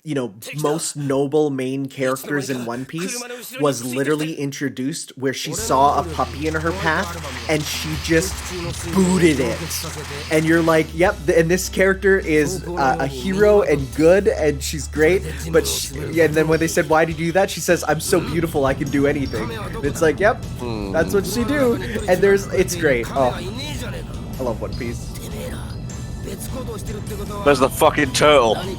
you know, most noble main characters in One Piece was literally introduced where she saw a puppy in her path and she just booted it. And you're like, yep, and this character is a hero and good and she's great. But yeah, and then when they said, why did you do that? She says, I'm so beautiful, I can do anything. And it's like, yep, that's what she do. And it's great. Oh, I love One Piece. There's the fucking turtle. You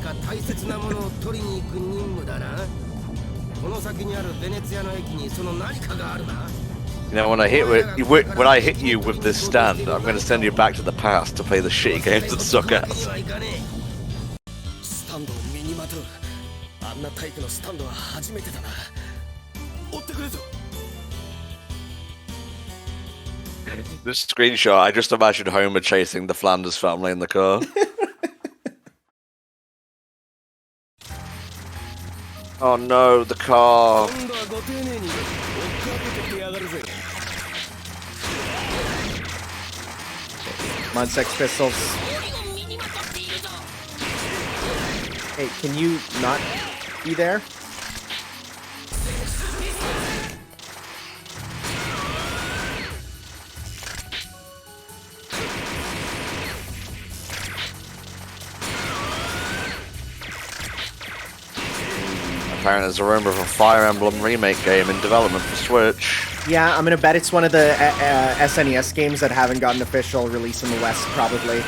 know, when I hit you with this stand, I'm going to send you back to the past to play the shitty games that suck ass. This screenshot, I just imagined Homer chasing the Flanders family in the car. Oh no, the car. Come on, Sex Pistols. Hey, can you not be there? Apparently there's a rumor of a Fire Emblem remake game in development for Switch. Yeah, I'm gonna bet it's one of the SNES games that haven't gotten official release in the West, probably.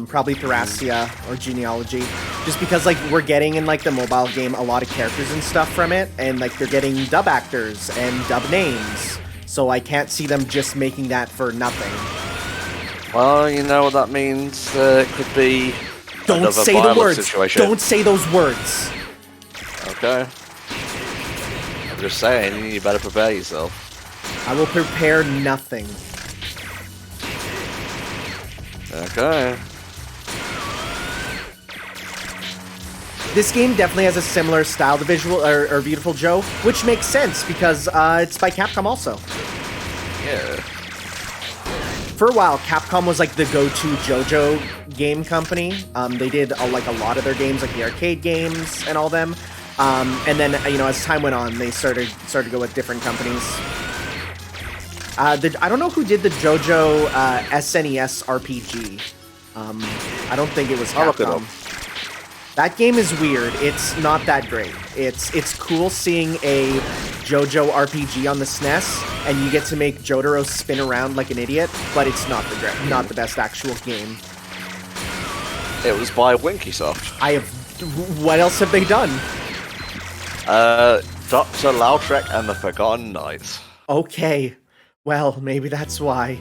Probably Thracia or Genealogy. Just because, like, we're getting in, like, the mobile game a lot of characters and stuff from it, and, like, they're getting dub actors and dub names. So I can't see them just making that for nothing. Well, you know what that means? It could be Don't say the words! Situation. Don't say those words! Okay. I'm just saying, you better prepare yourself. I will prepare nothing. Okay. This game definitely has a similar style to Visual or Beautiful Joe, which makes sense because it's by Capcom also. Yeah. For a while, Capcom was like the go-to JoJo game company. They did like a lot of their games, like the arcade games and all them. And then, you know, as time went on, they started to go with different companies. I don't know who did the JoJo SNES RPG. I don't think it was Capcom. That game is weird. It's not that great. It's cool seeing a Jojo RPG on the SNES, and you get to make Jotaro spin around like an idiot, but it's not the best actual game. It was by Winkysoft. What else have they done? Dr. Lautrec and the Forgotten Knights. Okay. Well, maybe that's why.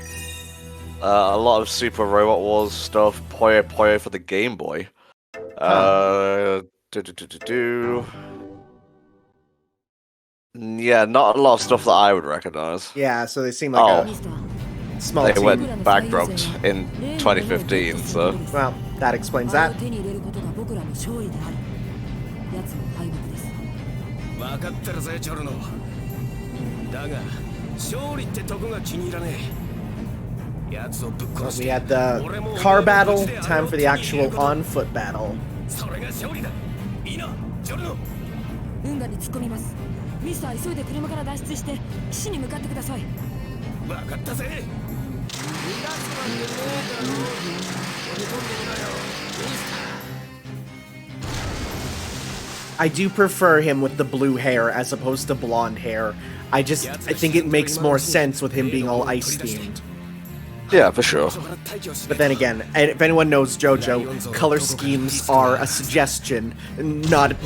A lot of Super Robot Wars stuff. Puyo Puyo for the Game Boy. Yeah, not a lot of stuff that I would recognize. Yeah, so they seem like a small They team. went bankrupt in 2015, so... Well, that explains that. 分かってるぜジョルノだが勝利ってとこが気に入らねえ奴をぶっ殺 We して had the car battle, time for the actual on-foot battle. それが勝利だいいなジョルノ運河に突っ込みますミスター急いで車から脱出して岸に向かってください分かったぜ I do prefer him with the blue hair as opposed to blonde hair. I think it makes more sense with him being all ice themed. Yeah, for sure. But then again, if anyone knows JoJo, color schemes are a suggestion, not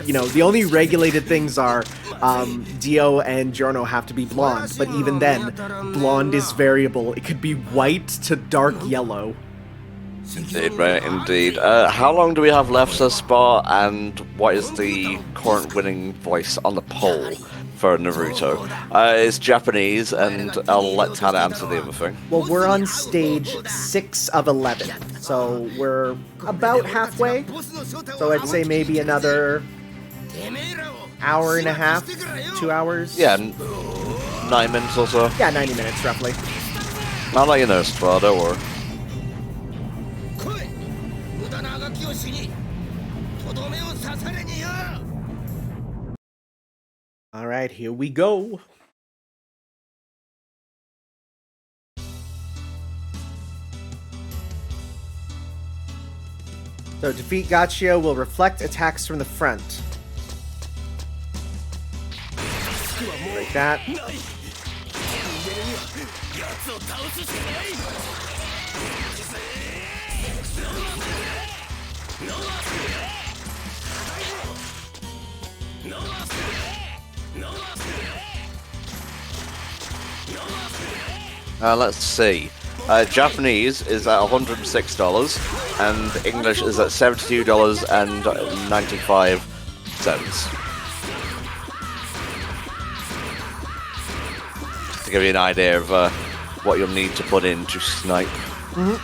you know, the only regulated things are Dio and Giorno have to be blonde, but even then, blonde is variable. It could be white to dark yellow. Indeed, right, indeed. How long do we have left so far, and what is the current winning voice on the poll for Naruto? It's Japanese, and I'll let Tana answer the other thing. Well, we're on stage 6 of 11, so we're about halfway. So I'd say maybe another hour and a half, 2 hours. Yeah, 9 minutes or so. Yeah, 90 minutes roughly. I'll let you know, Star, don't worry. All right, here we go. So defeat Gaccio will reflect attacks from the front. Like that. Let's see. Japanese is at $106, and English is at $72.95. To give you an idea of what you'll need to put in to snipe. Mm-hmm.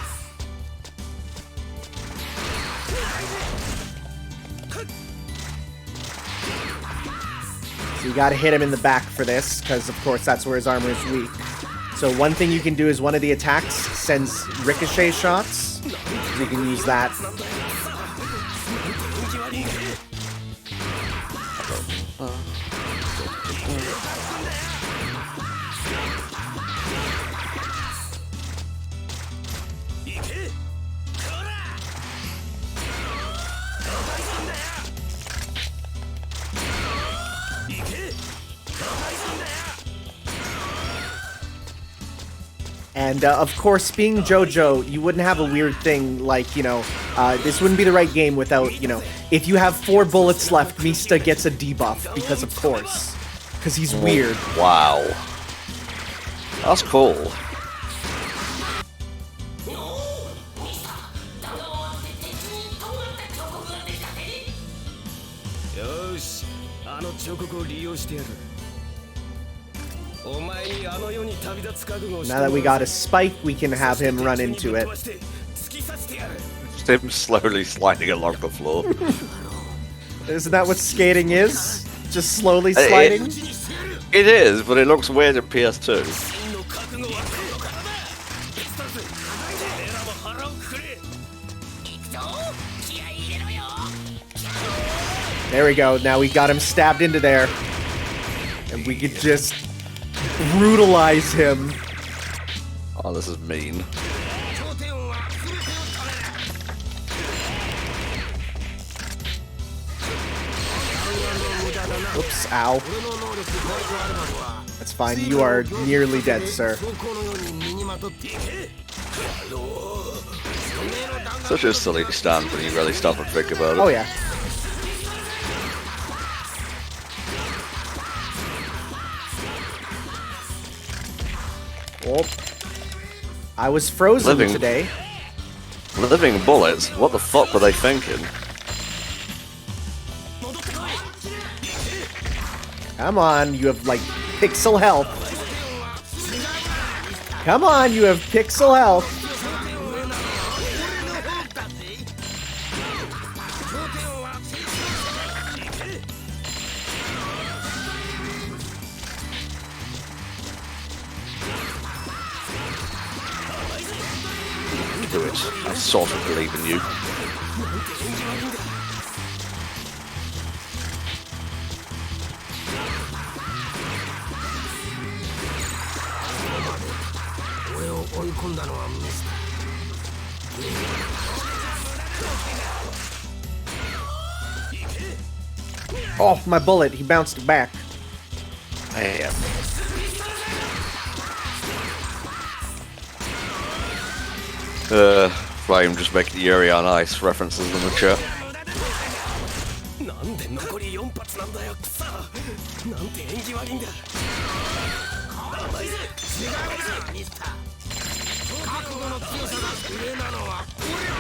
So you gotta hit him in the back for this, because of course that's where his armor is weak. So one thing you can do is one of the attacks sends ricochet shots. You can use that. And of course, being JoJo, you wouldn't have a weird thing like, you know, this wouldn't be the right game without, you know, if you have 4 bullets left, Mista gets a debuff, because of course. Because he's weird. Wow. That's cool. Now that we got a spike, we can have him run into it. Just him slowly sliding along the floor. Isn't that what skating is? Just slowly sliding? It is, but it looks weird in PS2. There we go. Now we got him stabbed into there. And we could just brutalize him. Oh, this is mean. Oops, ow. That's fine. You are nearly dead, sir. Such a silly stand when you really stop and think about it. Oh, yeah. Oh. I was frozen today. Living bullets? What the fuck were they thinking? Come on, you have, like, pixel health. Come on, you have pixel health. Do it. I sort of believe in you. Oh, my bullet. He bounced it back. Damn. Flame just making Yuri on Ice references in the chat.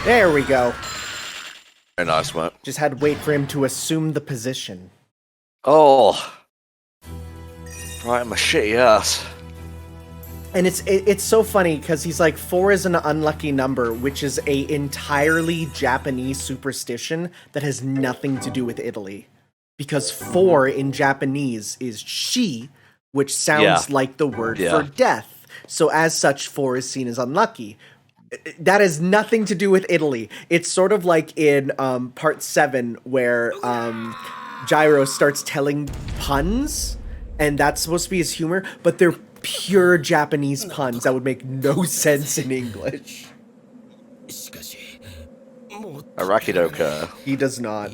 There we go. Very nice, mate. Just had to wait for him to assume the position. Oh. Right in my shitty ass. And it's so funny because he's like, 4 is an unlucky number, which is a entirely Japanese superstition that has nothing to do with Italy. Because 4 in Japanese is shi, which sounds like the word for death. So as such, 4 is seen as unlucky. That has nothing to do with Italy. It's sort of like in part 7 where Gyro starts telling puns, and that's supposed to be his humor, but they're pure Japanese puns that would make no sense in English. Arakidoka. He does not.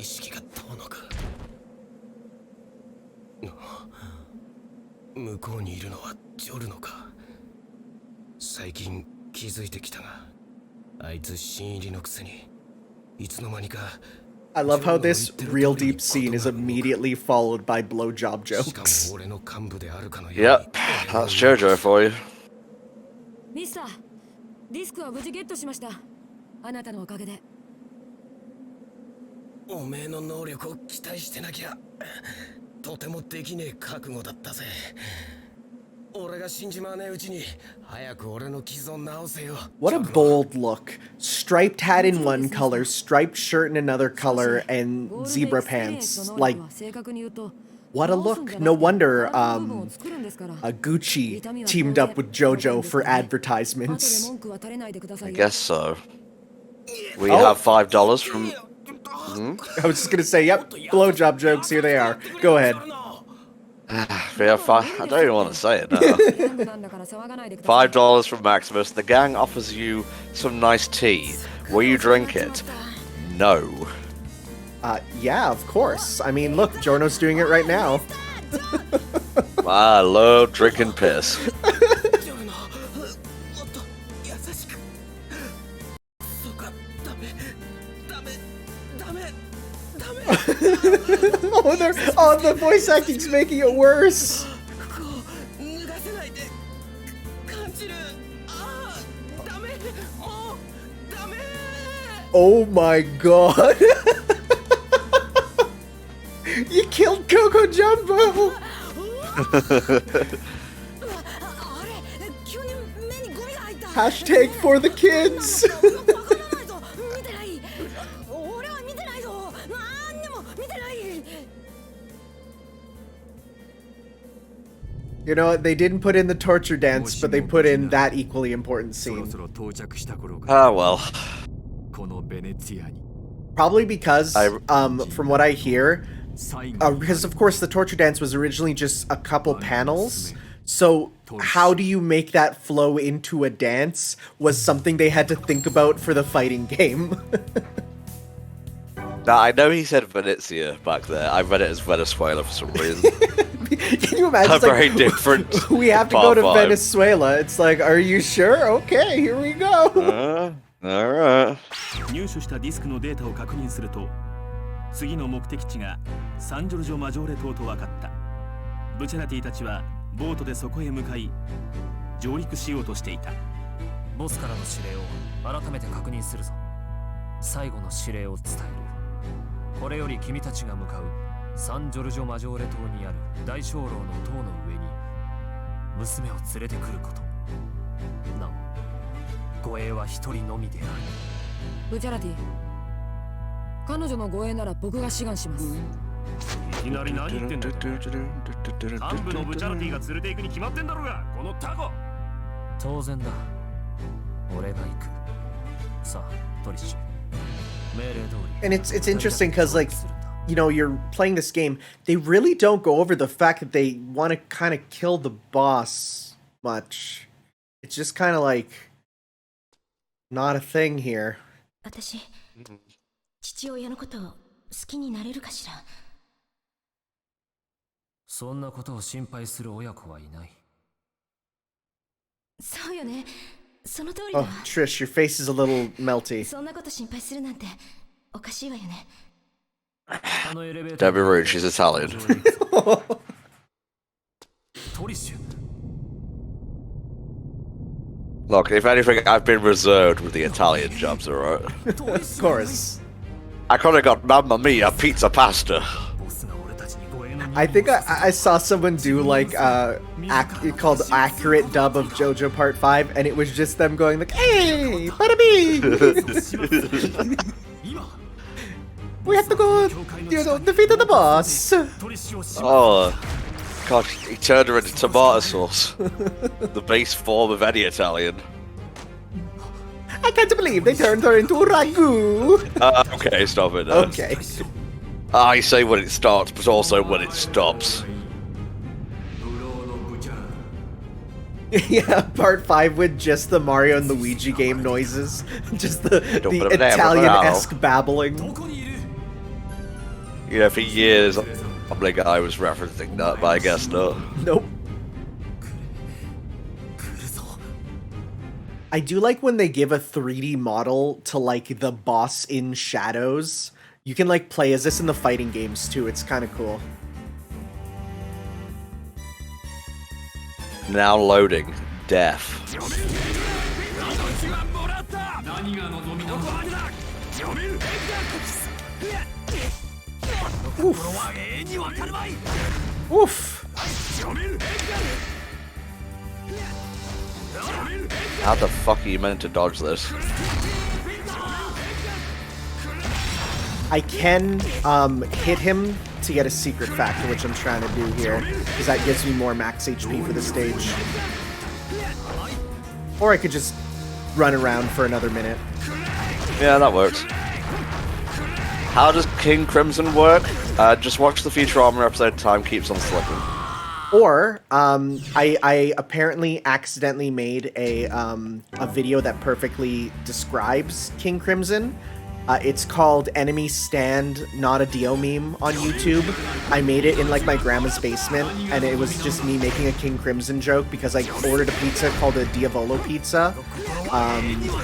I love how this real deep scene is immediately followed by blowjob jokes. Yep, that's Jojo for you. ミスター、ディスクは無事ゲットしました。あなたのおかげで。おめえの能力を期待してなきゃとてもできねえ覚悟だったぜ。俺が死んじまわねえうちに早く俺の傷を治せよ。 What a bold look. Striped hat in one color, striped shirt in another color, and zebra pants. Like, what a look. No wonder Gucci teamed up with Jojo for advertisements. I guess so. We have $5 from... I was just gonna say, yep, blowjob jokes, here they are. Go ahead. We have I don't even want to say it now. $5 from Maximus. The gang offers you some nice tea. Will you drink it? No. Yeah, of course. I mean, look, Jorno's doing it right now. I love drinking piss. Oh, the voice acting's making it worse. Oh my god. You killed Coco Jumbo. Hashtag for the kids. You know, they didn't put in the torture dance, but they put in that equally important scene. Ah, well. Probably because, from what I hear, because of course the torture dance was originally just a couple panels, so how do you make that flow into a dance was something they had to think about for the fighting game. Now, I know he said Venezia back there. I read it as Venezuela for some reason. Can you imagine? It's Very like, different. We have to go to Venezuela. It's like, are you sure? Okay, here we go. Alright. 入手したディスクのデータを確認すると、次の目的地がサンジョルジョ・マジョーレ島と分かった。ブチャラティたちはボートでそこへ向かい、上陸しようとしていた。ボスからの指令を改めて確認するぞ。最後の指令を伝える。これより君たちが向かうサンジョルジョ・マジョーレ島にある大鐘楼の塔の上に娘を連れてくること。なお、護衛は一人のみである。ブチャラティ、彼女の護衛なら僕が志願します。いきなり何言ってんだよ。幹部のブチャラティが連れて行くに決まってんだろうが、このタコ。当然だ。俺が行く。さあ、トリッシュ。命令通り。 And it's interesting because, like, you know, you're playing this game, they really don't go over the fact that they want to kind of kill the boss much. It's just kind of like not a thing here. 私、父親のことを好きになれるかしら。そんなことを心配する親子はいない。そうよね。その通りだ Oh, わ。 Trish, your face is a little melty. そんなこと心配するなんておかしいわよね。Don't be rude, she's Italian. トリッシュ。 Look, if anything, I've been reserved with the Italian jobs, alright? Of course. I could have got Mamma Mia pizza pasta. I think I saw someone do like called accurate dub of JoJo Part 5, and it was just them going like, "Hey, bada bing! We have to go, you know, defeat the boss." Oh, God, he turned her into tomato sauce. The base form of any Italian. I can't believe they turned her into ragu. Okay, stop it now. Okay. I say when it starts, but also when it stops. Yeah, Part 5 with just the Mario and Luigi game noises. Just the Italian-esque babbling. You know, for years, I'm like, I was referencing that, but I guess not. Nope. I do like when they give a 3D model to, like, the boss in Shadows. You can, like, play as this in the fighting games, too. It's kind of cool. Now loading. Death. Oof. Oof. How the fuck are you meant to dodge this? I can hit him to get a secret factor, which I'm trying to do here, because that gives me more max HP for the stage. Or I could just run around for another minute. Yeah, that works. How does King Crimson work? Just watch the Futurama episode, time keeps on slipping. Or, I apparently accidentally made a video that perfectly describes King Crimson. It's called Enemy Stand Not a Dio Meme on YouTube. I made it in like my grandma's basement, and it was just me making a King Crimson joke because I ordered a pizza called a Diavolo pizza,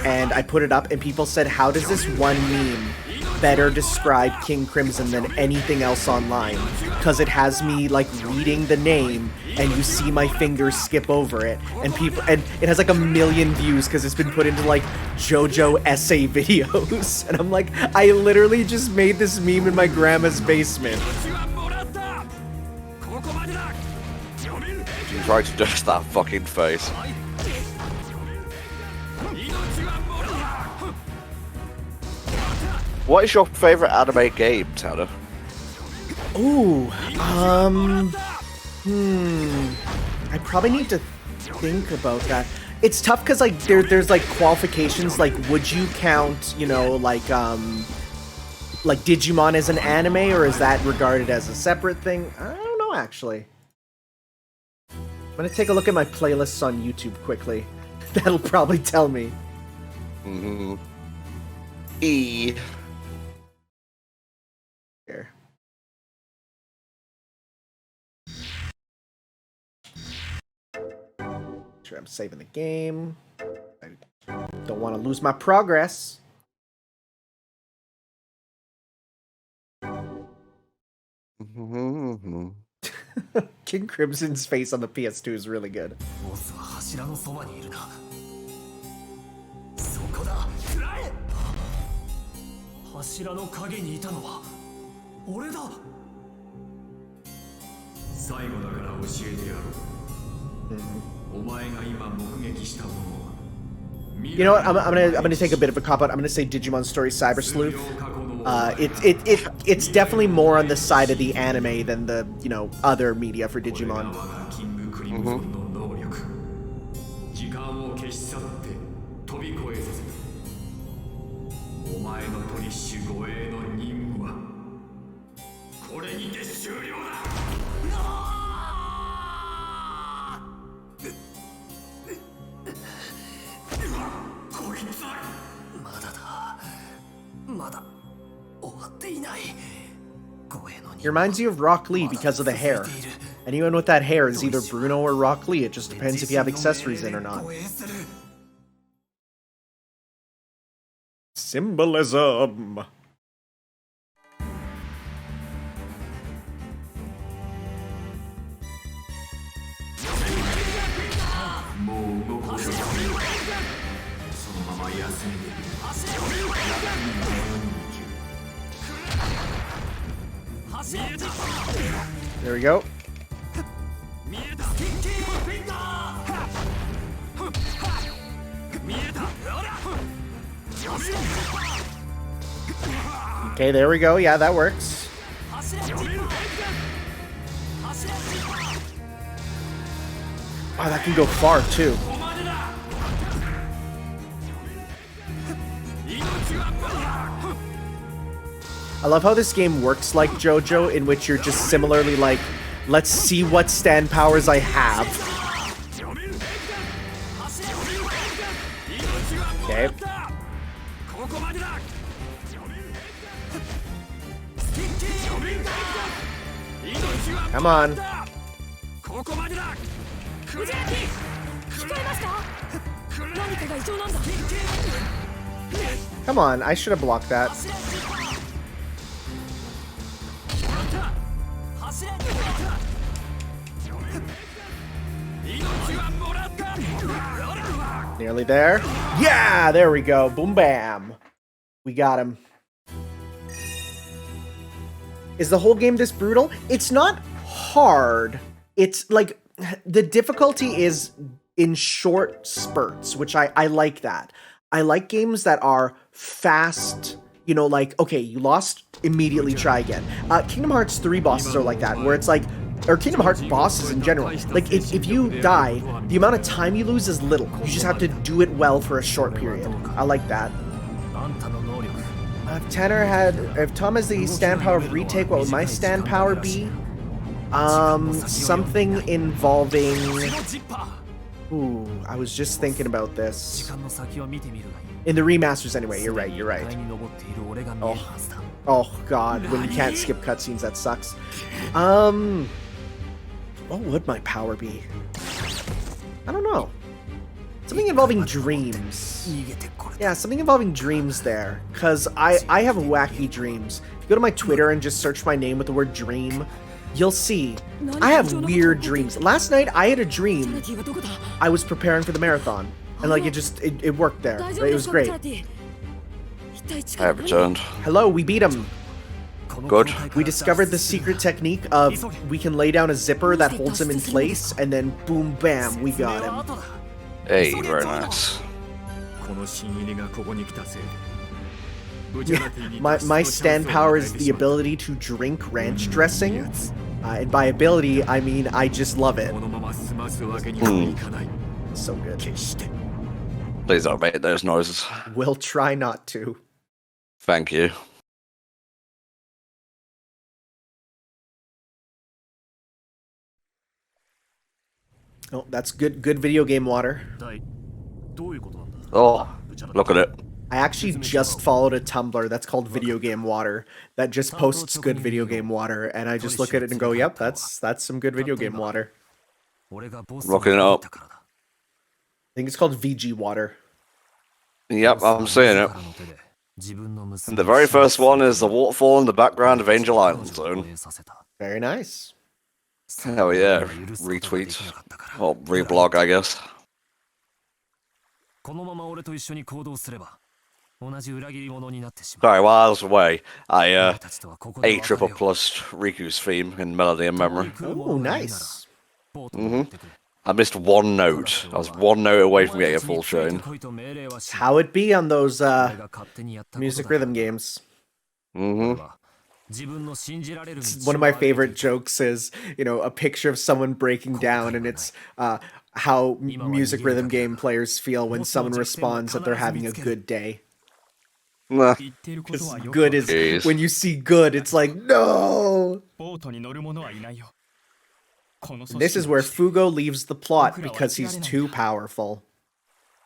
and I put it up, and people said, how does this one meme better describe King Crimson than anything else online? Because it has me like reading the name and you see my fingers skip over it, and it has like 1 million views because it's been put into like JoJo essay videos. And I'm like, I literally just made this meme in my grandma's basement. You tried to dodge that fucking face. What is your favorite anime game, Tanner? Ooh, I probably need to think about that. It's tough because like there's like qualifications, like would you count, you know, like Digimon as an anime, or is that regarded as a separate thing? I don't know, actually. I'm gonna take a look at my playlists on YouTube quickly. That'll probably tell me. E. sure I'm saving the game. I don't want to lose my progress. King Crimson's face on the PS2 is really good. ボスは柱のそばにいるな。そこだ。食らえ。柱の影にいたのは俺だ。最後だから教えてやろう。お前が今目撃したものは。You know what? I'm gonna take a bit of a cop out. I'm gonna say Digimon Story Cyber Sleuth. It's definitely more on the side of the anime than the other media for Digimon. He reminds you of Rock Lee because of the hair. Anyone with that hair is either Bruno or Rock Lee. It just depends if you have accessories in or not. Symbolism. There we go. Okay, there we go. Yeah, that works. Oh, that can go far too. I love how this game works like Jojo, in which you're just similarly like, let's see what stand powers I have. Okay. Come on. Come on, I should have blocked that. Nearly there. Yeah, there we go. Boom bam. We got him. Is the whole game this brutal? It's not hard. It's like the difficulty is in short spurts, which I like that. I like games that are fast, like, okay, you lost, immediately try again. Kingdom Hearts 3 bosses are like that, where it's like, or Kingdom Hearts bosses in general, like if you die, the amount of time you lose is little. You just have to do it well for a short period. I like that. If Tom has the stand power of retake, what would my stand power be? Something involving... Ooh, I was just thinking about this. In the remasters anyway, you're right. Oh god, when you can't skip cutscenes, that sucks. What would my power be? I don't know. Something involving dreams. Yeah, something involving dreams there. Because I have wacky dreams. If you go to my Twitter and just search my name with the word dream, you'll see I have weird dreams. Last night, I had a dream. I was preparing for the marathon. And like, it worked there. It was great. I have returned. Hello, we beat him. Good. We discovered the secret technique of we can lay down a zipper that holds him in place, and then boom, bam, we got him. Hey, very nice. My stand power is the ability to drink ranch dressing. And by ability, I mean I just love it. So good. Please don't make those noises. We'll try not to. Thank you. Oh, that's good video game water. Oh, look at it. I actually just followed a Tumblr that's called Video Game Water that just posts good video game water, and I just look at it and go, yep, that's some good video game water. Looking it up. think it's called VG water. Yep, I'm seeing it. And the very first one is the waterfall in the background of Angel Island Zone. Very nice. Hell yeah. Retweet. Or reblog, I guess. Sorry, while I was away, I ate triple plus Riku's theme in melody and memory. Oh, nice. I missed one note. I was one note away from getting a full tune. How it be on those music rhythm games. Mm-hmm. One of my favorite jokes is, a picture of someone breaking down, and it's how music rhythm game players feel when someone responds that they're having a good day. Nah. Because good is when you see good, it's like, no. This is where Fugo leaves the plot because he's too powerful.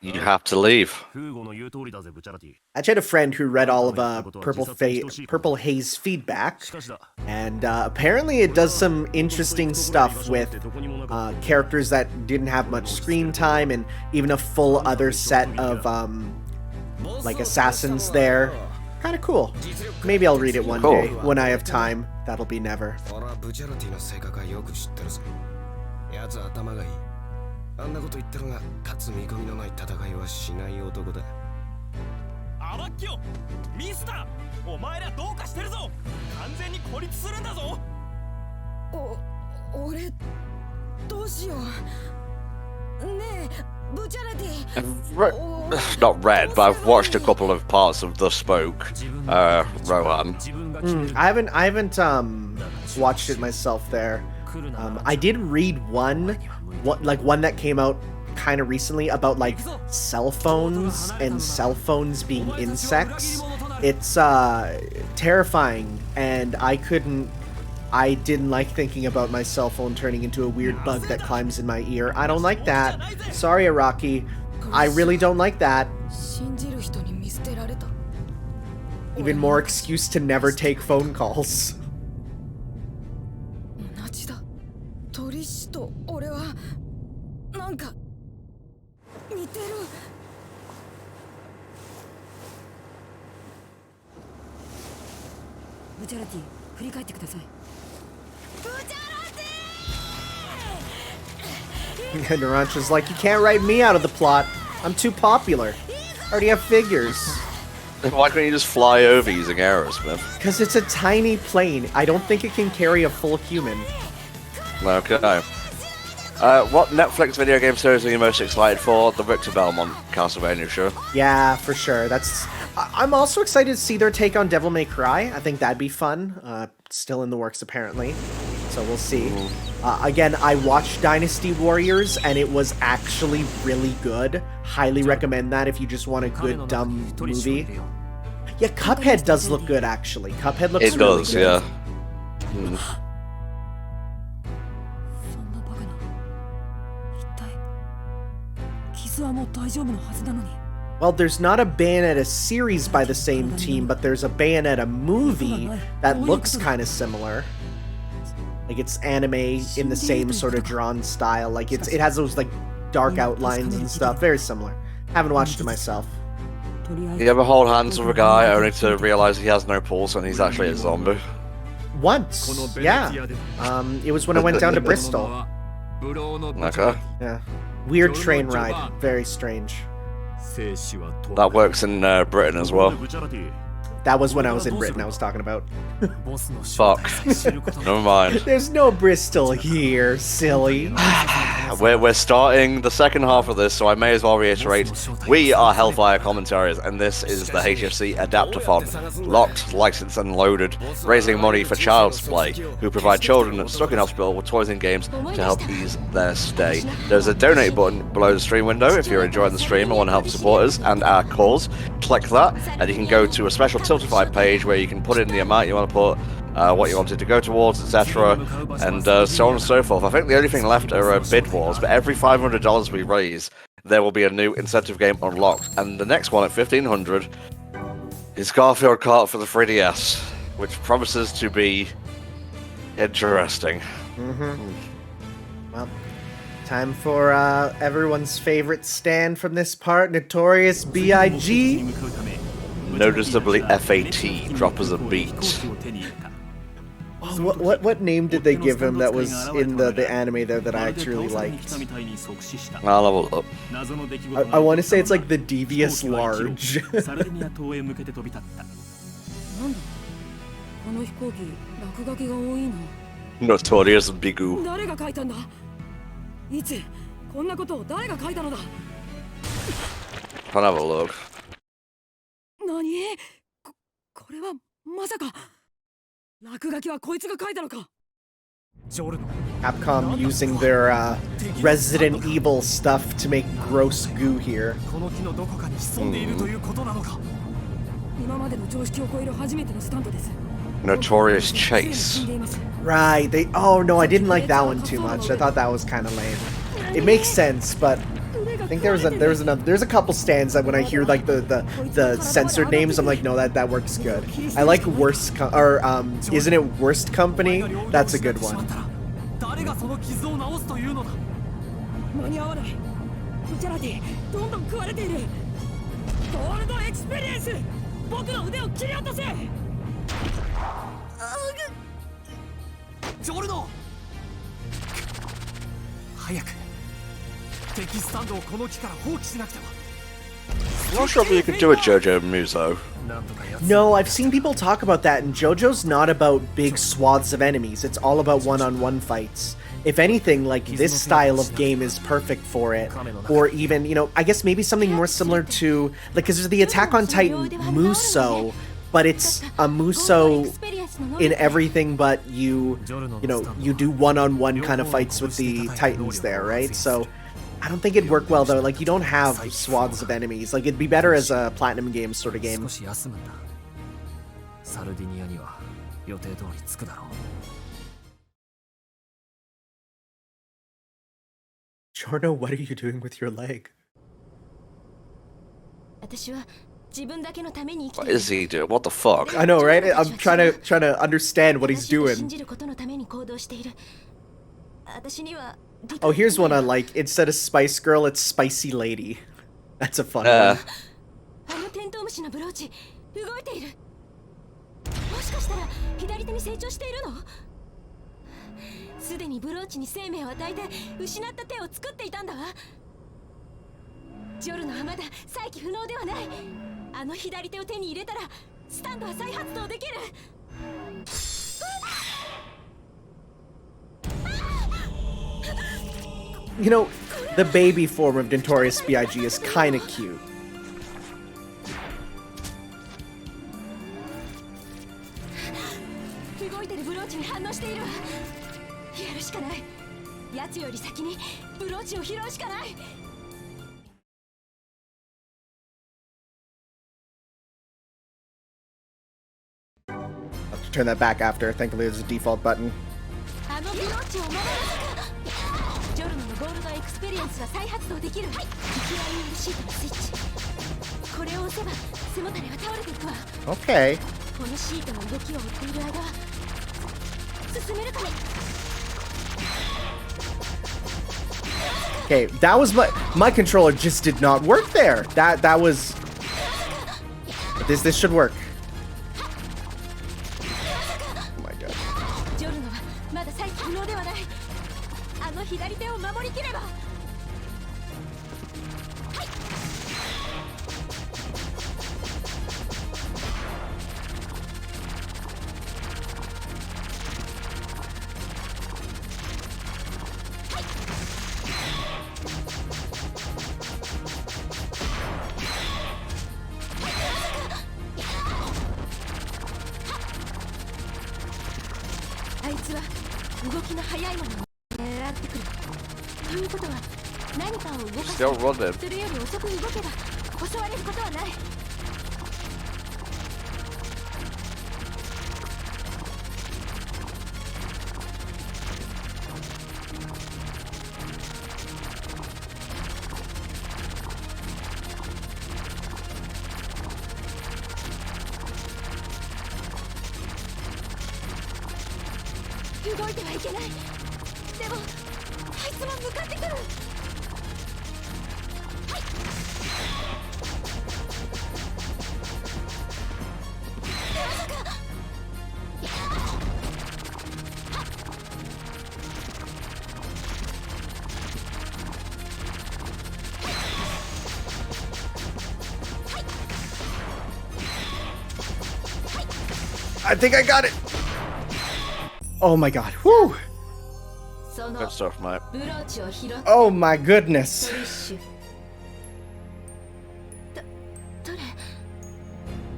You have to leave. I had a friend who read all of Purple Haze feedback, and apparently it does some interesting stuff with characters that didn't have much screen time, and even a full other set of like assassins there. Kind of cool. Maybe I'll read it one day when I have time. That'll be never. あんなこと言ってるが勝つ見込みのない戦いはしない男だ。アバッキオ、ミスター、お前らどうかしてるぞ。完全に孤立するんだぞ。俺どうしよう。ねえ、ブチャラティ。 Not read, but I've watched a couple of parts of The Spoke, Rohan. I haven't watched it myself there. I did read one that came out kind of recently about like cell phones and cell phones being insects. It's terrifying, and I didn't like thinking about my cell phone turning into a weird bug that climbs in my ear. I don't like that. Sorry, Araki. I really don't like that. Even more excuse to never take phone calls. 鳥師と俺はなんか似てる。ブチャラティ、振り返ってください。ブチャラティ And Narancha's like, you can't write me out of the plot. I'm too popular. I already have figures. Why can't you just fly over using Aerosmith? Because it's a tiny plane. I don't think it can carry a full human. Okay. What Netflix video game series are you most excited for? The Victor Belmont Castlevania show. Yeah, for sure. I'm also excited to see their take on Devil May Cry. I think that'd be fun. Still in the works, apparently. So we'll see. Again, I watched Dynasty Warriors, and it was actually really good. Highly recommend that if you just want a good, dumb movie. Yeah, Cuphead does look good, actually. Cuphead looks really good. Yeah. Well, there's not a Bayonetta series by the same team, but there's a Bayonetta movie that looks kind of similar. Like, it's anime in the same sort of drawn style. Like, it has those, like, dark outlines and stuff. Very similar. Haven't watched it myself. You ever hold hands with a guy only to realize he has no pulse and he's actually a zombie? Once, yeah. It was when I went down to Bristol. Okay. Yeah. Weird train ride. Very strange. That works in Britain as well. That was when I was in Britain I was talking about. Fuck. Never mind. There's no Bristol here, silly. We're starting the second half of this, so I may as well reiterate. We are Hellfire Commentaries, and this is the HFC Adaptathon. Locked, licensed, and loaded, raising money for Child's Play, who provide children stuck in hospital with toys and games to help ease their stay. There's a donate button below the stream window if you're enjoying the stream and want to help support us and our cause. Click that, and you can go to a special Tiltify page where you can put in the amount you want to put, what you wanted to go towards, etc., and so on and so forth. I think the only thing left are bid wars, but every $500 we raise, there will be a new incentive game unlocked, and the next one at $1,500 is Garfield Kart for the 3DS, which promises to be interesting. Well, Time for everyone's favorite stand from this part, Notorious B.I.G. Noticeably FAT, drop as a beat. What name did they give him that was in the anime there that I actually really liked? I'll have a look. I want to say it's like the Devious Large. この飛行機落書きが多いの。 Notorious B.I.G. 誰が書いたんだ。いつこんなことを誰が書いたのだ。 I'll have a look. 何？これはまさか落書きはこいつが書いたのか。 Capcom using their Resident Evil stuff to make gross goo here. この木のどこかに潜んでいるということなのか。今までの常識を超える初めてのスタントです。 Notorious Chase. Right, oh no, I didn't like that one too much. I thought that was kind of lame. It makes sense, but I think there's a couple stands that when I hear like the censored names, I'm like, no, that works good. I like isn't it Worst Company? That's a good one. 間に合わない。ブチャラティどんどん食われている。ゴールドエクスペリエンス、僕の腕を切り落とせ。ジョルノ、早く敵スタンドをこの木から放棄しなくては。 I'm not sure if you could do a Jojo Muso. No, I've seen people talk about that, and JoJo's not about big swaths of enemies. It's all about one-on-one fights. If anything, like, this style of game is perfect for it. Or even, you know, I guess maybe something more similar to, like, because there's the Attack on Titan Muso, but it's a Muso in everything but you do one-on-one kind of fights with the Titans there, right? So I don't think it'd work well though. Like, you don't have swaths of enemies. Like, it'd be better as a Platinum Games sort of game. Jorno, what are you doing with your leg? What is he doing? What the fuck? I know, right? I'm trying to understand what he's doing. Oh, here's one I like. Instead of Spice Girl, it's Spicy Lady. That's a fun one. すでにブローチに生命を与えて失った手を作っていたんだわ。ジョルノはまだ再起不能ではない。あの左手を手に入れたらスタンドは再発動できる。 You know, the baby form of Notorious B.I.G. is kind of cute. 動いてるブローチに反応しているわ。やるしかない。奴より先にブローチを拾うしかない。 I'll have to turn that back after. Thankfully, there's a default button. あのブローチを守らなきゃ。ジョルノのゴールドエクスペリエンスが再発動できる。はい。PIL シートのスイッチ。これを押せば背もたれは倒れていくわ。Okay. このシートの動きを追っている間は進めるかね。 Okay, that was my controller just did not work there. That was this should work. Oh my god. ジョルノはまだ再起不能ではない。あの左手を守りきれば。 あいつは動きの速いものを狙ってくる。ということは何かを動かすするより遅く動けば襲われることはない。動いてはいけない。でもあいつスも向かってくる。 I think I got it. Oh my god. Whew. その Good stuff, mate. ブローチを拾って Oh my goodness. トリッシュ。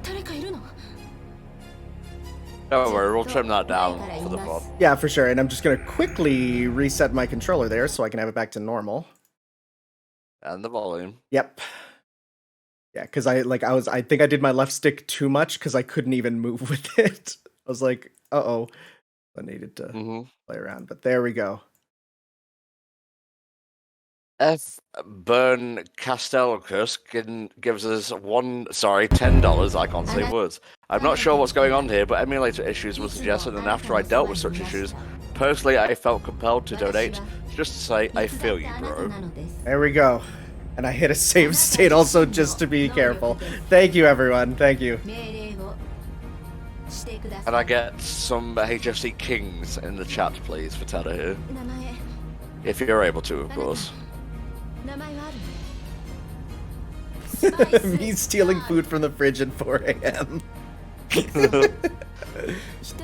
誰かいるの？ Don't worry, we'll trim that down for the pod. Yeah, for sure. And I'm just gonna quickly reset my controller there so I can have it back to normal. And the volume. Yep. Yeah, because I think I did my left stick too much because I couldn't even move with it. I was like, uh-oh. I needed to play around, but there we go. F. Burn Castelcus gives us $10. I can't say words. I'm not sure what's going on here, but emulator issues were suggested, and after I dealt with such issues, personally I felt compelled to donate, just to say I feel you, bro. There we go. And I hit a save state also just to be careful. Thank you, everyone. Thank you. 命令をしてください。 And I get some HFC Kings in the chat, please, for Tada here. 名前 If you're able to, of course. 名前はあるの？スパイス Me stealing food from the fridge at 4 a.m. 一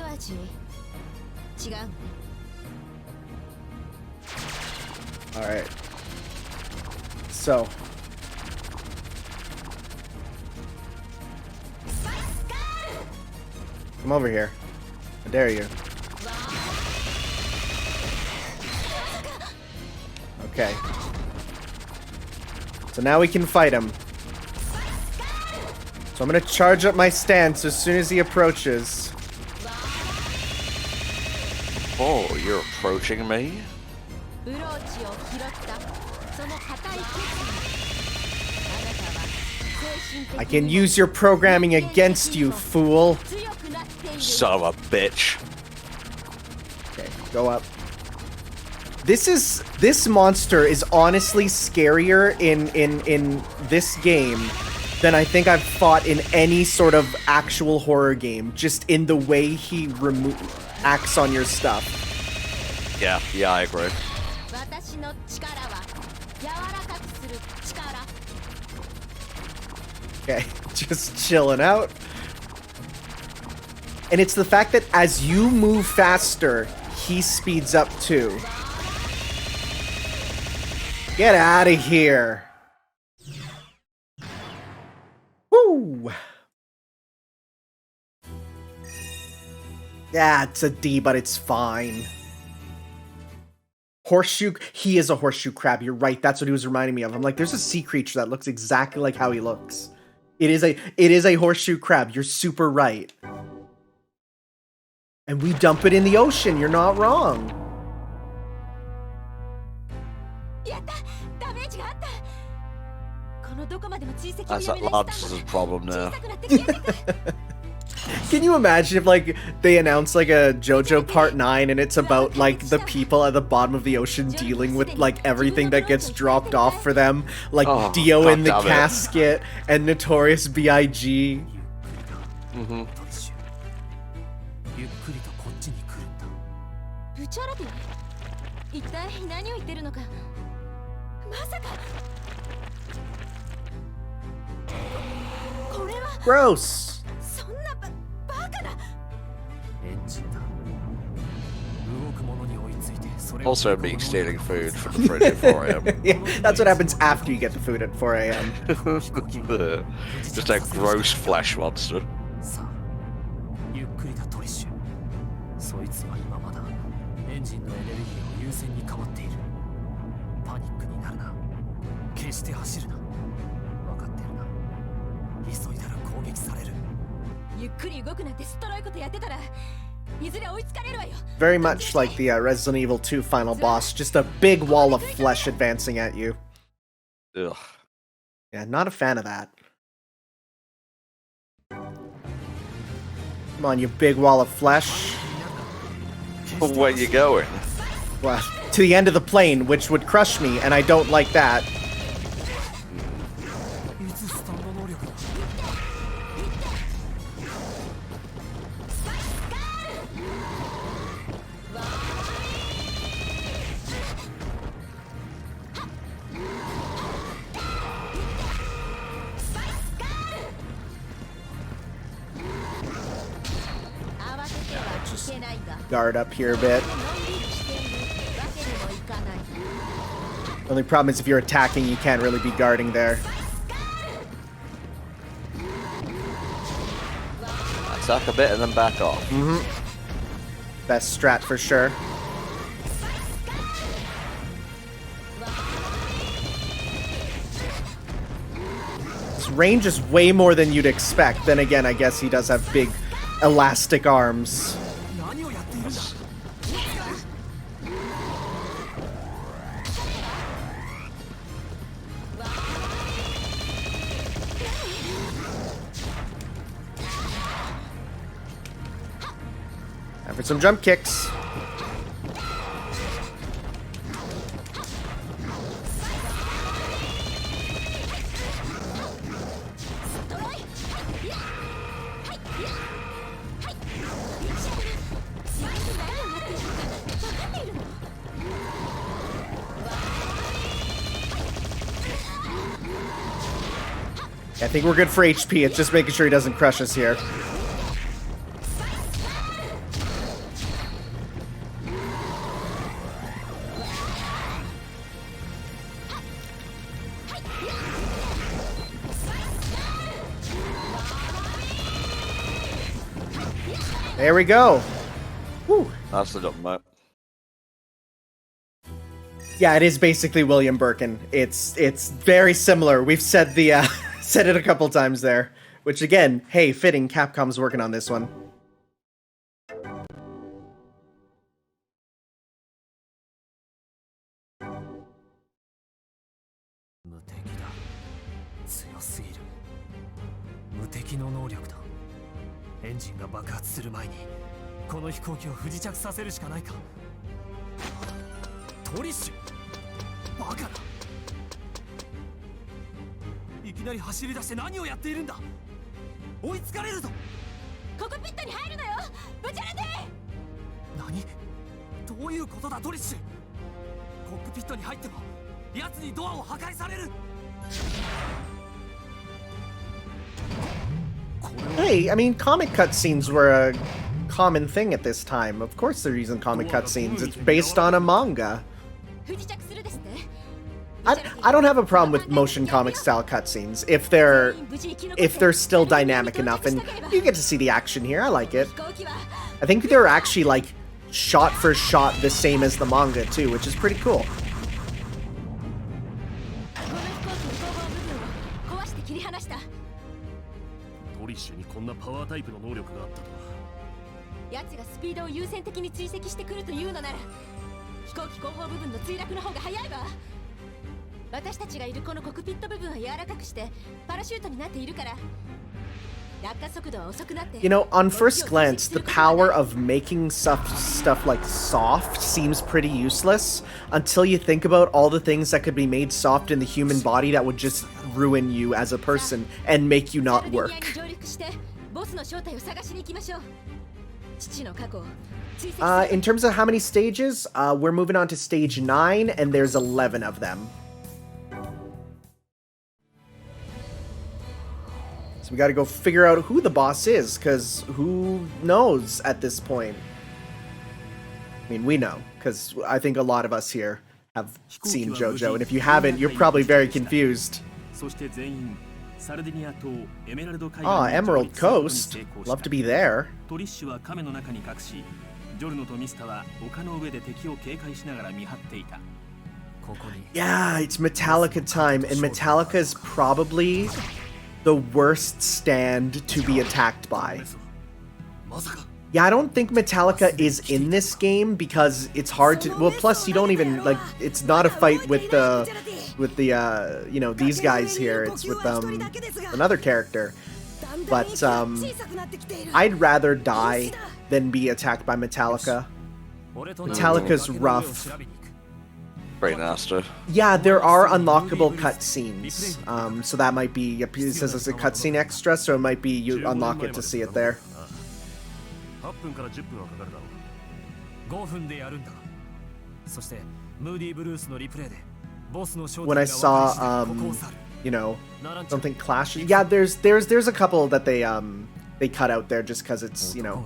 味違うのね。 Alright. So. Come over here. I dare you. Okay. So now we can fight him. So I'm gonna charge up my stance as soon as he approaches. Oh, you're approaching me? ブローチを拾ったその固い決意。あなたは精神的に I can use your programming against you, fool. 強くなっている。 Son of a bitch. Okay, go up. This monster is honestly scarier in this game than I think I've fought in any sort of actual horror game, just in the way he acts on your stuff. Yeah, I agree. 私の力は柔らかくする力。 Okay, just chilling out. And it's the fact that as you move faster, he speeds up too. Get out of here. Woo! Yeah, it's a D, but it's fine. Horseshoe, he is a horseshoe crab. You're right. That's what he was reminding me of. I'm like, there's a sea creature that looks exactly like how he looks. It is a horseshoe crab. You're super right. And we dump it in the ocean. You're not wrong. やった、ダメージがあった。このどこまでも追跡を That's や that め lads' problem 小 now. さくなって消えてく。 Can you imagine if like they announce like a JoJo Part 9 and it's about like the people at the bottom of the ocean dealing with like everything that gets dropped off for them, like Oh, Dio in the God damn it. casket and Notorious B.I.G. ゆっくりとこっちに来るんだ。ブチャラティ、一体何を言ってるのか。まさか。これは Gross. そんなバカな。エンジンだ。動くものに追いついて、それを Also me stealing food from the fridge at 4 a.m. Yeah, that's what happens after you get the food at 4 a.m. Just a gross flesh monster. さあ、ゆっくりだトリッシュ。そいつは今まだエンジンのエネルギーを優先に変わっている。パニックになるな。決して走るな。分かってるな。急いだら攻撃される。ゆっくり動くなんてストロイことやってたら、いずれ追いつかれるわよ。 Very much like the Resident Evil 2 final boss, just a big wall of flesh advancing at you. Ugh. Yeah, not a fan of that. Come on, you big wall of flesh. Where you going? Well, to the end of the plane, which would crush me, and I don't like that. Guard up here a bit. The only problem is if you're attacking, you can't really be guarding there. Attack a bit and then back off. Mm-hmm. Best strat for sure. His range is way more than you'd expect. Then again, I guess he does have big elastic arms. For some jump kicks. I think we're good for HP. It's just making sure he doesn't crush us here. There we go. Woo. That's the dump, mate. Yeah, it is basically William Birkin. It's very similar. We've said the said it a couple times there. Which again, hey, fitting. Capcom's working on this one. Hey, I mean, comic cutscenes were a common thing at this time. Of course they're using comic cutscenes. It's based on a manga. I don't have a problem with motion comic style cutscenes if they're still dynamic enough and you get to see the action here. I like it. I think they're actually like shot for shot the same as the manga too, which is pretty cool. You know, on first glance, the power of making stuff like soft seems pretty useless until you think about all the things that could be made soft in the human body that would just ruin you as a person and make you not work. In terms of how many stages, we're moving on to stage 9, and there's 11 of them. So we gotta go figure out who the boss is, because who knows at this point? I mean, we know, because I think a lot of us here have seen Jojo, and if you haven't, you're probably very confused. Ah, Emerald Coast. Love to be there. Yeah, it's Metallica time, and Metallica is probably the worst stand to be attacked by. Yeah, I don't think Metallica is in this game because it's hard to, well, plus you don't even, like, it's not a fight with the you know, these guys here. It's with another character. But I'd rather die than be attacked by Metallica. Metallica's rough. Pretty nasty. Yeah, there are unlockable cutscenes. So that might be, it says it's a cutscene extra, so it might be you unlock it to see it there. 8分から10分はかかるだろう。5分でやるんだ。そしてムーディーブルースのリプレイでボスの正体 When が I 分か saw り次第ここを去る。 you know, something clashes. Yeah, there's a couple that they cut out there just because it's, you know,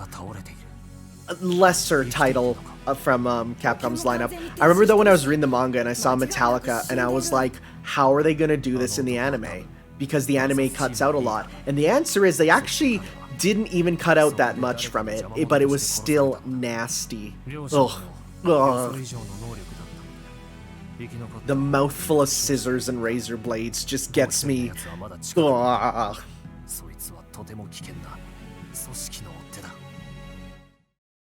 a lesser title from Capcom's lineup. I remember though when I was reading the manga and I saw Metallica and I was like, how are they gonna do this in the anime? Because the anime cuts out a lot. And the answer is they actually didn't even cut out that much from it, but it was still nasty. Ugh. Ugh. The mouthful of scissors and razor blades just gets me. Ugh. そいつはとても危険な組織の追っ手だ。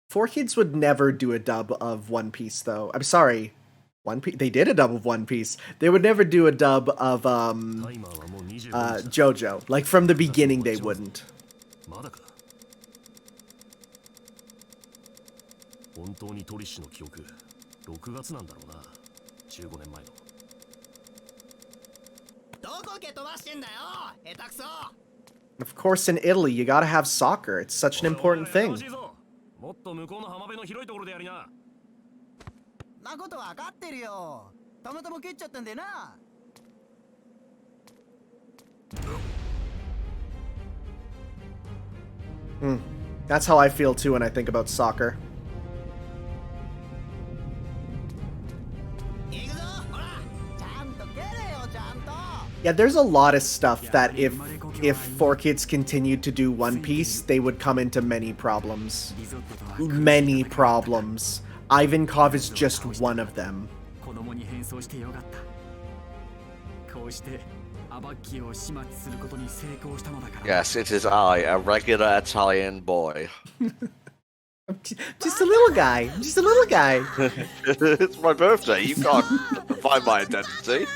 Four Kids would never do a dub of One Piece, though. I'm sorry. One Piece. They did a dub of One Piece. They would never do a dub of Jojo. Like from the beginning, they wouldn't. まだか。本当にトリッシュの記憶、6月なんだろうな。15年前の。どこ蹴飛ばしてんだよ、下手くそ。Of course, in Italy, you gotta have soccer. It's such an important thing. もっと向こうの浜辺の広いところでやりな。なことわかってるよ。たまたま蹴っちゃったんでな。That's how I feel too when I think about soccer. Yeah, there's a lot of stuff that if Four Kids continued to do One Piece, they would come into many problems. Many problems. Ivankov is just one of them. Yes, it is I, a regular Italian boy. Just a little guy. Just a little guy. It's my birthday. You can't find my identity.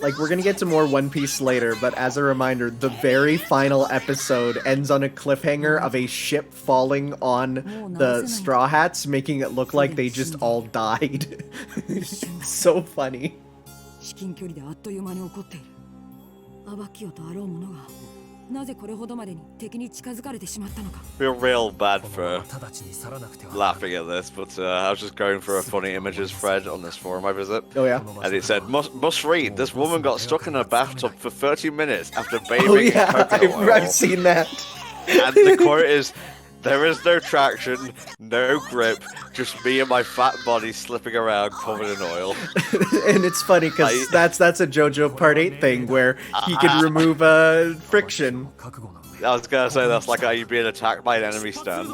Like, we're gonna get to more One Piece later, but as a reminder, the very final episode ends on a cliffhanger of a ship falling on the Straw Hats, making it look like they just all died. So funny. Feel real bad for laughing at this, but I was just going for a funny images thread on this forum I visit. Oh yeah? And it said, must read, this woman got stuck in a bathtub for 30 minutes after bathing Oh in yeah, coconut oil. I've seen that. And the quote is, there is no traction, no grip, just me and my fat body slipping around covered in oil. And it's funny because that's a JoJo Part 8 thing where he can remove friction. I was gonna say that's like how you're being attacked by an enemy stand.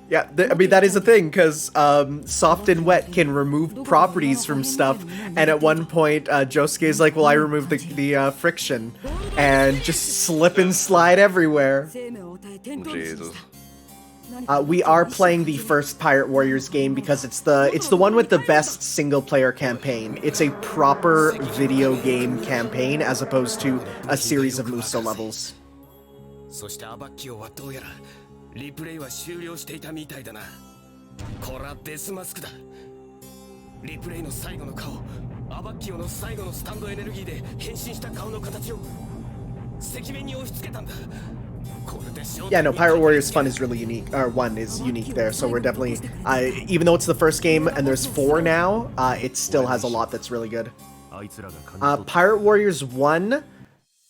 Yeah, I mean, that is a thing, because Soft and Wet can remove properties from stuff, and at one point, Josuke's like, well, I removed the friction, and just slip and slide everywhere. Jesus. We are playing the first Pirate Warriors game because it's the one with the best single-player campaign. It's a proper video game campaign, as opposed to a series of Muso levels. そしてアバッキオはどうやらリプレイは終了していたみたいだな。こらデスマスクだ。リプレイの最後の顔、アバッキオの最後のスタンドエネルギーで変身した顔の形を赤面に押し付けたんだ。Yeah, no, Pirate Warriors Fun is really unique, or 1 is unique there, so we're definitely, even though it's the first game and there's 4 now, it still has a lot that's really good. Pirate Warriors 1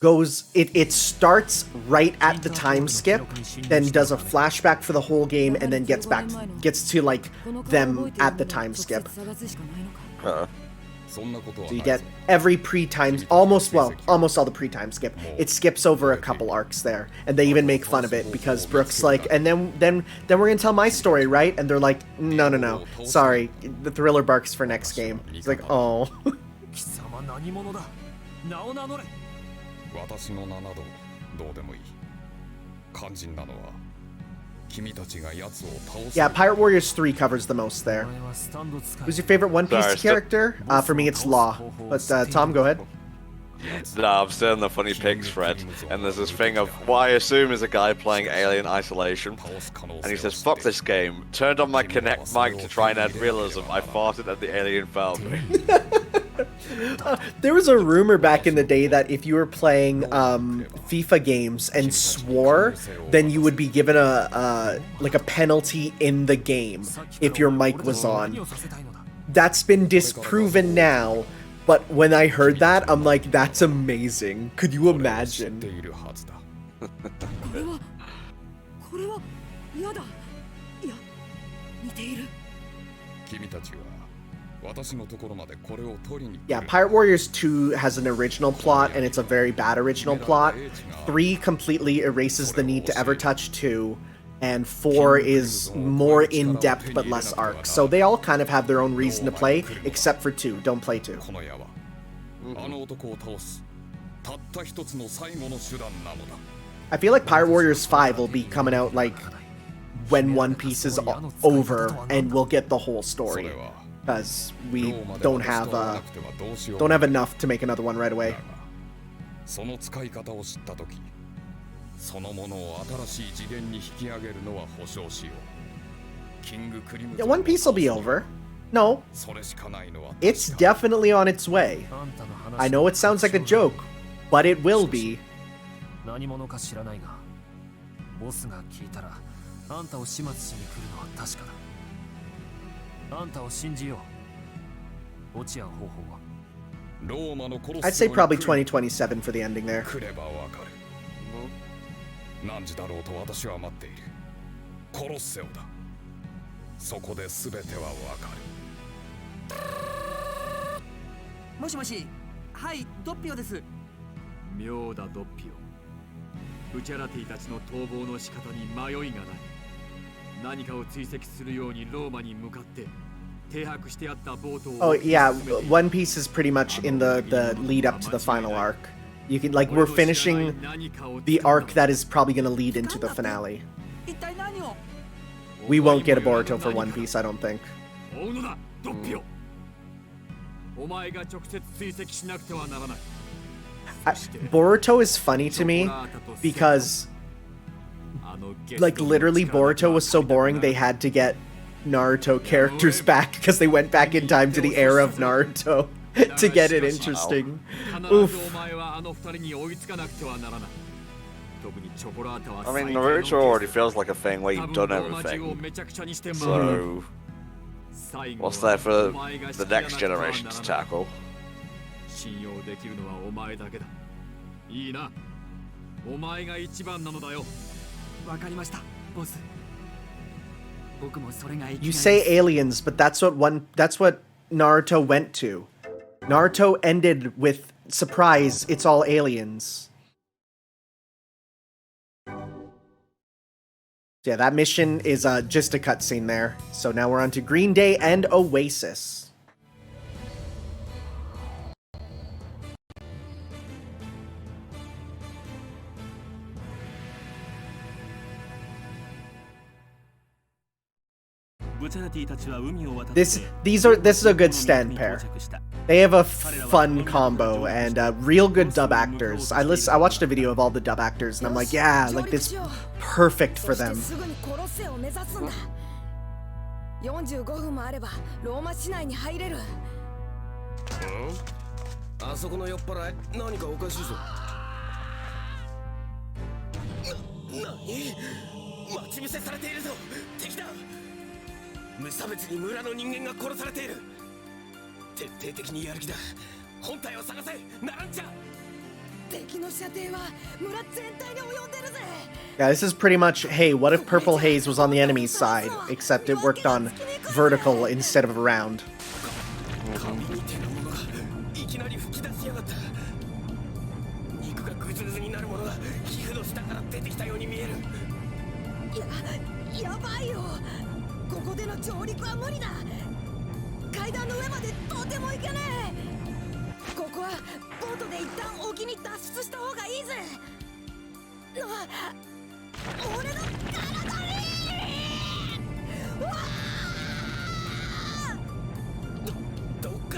it starts right at the time skip, then does a flashback for the whole game, and then gets to like them at the time skip. So you get every pre-time, almost all the pre-time skip. It skips over a couple arcs there, and they even make fun of it because Brooke's like, and then we're gonna tell my story, right? And they're like, no, sorry, the thriller barks for next game. It's like, oh. 私の名などどうでもいい。肝心なのは君たちが奴を倒す。 Yeah, Pirate Warriors 3 covers the most there. Who's your favorite One Piece character? For me, it's Law. But Tom, go ahead. No, I'm still in the funny pigs thread, and there's this thing of what I assume is a guy playing Alien Isolation, and he says, "Fuck this game." Turned on my Kinect mic to try and add realism. I farted and the alien found me. There was a rumor back in the day that if you were playing FIFA games and swore, then you would be given a penalty in the game if your mic was on. That's been disproven now, but when I heard that, I'm like, that's amazing. Could you imagine? Yeah, Pirate Warriors 2 has an original plot, and it's a very bad original plot. 3 completely erases the need to ever touch 2, and 4 is more in-depth but less arc. So they all kind of have their own reason to play, except for 2. Don't play 2. I feel like Pirate Warriors 5 will be coming out like when One Piece is over, and we'll get the whole story. Because we don't have enough to make another one right away. Yeah, One Piece will be over. No, it's definitely on its way. I know it sounds like a joke, but it will be. I'd say probably 2027 for the ending there. Oh yeah, One Piece is pretty much in the lead up to the final arc. You can we're finishing the arc that is probably going to lead into the finale. We won't get a Boruto for One Piece, I don't think. Boruto is funny to me because literally Boruto was so boring they had to get Naruto characters back because they went back in time to the era of Naruto to get it interesting. Oof. I mean, Naruto already feels like a thing where you've done everything. So, what's there for the next generation to tackle? You say aliens, but that's what Naruto went to. Naruto ended with, surprise, it's all aliens. Yeah, that mission is just a cutscene there. So now we're on to Green Day and Oasis. This is a good stand pair. They have a fun combo and real good dub actors. I watched a video of all the dub actors and I'm like, yeah, like this perfect for them. Yeah, this is pretty much, hey, what if Purple Haze was on the enemy's side, except it worked on vertical instead of around.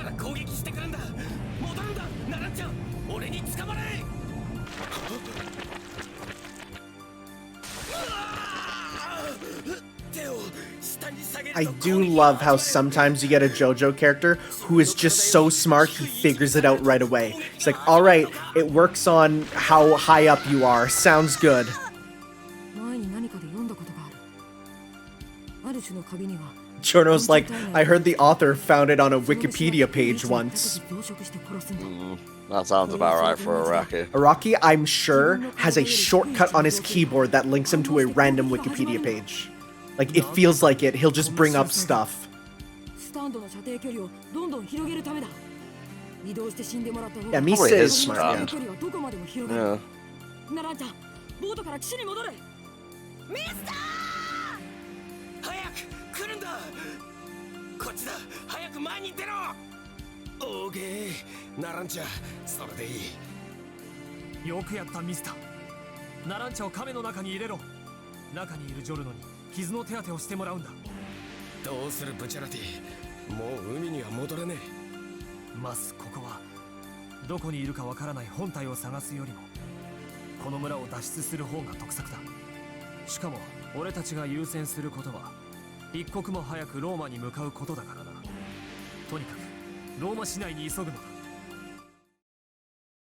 から攻撃してくるんだ。戻るんだナランちゃん、俺に捕まれ。I do love how sometimes you get a Jojo character who is just so smart he figures it out right away. It's like, alright, it works on how high up you are. Sounds good. Jono's like, I heard the author found it on a Wikipedia page once. That sounds about right for Araki. Araki, I'm sure, has a shortcut on his keyboard that links him to a random Wikipedia page. Like, it feels like it. He'll just bring up stuff. Yeah, Misa is smart. Yeah.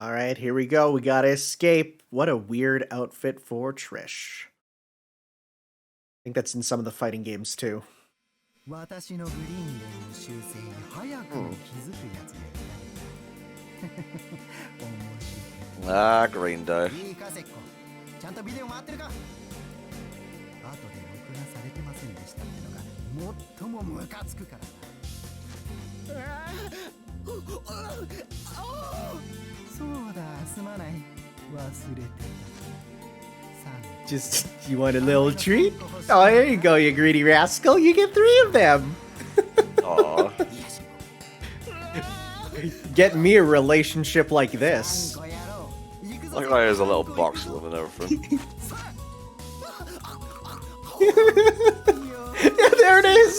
Alright, here we go. We gotta escape. What a weird outfit for Trish. I think that's in some of the fighting games too. Ah, green dough. Just, you want a little treat? Oh, there you go, you greedy rascal. You get 3 of them. Aww. Get me a relationship like this. Look like there's a little box of them and everything. Yeah, there it is.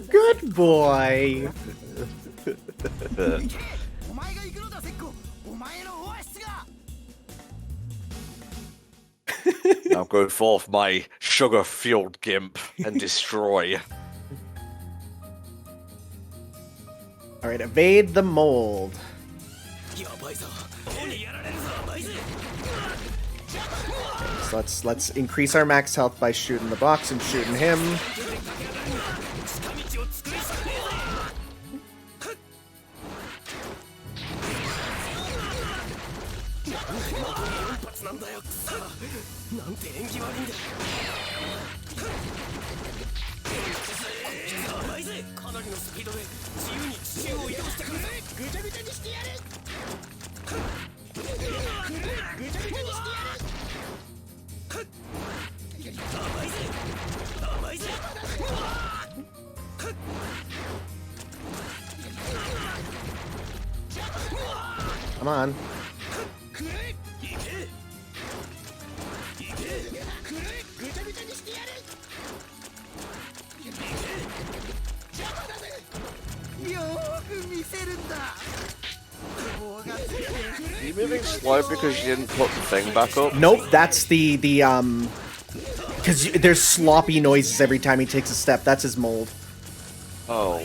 Good boy. Now go forth, my sugar-fueled gimp, and destroy. Alright, evade the mold. So let's increase our max health by shooting the box and shooting him. Come on. Are you moving slow because you didn't put the thing back up? Nope, that's the because there's sloppy noises every time he takes a step. That's his mold. Oh.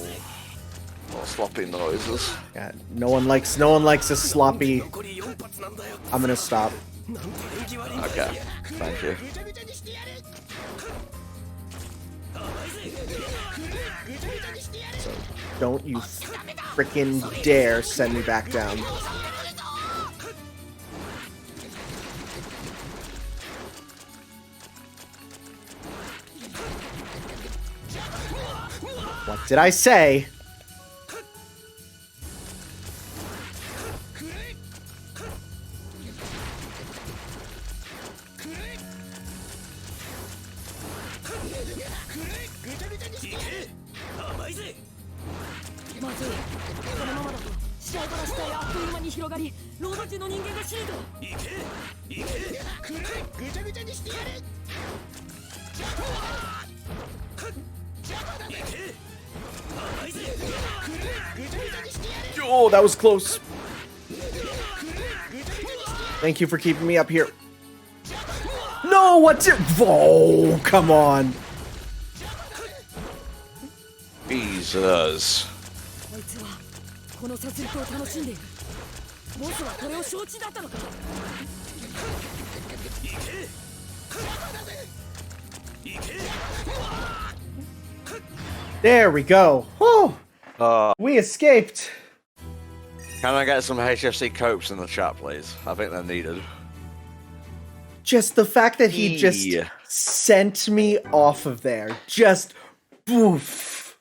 Well, sloppy noises. Yeah, no one likes a sloppy. I'm gonna stop. Okay, thank you. So don't you frickin' dare send me back down. What did I say? Oh, that was close. Thank you for keeping me up here. No, what's it? Oh, come on. Jesus. こいつはこの殺戮を楽しんでいる。ボスはこれを承知だったのか。 There we go. Whew. Uh, We escaped. can I get some HFC copes in the chat, please? I think they're needed. Just the fact that he just Yeah. sent me off of there. Just boof.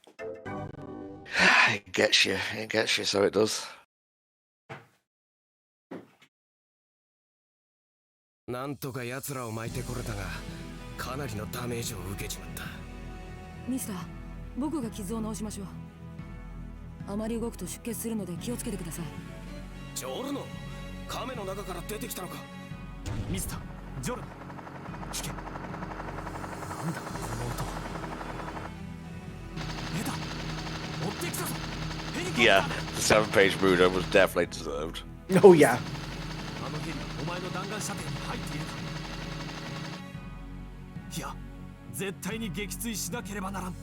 It gets you, so it does. なんとか奴らを巻いてこれたが、かなりのダメージを受けちまった。ミスター、僕が傷を治しましょう。あまり動くと出血するので気をつけてください。ジョルノ、亀の中から出てきたのか。ミスタージョルノ、聞け。なんだこの音。出た。追ってきたぞ。ヘリコプター Yeah, だ。 the 7-page Mudo was definitely deserved. Oh, yeah. あのヘリはお前の弾丸射程に入っているか。いや、絶対に撃墜しなければならん。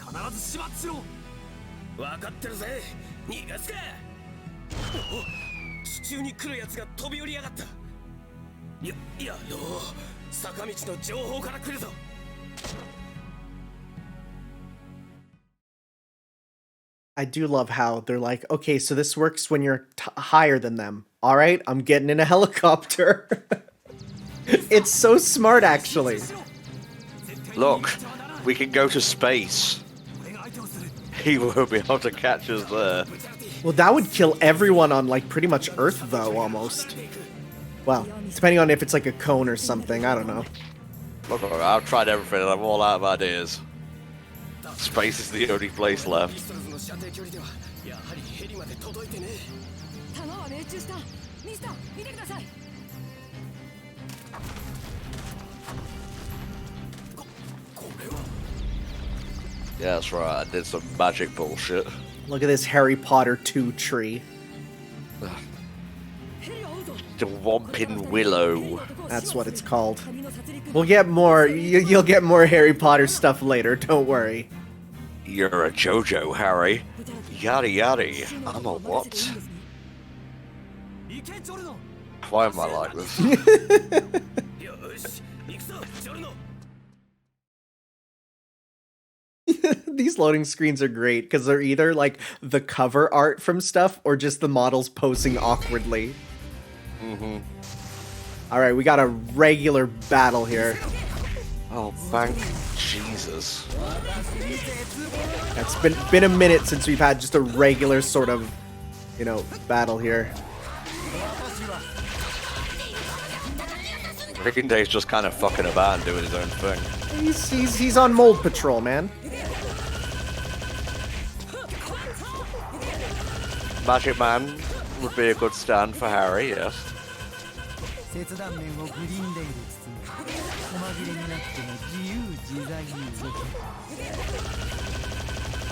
必ず始末しろ。分かってるぜ。逃がすか。お、地中に来るやつが飛び降りやがった。いやよ、坂道の情報から来るぞ。 I do love how they're like, okay, so this works when you're higher than them. All right, I'm getting in a helicopter. It's so smart, actually. Look, we can go to space. He won't be able to catch us there. Well, that would kill everyone on, like, pretty much Earth, though, almost. Well, depending on if it's like a cone or something, I don't know. Look, I've tried everything and I'm all out of ideas. Space is the only place left. 弾は命中した。ミスター、見てください。 Yeah, that's right, I did some magic bullshit. Look at this Harry Potter 2 tree. The Whomping Willow. That's what it's called. We'll get more. You'll get more Harry Potter stuff later. Don't worry. You're a Jojo, Harry. Yada yada. I'm a what? Why am I like this? These loading screens are great because they're either like the cover art from stuff or just the models posing awkwardly. Mm-hmm. All right, we got a regular battle here. Oh, thank Jesus. It's been a minute since we've had just a regular sort of, you know, battle here. Green Day's just kind of fucking about and doing his own thing. He's on mold patrol, man. Magic Man would be a good stand for Harry, yes.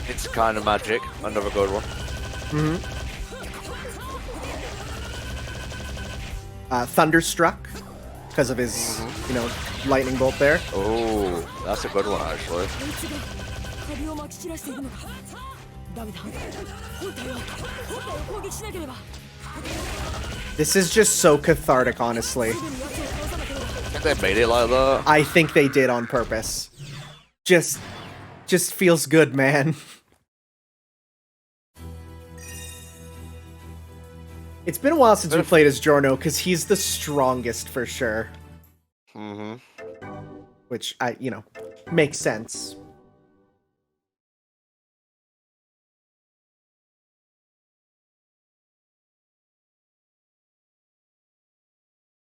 It's kind of magic, another good one. Thunderstruck, because of his, you know, lightning bolt there. Oh, that's a good one, actually. This is just so cathartic, honestly. I think they made it like that. I think they did on purpose. Just feels good, man. It's been a while since we played as Giorno, because he's the strongest for sure. Mm-hmm. Which, you know, makes sense.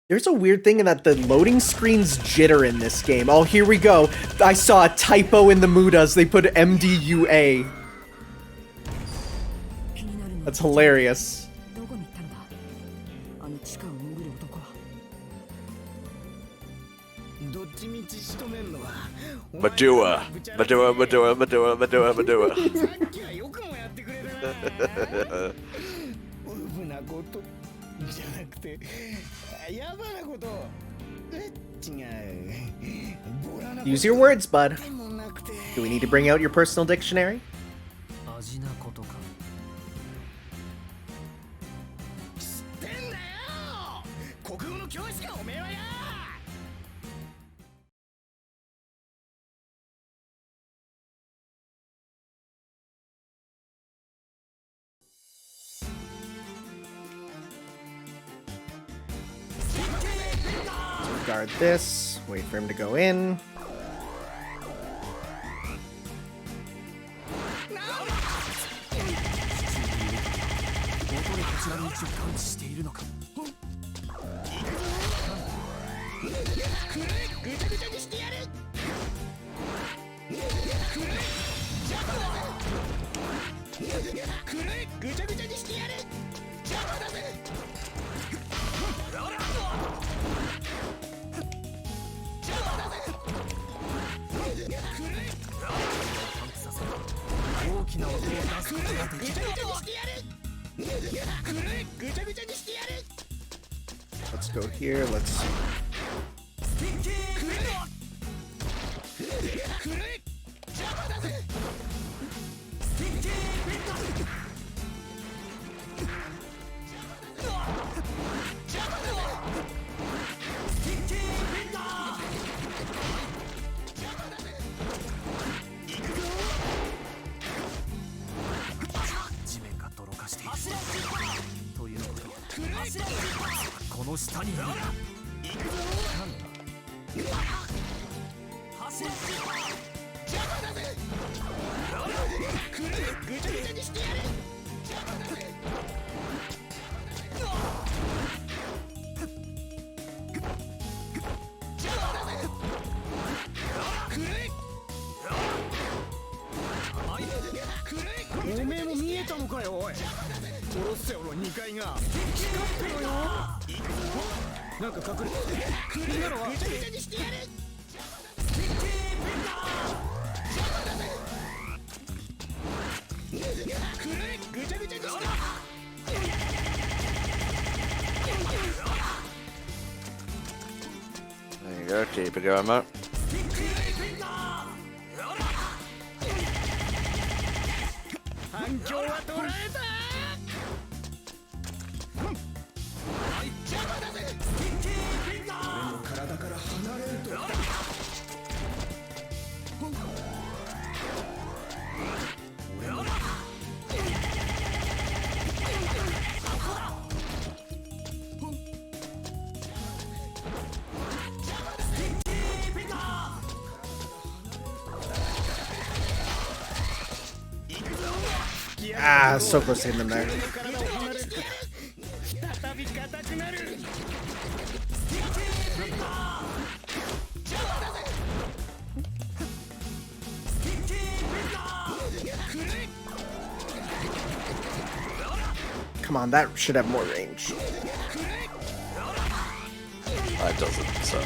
There's a weird thing in that the loading screens jitter in this game. Oh, here we go. I saw a typo in the Mudas. They put MDUA. That's hilarious. Madua. ブなことじゃなくてヤバなこと。違う。ボラなこと Use your words, bud. でもなくて。 Do we need to bring out your personal dictionary? 味なことか。知ってんだよ。国語の教師かおめえはや。Guard this. Wait for him to go in. 元でこちらの位置を感知しているのか。ぐちゃぐちゃにしてやる。ぐちゃぐちゃにしてやる。邪魔だぜ。大きな音を出すことができる。ぐちゃぐちゃにしてやる。ぐちゃぐちゃにしてやる。 Let's go here. Let's. 邪魔だぜ。地面が泥化している。ということはこの下にいる。ぐちゃぐちゃにしてやる。邪魔だぜ。おめえも見えたのかよおい。コロッセオの2階が光ってろよ。なんか隠れてみんなのはぐちゃぐちゃにしてやる。ぐちゃぐちゃにして。 There you go, keep it going, mate. 反響は捉えた。邪魔だぜ。俺の体から離れると。Ah, so close to hitting them there. 再び硬くなる。 Come on, that should have more range. That doesn't, so.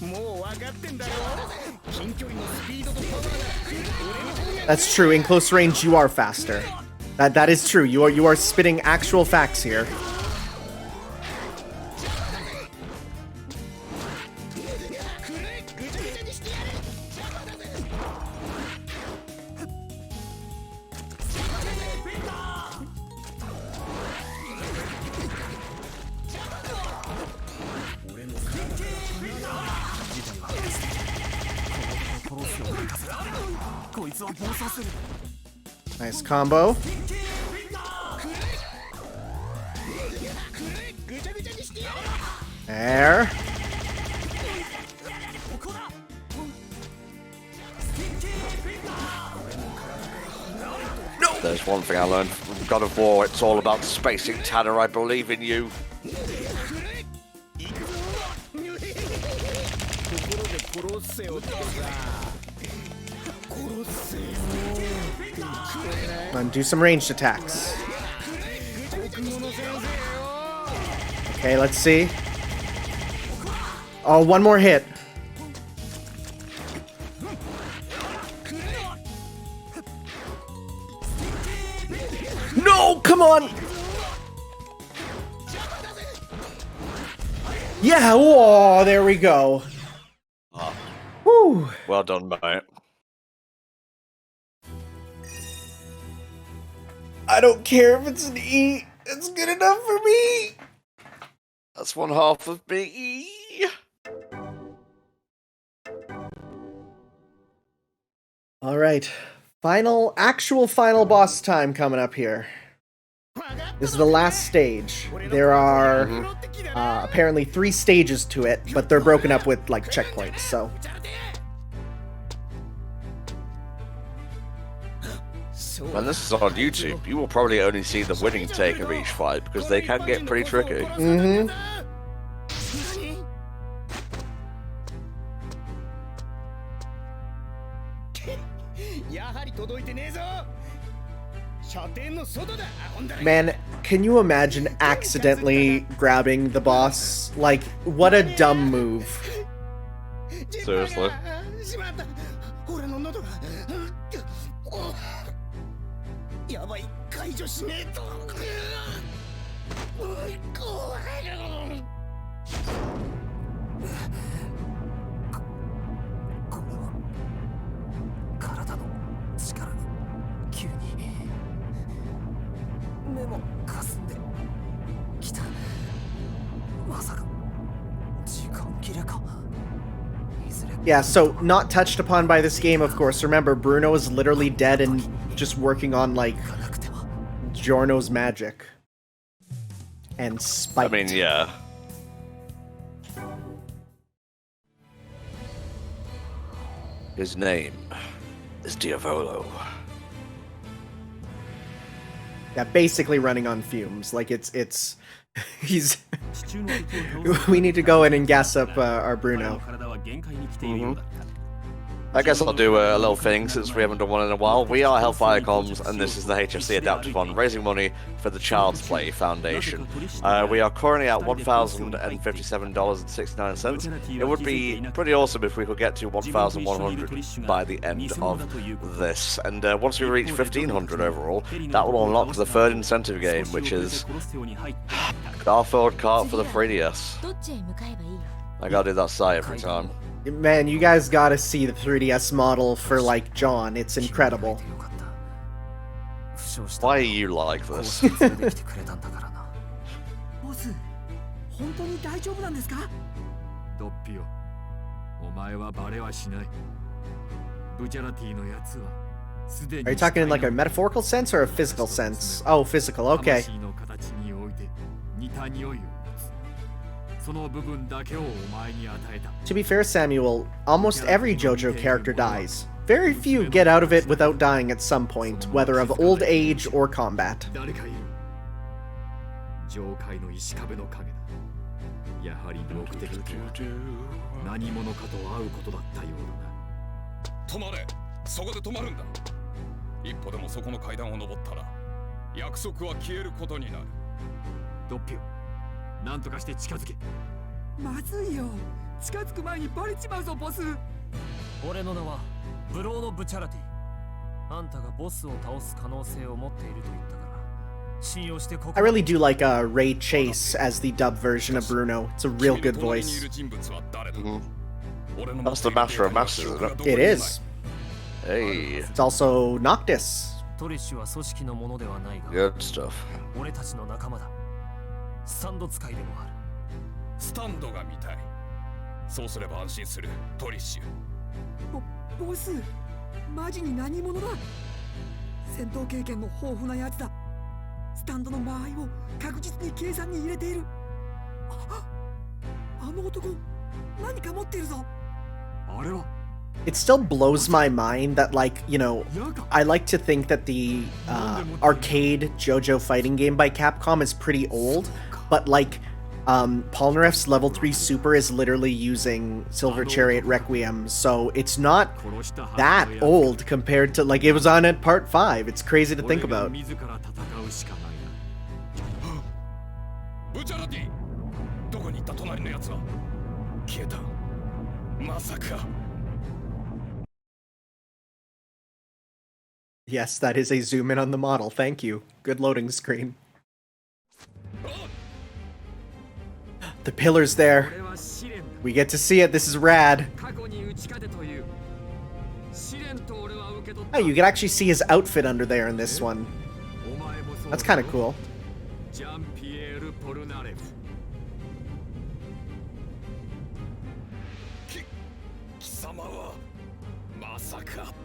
もう分かってんだよ。近距離のスピードとパワーが。 That's true. In close range, you are faster. That is true. You are spitting actual facts here. Nice combo. There. There's one thing I learned from God of War. It's all about spacing. Tanner, I believe in you. Come on, do some ranged attacks. Okay, let's see. Oh, one more hit. on! Yeah, whoa, there we go. Whew. Well done, mate. I don't care if it's an E. It's good enough for me. That's one half of me. All right. Actual final boss time coming up here. This is the last stage. There are apparently 3 stages to it, but they're broken up with like checkpoints, so. When this is on YouTube, you will probably only see the winning take of each fight because they can get pretty tricky. Mm-hmm. Man, can you imagine accidentally grabbing the boss? Like, what a dumb move. Seriously. Yeah, so not touched upon by this game, of course. Remember, Bruno is literally dead and just working on, like, Giorno's magic. And spite. I mean, yeah. His name is Diavolo. Yeah, basically running on fumes. Like, he's... We need to go in and gas up our Bruno. Mm-hmm. I guess I'll do a little thing since we haven't done one in a while. We are Hellfire Comms, and this is the HFC Adaptathon, raising money for the Child's Play Foundation. We are currently at $1,057.69. It would be pretty awesome if we could get to 1,100 by the end of this. And once we reach 1,500 overall, that will unlock the third incentive game, which is Garfield Kart for the 3DS. I gotta do that site every time. Man, you guys gotta see the 3DS model for, like, John. It's incredible. Why are you like this? Are you talking in, like, a metaphorical sense or a physical sense? Oh, physical, okay. To be fair, Samuel, almost every Jojo character dies. Very few get out of it without dying at some point, whether of old age or combat. やはり目的とは何者かと会うことだったようだな。止まれ、そこで止まるんだ。一歩でもそこの階段を登ったら約束は消えることになる。ドッピオ、なんとかして近づけ。まずいよ、近づく前にバレちまうぞボス。俺の名はブローのブチャラティ。あんたがボスを倒す可能性を持っていると言ったから。I really do like Ray Chase as the dub version of Bruno. It's a real good voice. That's the Master of Masters, isn't it? It is. Hey. It's also Noctis. Good stuff. スタンドが見たい。そうすれば安心する、トリッシュ。ボス、マジに何者だ？戦闘経験の豊富なやつだ。スタンドの間合いを確実に計算に入れている。あの男、何か持っているぞ。あれは。 It still blows my mind that, like, you know, I like to think that the arcade JoJo fighting game by Capcom is pretty old, but like, Polnareff's level 3 super is literally using Silver Chariot Requiem, so it's not that old compared to, like, it was on at part 5. It's crazy to think about. ブチャラティ、どこに行った隣のやつは？消えた。まさか。Yes, that is a zoom in on the model. Thank you. Good loading screen. The pillar's there. We get to see it. This is rad. Oh, you can actually see his outfit under there in this one. That's kind of cool.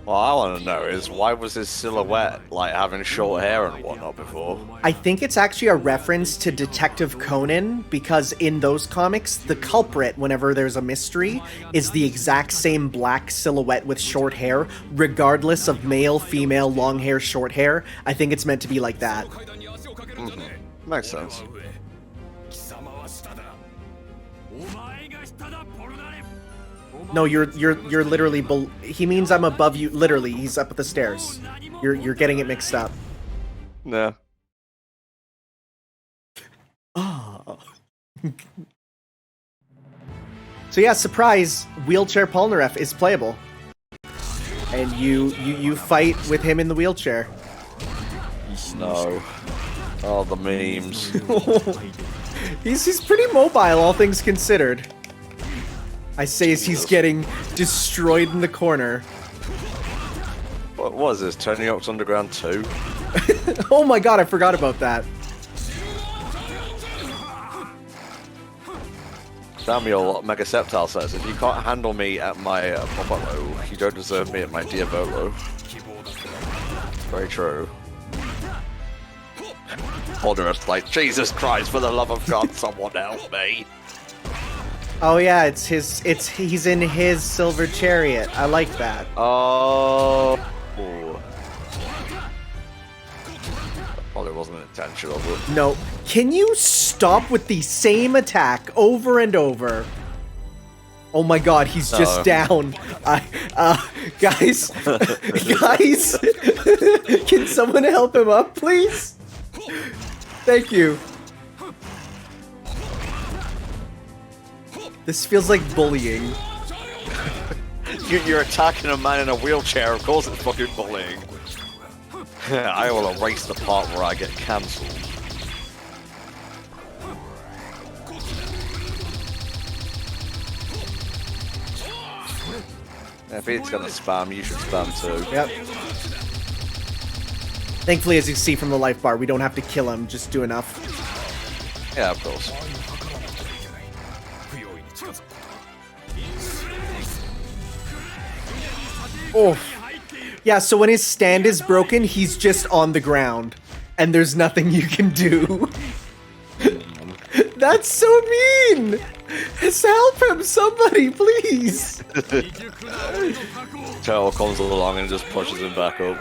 What I want to know is, why was his silhouette like having short hair and whatnot before? I think it's actually a reference to Detective Conan, because in those comics, the culprit, whenever there's a mystery, is the exact same black silhouette with short hair, regardless of male, female, long hair, short hair. I think it's meant to be like that. Mm-hmm. Makes sense. No, you're literally he means I'm above you. Literally, he's up at the stairs. You're getting it mixed up. No. Oh. So yeah, surprise! Wheelchair Polnareff is playable, and you fight with him in the wheelchair. No. Oh, the memes. He's pretty mobile, all things considered. I say as he's getting destroyed in the corner. What was this? Tony Hawk's Underground 2? Oh my god, I forgot about that. Samuel Megaceptile says, if you can't handle me at my Popolo, you don't deserve me at my Diavolo. Very true. Polnareff's like, Jesus Christ, for the love of God, someone help me. Oh yeah, he's in his silver chariot. I like that. Oh. Probably wasn't intentional, but... No. Can you stop with the same attack over and over? Oh my god, he's just down. Guys, guys, can someone help him up, please? Thank you. This feels like bullying. You're attacking a man in a wheelchair, of course it's fucking bullying. I will erase the part where I get cancelled. If he's gonna spam, you should spam too. Yep. Thankfully, as you see from the life bar, we don't have to kill him, just do enough. Yeah, of course. Oh. Yeah, so when his stand is broken, he's just on the ground. And there's nothing you can do. That's so mean! Just help him, somebody, please! Turtle comes along and just pushes him back up.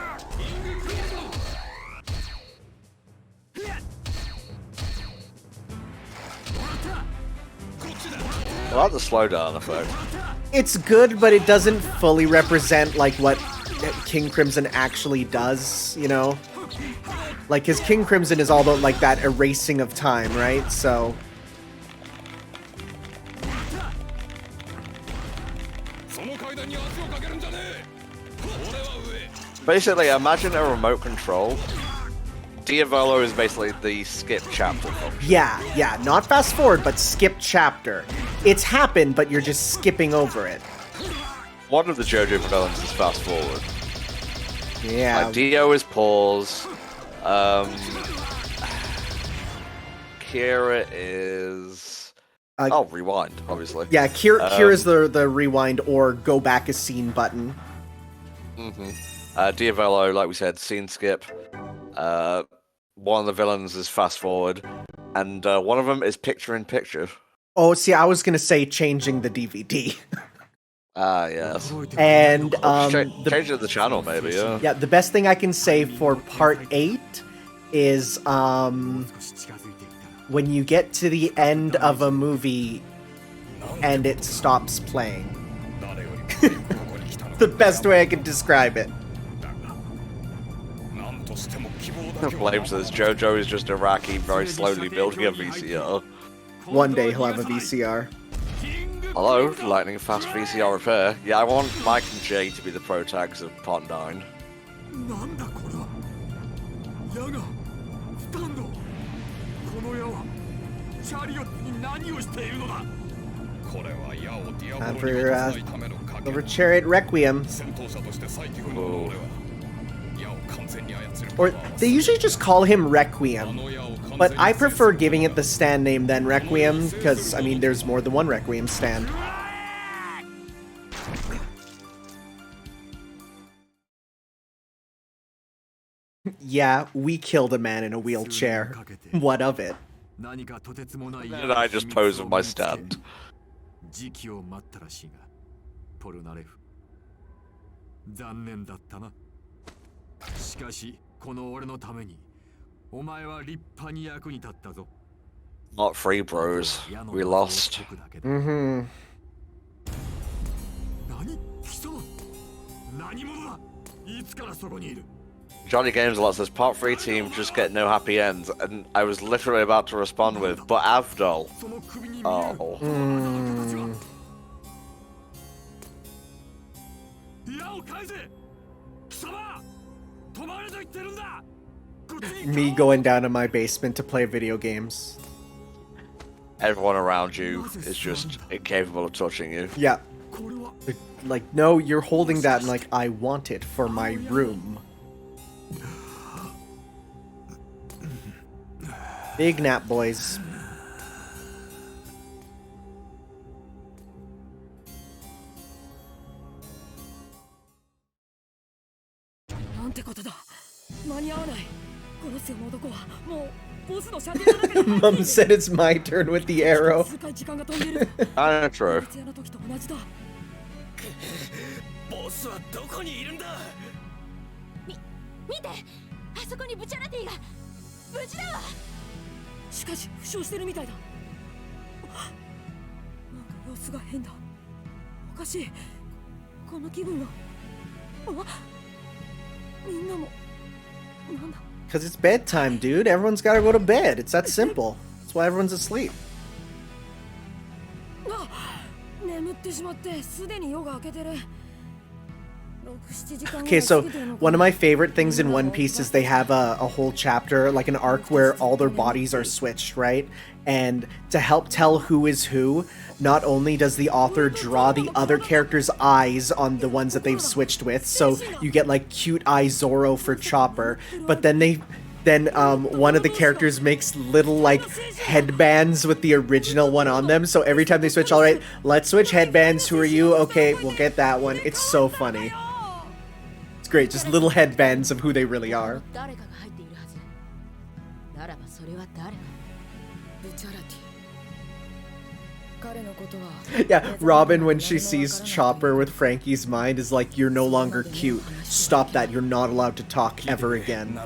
I like the slowdown effect. It's good, but it doesn't fully represent, like, what King Crimson actually does, you know? Like, his King Crimson is all about, like, that erasing of time, right? So... Basically, imagine a remote control. Diavolo is basically the skip chapter function. Yeah, not fast forward, but skip chapter. It's happened, but you're just skipping over it. One of the Jojo villains is fast forward. Yeah. Like, Dio is pause. Kira is... rewind, obviously. Yeah, Kira's the rewind or go back a scene button. Mm-hmm. Diavolo, like we said, scene skip. One of the villains is fast forward. And one of them is picture in picture. Oh, see, I was gonna say changing the DVD. Yes. And, change it to the channel, maybe, yeah. Yeah, the best thing I can say for part 8 is, when you get to the end of a movie and it stops playing. The best way I can describe it. Blame says Jojo is just Iraqi very slowly building a VCR. One day he'll have a VCR. Hello, lightning fast VCR repair. Yeah, I want Mike and Jay to be the pro tags of part 9. なんだこれは。矢がスタンド。この矢はチャリオットに何をしているのだ。これは矢をディア Time ボ for ロに your 落とさないための賭け Silver Chariot Requiem. 戦闘者として再起不能の俺は矢を完全に操る Or they usually just call him Requiem, but I prefer giving it the stand name than Requiem because I mean there's more than one Requiem stand. Yeah, we killed a man in a wheelchair. What of it? And I just pose with my stand. 時期を待ったらしいが、ポルナレフ。残念だったな。しかし、この俺のために、お前は立派に役に立ったぞ。Not free, bros. We lost. Mm-hmm. 何？貴様？何者だ？いつからそこにいる？ Johnny Games a lot says part 3 team just get no happy ends, and I was literally about to respond with, but Avdol. Oh. Me going down to my basement to play video games. Everyone around you is just incapable of touching you. Yeah. Like, no, you're holding that and like, I want it for my room. Big nap, boys. Mom said it's my turn with the arrow. I'm true. ボスはどこにいるんだ。見て、あそこにブチャラティが無事だわ。しかし負傷してるみたいだ。なんか様子が変だ。おかしい。この気分は。みんなもなんだ。 Because it's bedtime, dude. Everyone's gotta go to bed. It's that simple. That's why everyone's asleep. 眠ってしまってすでに夜が明けてる。 Okay, so one of my favorite things in One Piece is they have a whole chapter, like an arc where all their bodies are switched, right? And to help tell who is who, not only does the author draw the other characters' eyes on the ones that they've switched with, so you get like cute eye Zoro for Chopper, but then one of the characters makes little like headbands with the original one on them, so every time they switch, all right, let's switch headbands, who are you? Okay, we'll get that one. It's so funny. It's great, just little headbands of who they really are. Yeah, Robin, when she sees Chopper with Frankie's mind, is like, you're no longer cute. Stop that, you're not allowed to talk ever again.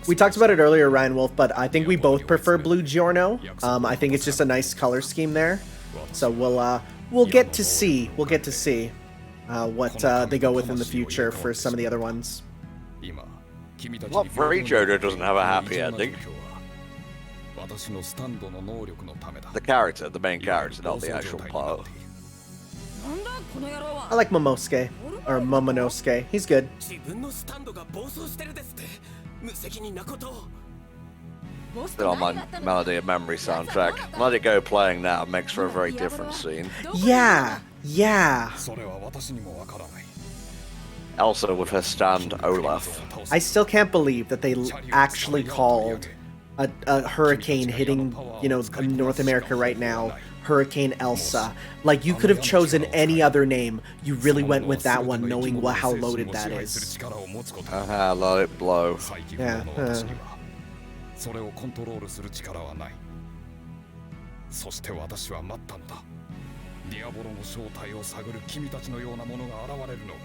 We talked about it earlier, Ryan Wolf, but I think we both prefer Blue Giorno. I think it's just a nice color scheme there. So we'll get to see. We'll get to see what they go with in the future for some of the other ones. What free Jojo doesn't have a happy ending? The character, the main character, not the actual plot. I like Momosuke, or Momonosuke. He's good. Still on my Melody of Memory soundtrack. Let It Go playing now makes for a very different scene. Yeah, yeah. Elsa with her stand Olaf. I still can't believe that they actually called a hurricane hitting, you know, North America right now, Hurricane Elsa. Like, you could have chosen any other name. You really went with that one, knowing how loaded that is. Let it blow. Yeah. それをコントロールする力はない。そして私は待ったのだ。ディアボロの正体を探る君たちのようなものが現れるのを。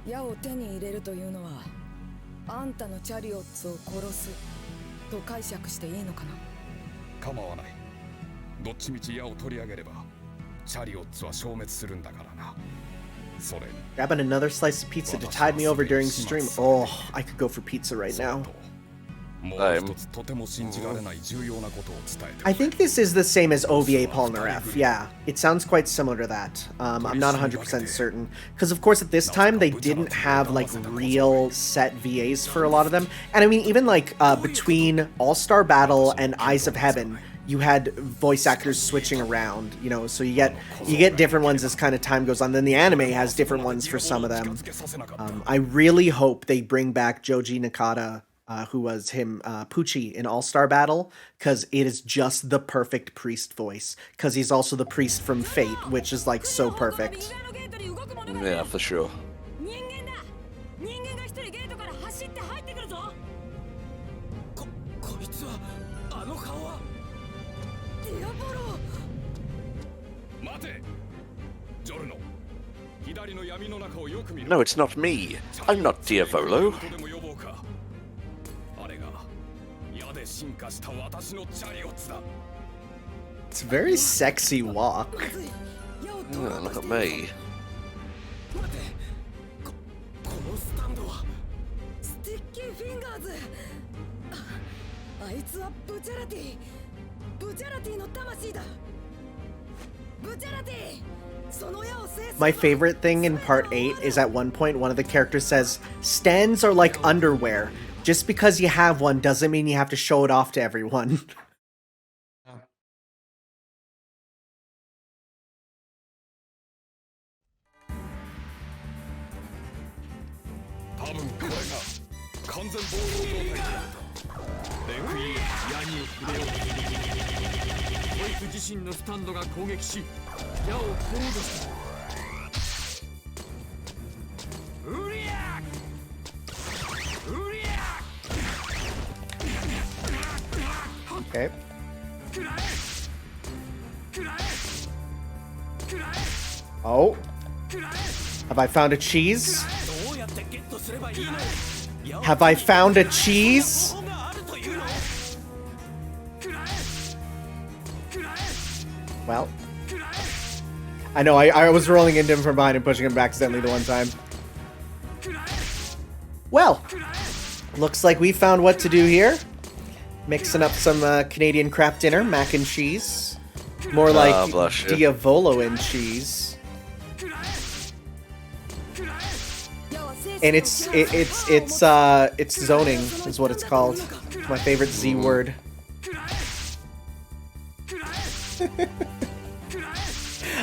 矢を手に入れるというのは、あんたのチャリオッツを殺すと解釈していいのかな。構わない。どっちみち矢を取り上げれば、チャリオッツは消滅するんだからな。それに。Grabbing another slice of pizza to tide me over during stream. Oh, I could go for pizza right now. I think this is the same as OVA Polnareff. Yeah, it sounds quite similar to that. I'm not 100% certain. Because, of course, at this time, they didn't have, like, real set VAs for a lot of them. And, I mean, even, like, between All-Star Battle and Eyes of Heaven, you had voice actors switching around, you know, so you get different ones as kind of time goes on. Then the anime has different ones for some of them. I really hope they bring back Joji Nakata, who was him, Pucci in All-Star Battle, because it is just the perfect priest voice, because he's also the priest from Fate, which is, like, so perfect. Yeah, for sure. No, it's not me. I'm not Diavolo. It's a very sexy walk. Oh, look at me. My favorite thing in part 8 is at one point one of the characters says, "Stands are like underwear. Just because you have one doesn't mean you have to show it off to everyone." Okay. Oh. Have I found a cheese? Have I found a cheese? Well. I know, I was rolling into him from behind and pushing him back accidentally the one time. Well. Looks like we found what to do here. Mixing up some Canadian crap dinner, mac and cheese. More like Diavolo and cheese. And it's zoning is what it's called. It's my favorite Z word.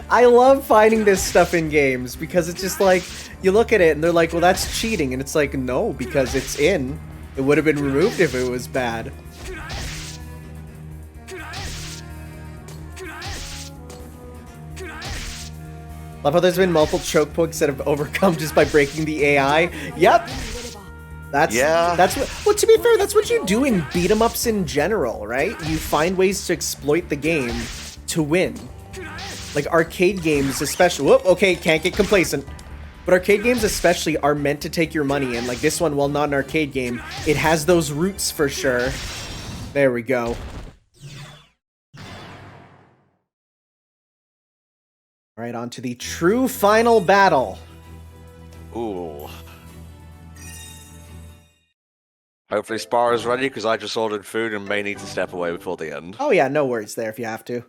I love finding this stuff in games because it's just like, you look at it and they're like, well, that's cheating. And it's like, no, because it's in. It would have been removed if it was bad. Love how there's been multiple choke points that have overcome just by breaking the AI. Yep. That's what, well, to be fair, that's what you do in beat 'em ups in general, right? You find ways to exploit the game to win. Like arcade games especially. Whoop, okay, can't get complacent. But arcade games especially are meant to take your money, and like this one, while not an arcade game, it has those roots for sure. There we go. Alright, on to the true final battle. Ooh. Hopefully Spar is ready, because I just ordered food and may need to step away before the end. Oh yeah, no worries there if you have to.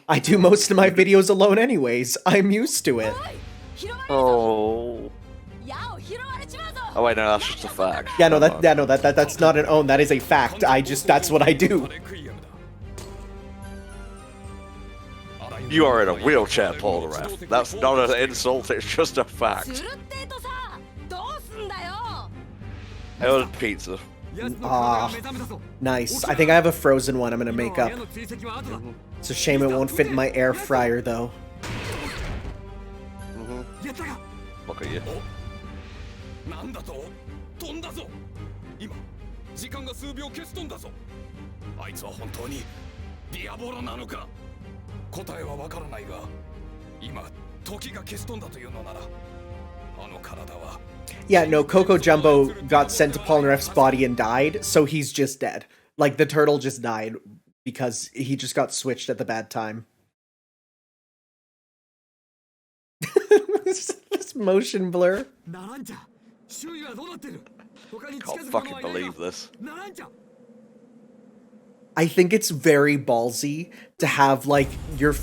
I do most of my videos alone anyways. I'm used to it. Oh. Oh wait, no, that's just a fact. Yeah, no, that's not an own. That is a fact. That's what I do. You are in a wheelchair, Polnareff. That's not an insult, it's just a fact. I ordered pizza. Ah, nice. I think I have a frozen one I'm gonna make up. It's a shame it won't fit in my air fryer, though. Look at you. Yeah, no, Coco Jumbo got sent to Polnareff's body and died, so he's just dead. Like, the turtle just died because he just got switched at the bad time. this motion blur. Can't fucking believe this. I think it's very ballsy to have like your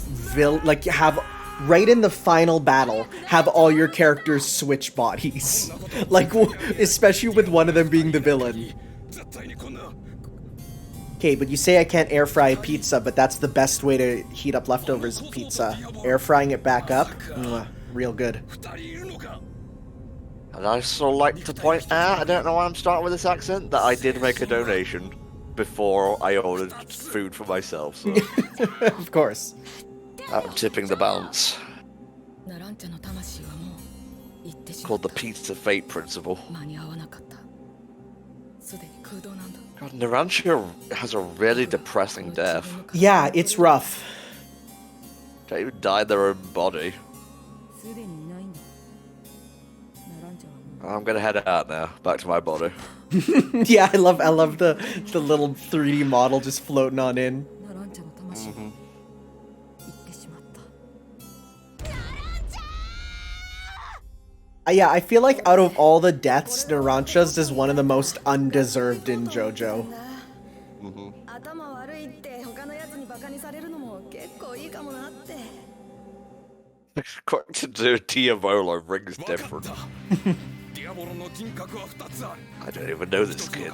have right in the final battle have all your characters switch bodies. Like especially with one of them being the villain. Okay, but you say I can't air fry pizza, but that's the best way to heat up leftovers pizza. Air frying it back up, real good. And I also like to point out, I don't know why I'm starting with this accent, that I did make a donation before I ordered food for myself, so... Of course. I'm tipping the balance. Called the Pizza Fate Principle. God, Narancia has a really depressing death. Yeah, it's rough. They even died their own body. I'm gonna head out now, back to my body. Yeah, I love the little 3D model just floating on in. Mm-hmm. Yeah, I feel like out of all the deaths, Narancia's is one of the most undeserved in Jojo. Mm-hmm. According to Diavolo, rings different. I don't even know this kid.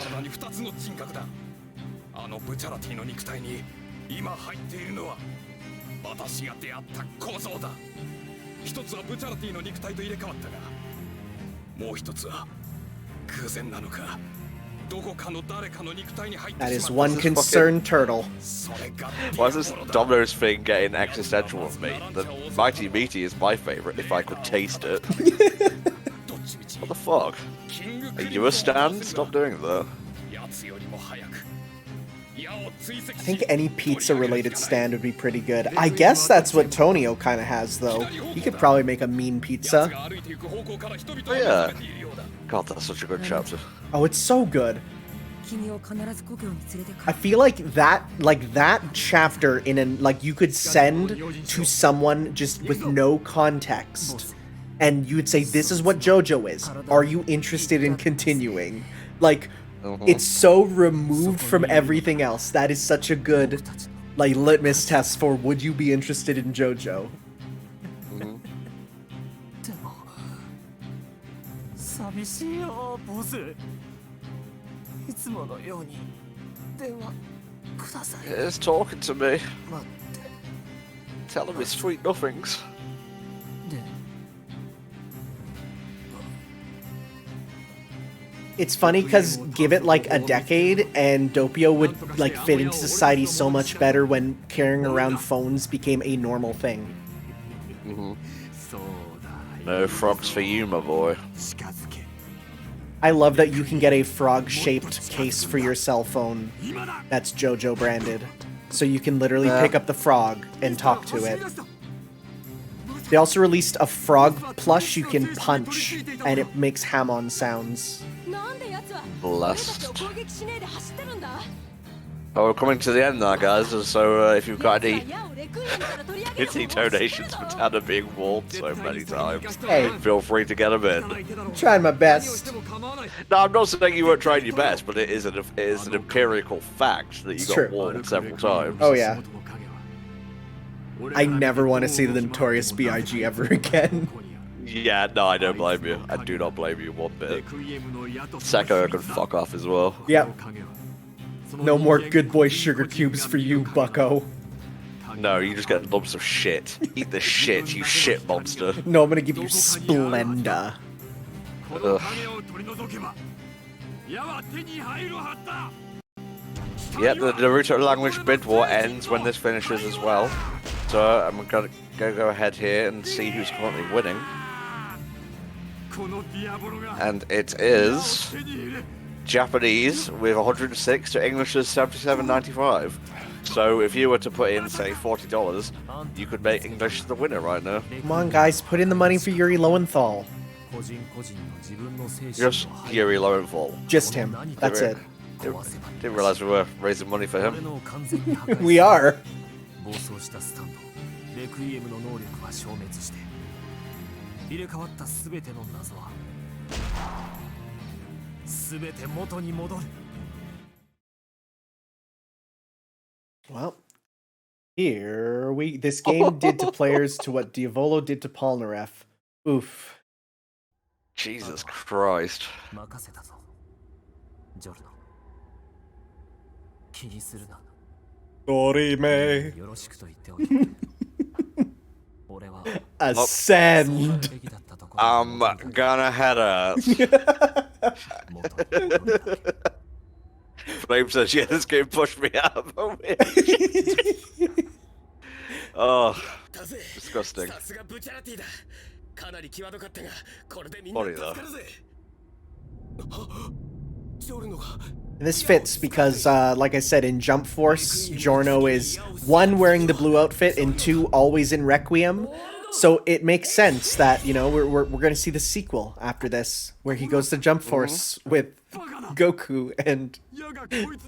あのブチャラティの肉体に今入っているのは私が出会った構造だ。一つはブチャラティの肉体と入れ替わったが、もう一つは偶然なのかどこかの誰かの肉体に入って That し is まった。 one concerned turtle. Why is this Domino's thing getting existential with me? The Mighty Meaty is my favorite if I could taste it. What the fuck? Are you a stand? Stop doing that. I think any pizza-related stand would be pretty good. I guess that's what Tonio kind of has, though. He could probably make a mean pizza. Oh, yeah. God, that's such a good chapter. Oh, it's so good. I feel like that chapter in an you could send to someone just with no context, and you would say, "This is what JoJo is. Are you interested in continuing?" Like. It's so removed from everything else. That is such a good, litmus test for would you be interested in JoJo? Mm-hmm. It's talking to me. Telling me sweet nothings. It's funny because give it a decade and Doppio would fit into society so much better when carrying around phones became a normal thing. Mm-hmm. No frogs for you, my boy. I love that you can get a frog-shaped case for your cell phone that's JoJo branded. So you can literally pick up the frog and talk to it. They also released a frog plush you can punch, and it makes ham-on sounds. Blessed. Oh, we're coming to the end now, guys, so if you've got any donations for Tanner being walled so many times, hey, feel free to get them in. I'm trying my best. No, I'm not saying you weren't trying your best, but it is an empirical fact that you got walled several times. Oh, yeah. I never want to see the Notorious B.I.G. ever again. Yeah, no, I don't blame you. I do not blame you one bit. Seko can fuck off as well. Yep. No more good boy sugar cubes for you, bucko. No, you just get lumps of shit. Eat the shit, you shit monster. No, I'm gonna give you Splenda. Ugh. Yep, the Naruto language bid war ends when this finishes as well. So I'm gonna go ahead here and see who's currently winning. And it is Japanese with 106 to English is 77.95. So if you were to put in, say, $40, you could make English the winner right now. Come on, guys, put in the money for Yuri Lowenthal. Just Yuri Lowenthal. Just him. That's it. Didn't realize we were raising money for him. We are. 全て元に戻る。 Well, this game did to players to what Diavolo did to Polnareff. Oof. Jesus Christ. 任せたぞ。ジョルノ。気にするな。 Dorime. よろしくと言っておいて。俺は Ascend. I'm gonna head up. Flame says, yeah, this game pushed me out of the way. Oh, disgusting. Funny though. And this fits because, like I said, in Jump Force, Giorno is 1, wearing the blue outfit, and 2, always in Requiem. So it makes sense that, you know, we're going to see the sequel after this, where he goes to Jump Force with Goku and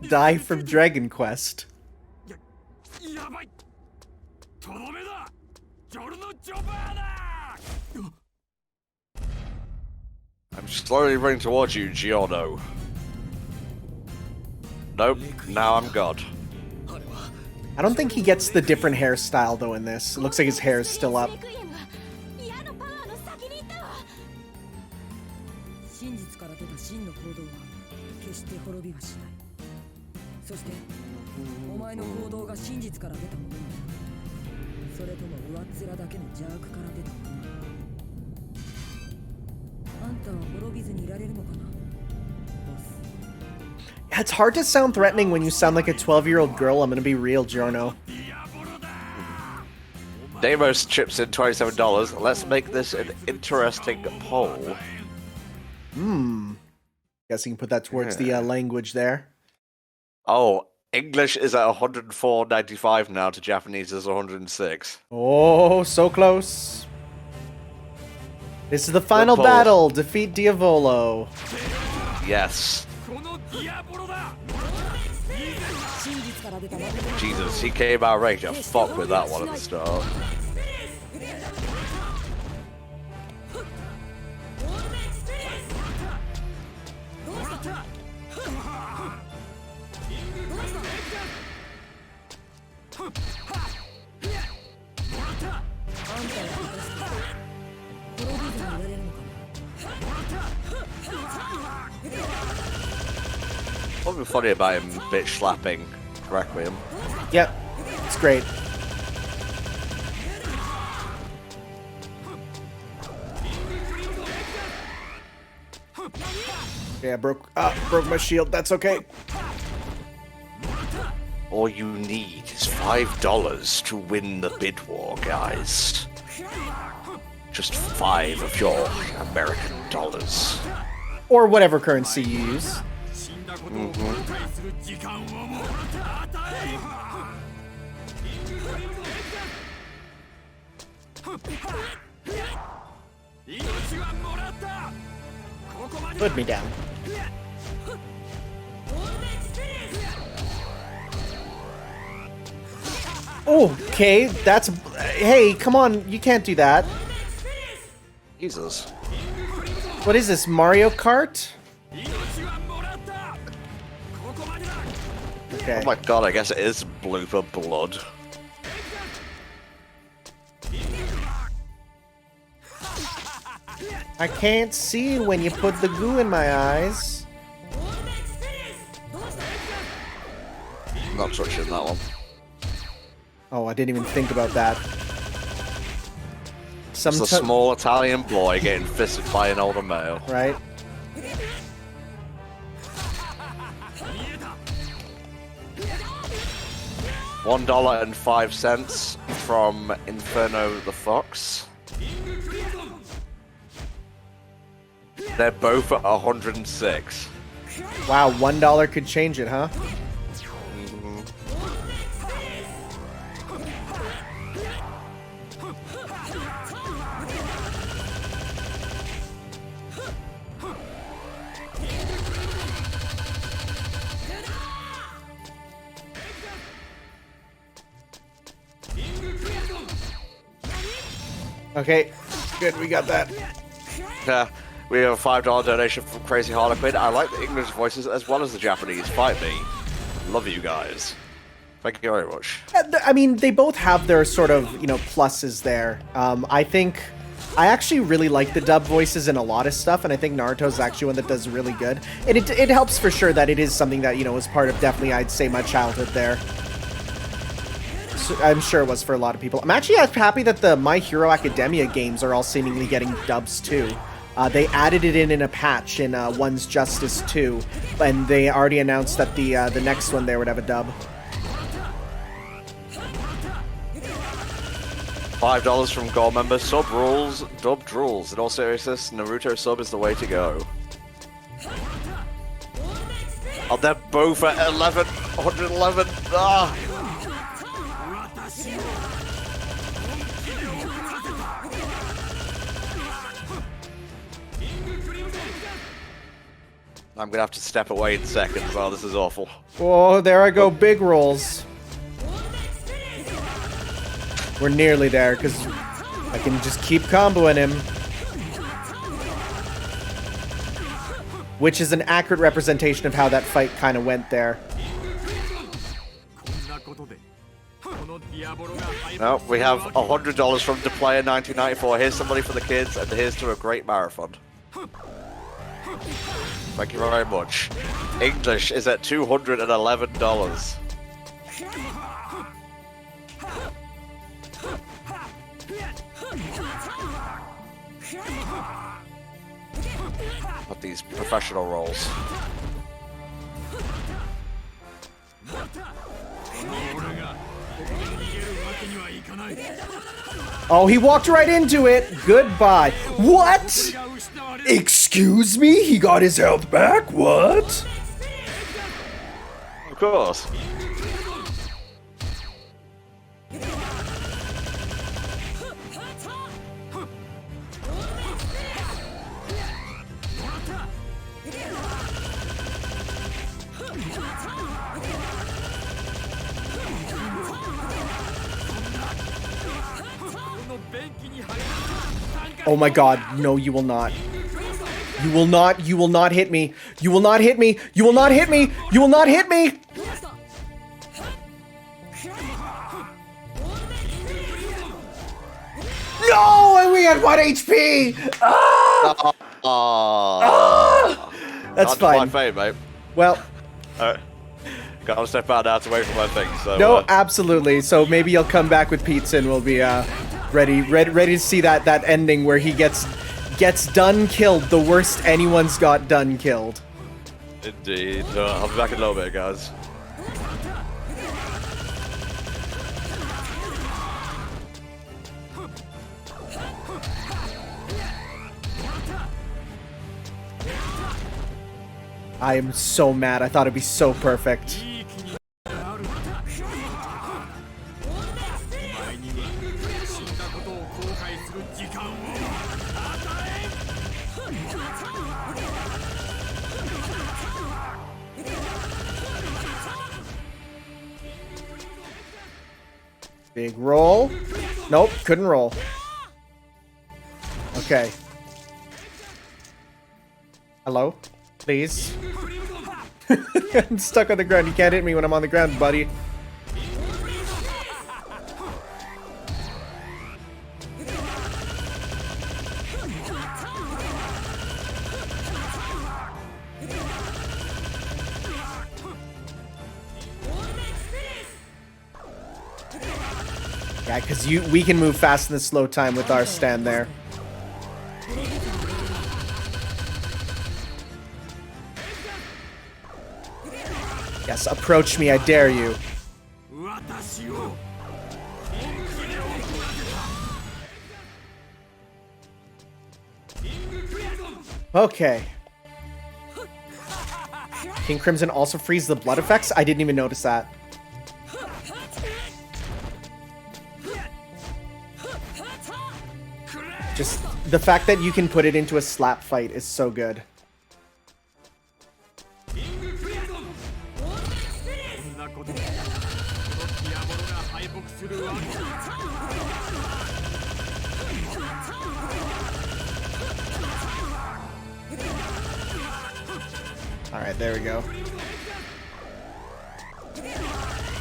die from Dragon Quest. I'm slowly running towards you, Giorno. Nope, now I'm God. I don't think he gets the different hairstyle, though, in this. It looks like his hair is still up. 真実から出た真の行動は決して滅びはしない。そしてお前の行動が真実から出たものなのか、それとも上っ面だけの邪悪から出たものなのか。あんたは滅びずにいられるのかな、ボス。 Yeah, it's hard to sound threatening when you sound like a 12-year-old girl. I'm gonna be real, Giorno. Deimos chips in $27. Let's make this an interesting poll. Guess you can put that towards the language there. Oh, English is at $104.95 now to Japanese is $106. Oh, so close. This is the final poll. battle. Defeat Diavolo. Yes. Jesus, he came out ready to fuck with that one at the start. What would be funny about him bitch slapping Requiem? Yep, it's great. Yeah, broke my shield. That's okay. All you need is $5 to win the bid war, guys. Just 5 of your American dollars. Or whatever currency you use. Put me down. Okay, that's... Hey, come on, you can't do that. Jesus. What is this, Mario Kart? Okay. Oh my god, I guess it is blooper blood. I can't see when you put the goo in my eyes. Not touching that one. Oh, I didn't even think about that. It's a small Italian boy getting fisted by an older male. Right? $1.05 from Inferno the Fox. They're both at 106. Wow, $1 could change it, huh? Okay, good, we got that. Yeah, We have a $5 donation from Crazy Harlequin. I like the English voices as well as the Japanese. Fight me. Love you guys. Thank you very much. I mean, they both have their sort of, you know, pluses there. I actually really like the dub voices in a lot of stuff, and I think Naruto's actually one that does really good. And it helps for sure that it is something that, you know, was part of definitely, I'd say, my childhood there. So I'm sure it was for a lot of people. I'm actually happy that the My Hero Academia games are all seemingly getting dubs too. They added it in a patch in One's Justice 2, and they already announced that the next one there would have a dub. $5 from Gold member. Sub rules, dub drools. In all seriousness, Naruto sub is the way to go. Oh, they're both at 111. Ah! I'm gonna have to step away in seconds. Oh, this is awful. Oh, there I go. Big rolls. We're nearly there, because I can just keep comboing him. Which is an accurate representation of how that fight kind of went there. No, we have $100 from the player 1994. Here's some money for the kids, and here's to a great marathon. Thank you very much. English is at $211. Not these professional roles. Oh, he walked right into it. Goodbye. What? Excuse me? He got his health back? What? Of course. Oh my god, no, you will not. You will not hit me. You will not hit me. You will not hit me. You will not hit me. No, and we had 1 HP. Ah! Ah! That's fine. My fame, mate. Well, gotta step out now to wait for my thing. So, no, absolutely. So maybe you'll come back with pizza and we'll be ready to see that ending where he gets done killed, the worst anyone's got done killed. Indeed. I'll be back in a little bit, guys. I am so mad. I thought it'd be so perfect. Big roll. Nope, couldn't roll. Okay. Hello? Please? I'm stuck on the ground. You can't hit me when I'm on the ground, buddy. Yeah, because we can move fast in the slow time with our stand there. Yes, approach me, I dare you. Okay. King Crimson also frees the blood effects? I didn't even notice that. Just the fact that you can put it into a slap fight is so good. Alright, there we go.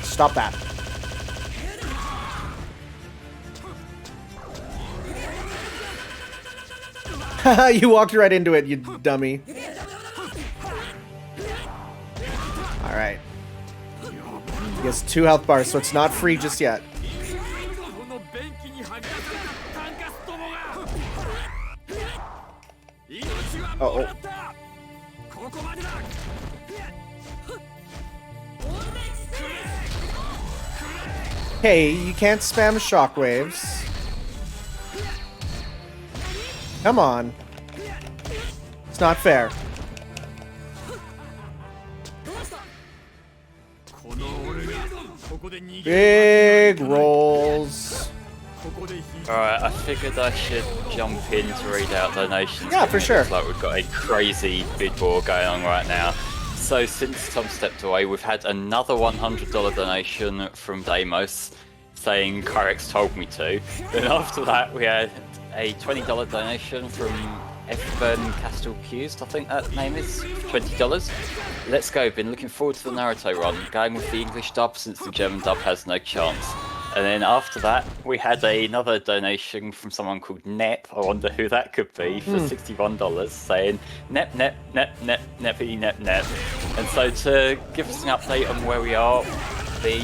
Stop that. You walked right into it, you dummy. Alright. He has 2 health bars, so it's not free just yet. Uh-oh. Hey, you can't spam shockwaves. Come on. It's not fair. Big rolls. Alright, I figured I should jump in to read out donations. Yeah, for sure. Looks like we've got a crazy bid war going on right now. So since Tom stepped away, we've had another $100 donation from Deimos saying Kyrex told me to. Then after that, we had a $20 donation from Efben Castelcused, I think that name is, $20. Let's go, been looking forward to the Naruto run, going with the English dub since the German dub has no chance. And then after that, we had another donation from someone called Nep, I wonder who that could be, for $61, saying Nep, Nep, Nep, Nep, Neppy, Nep, Nep. And so to give us an update on where we are, the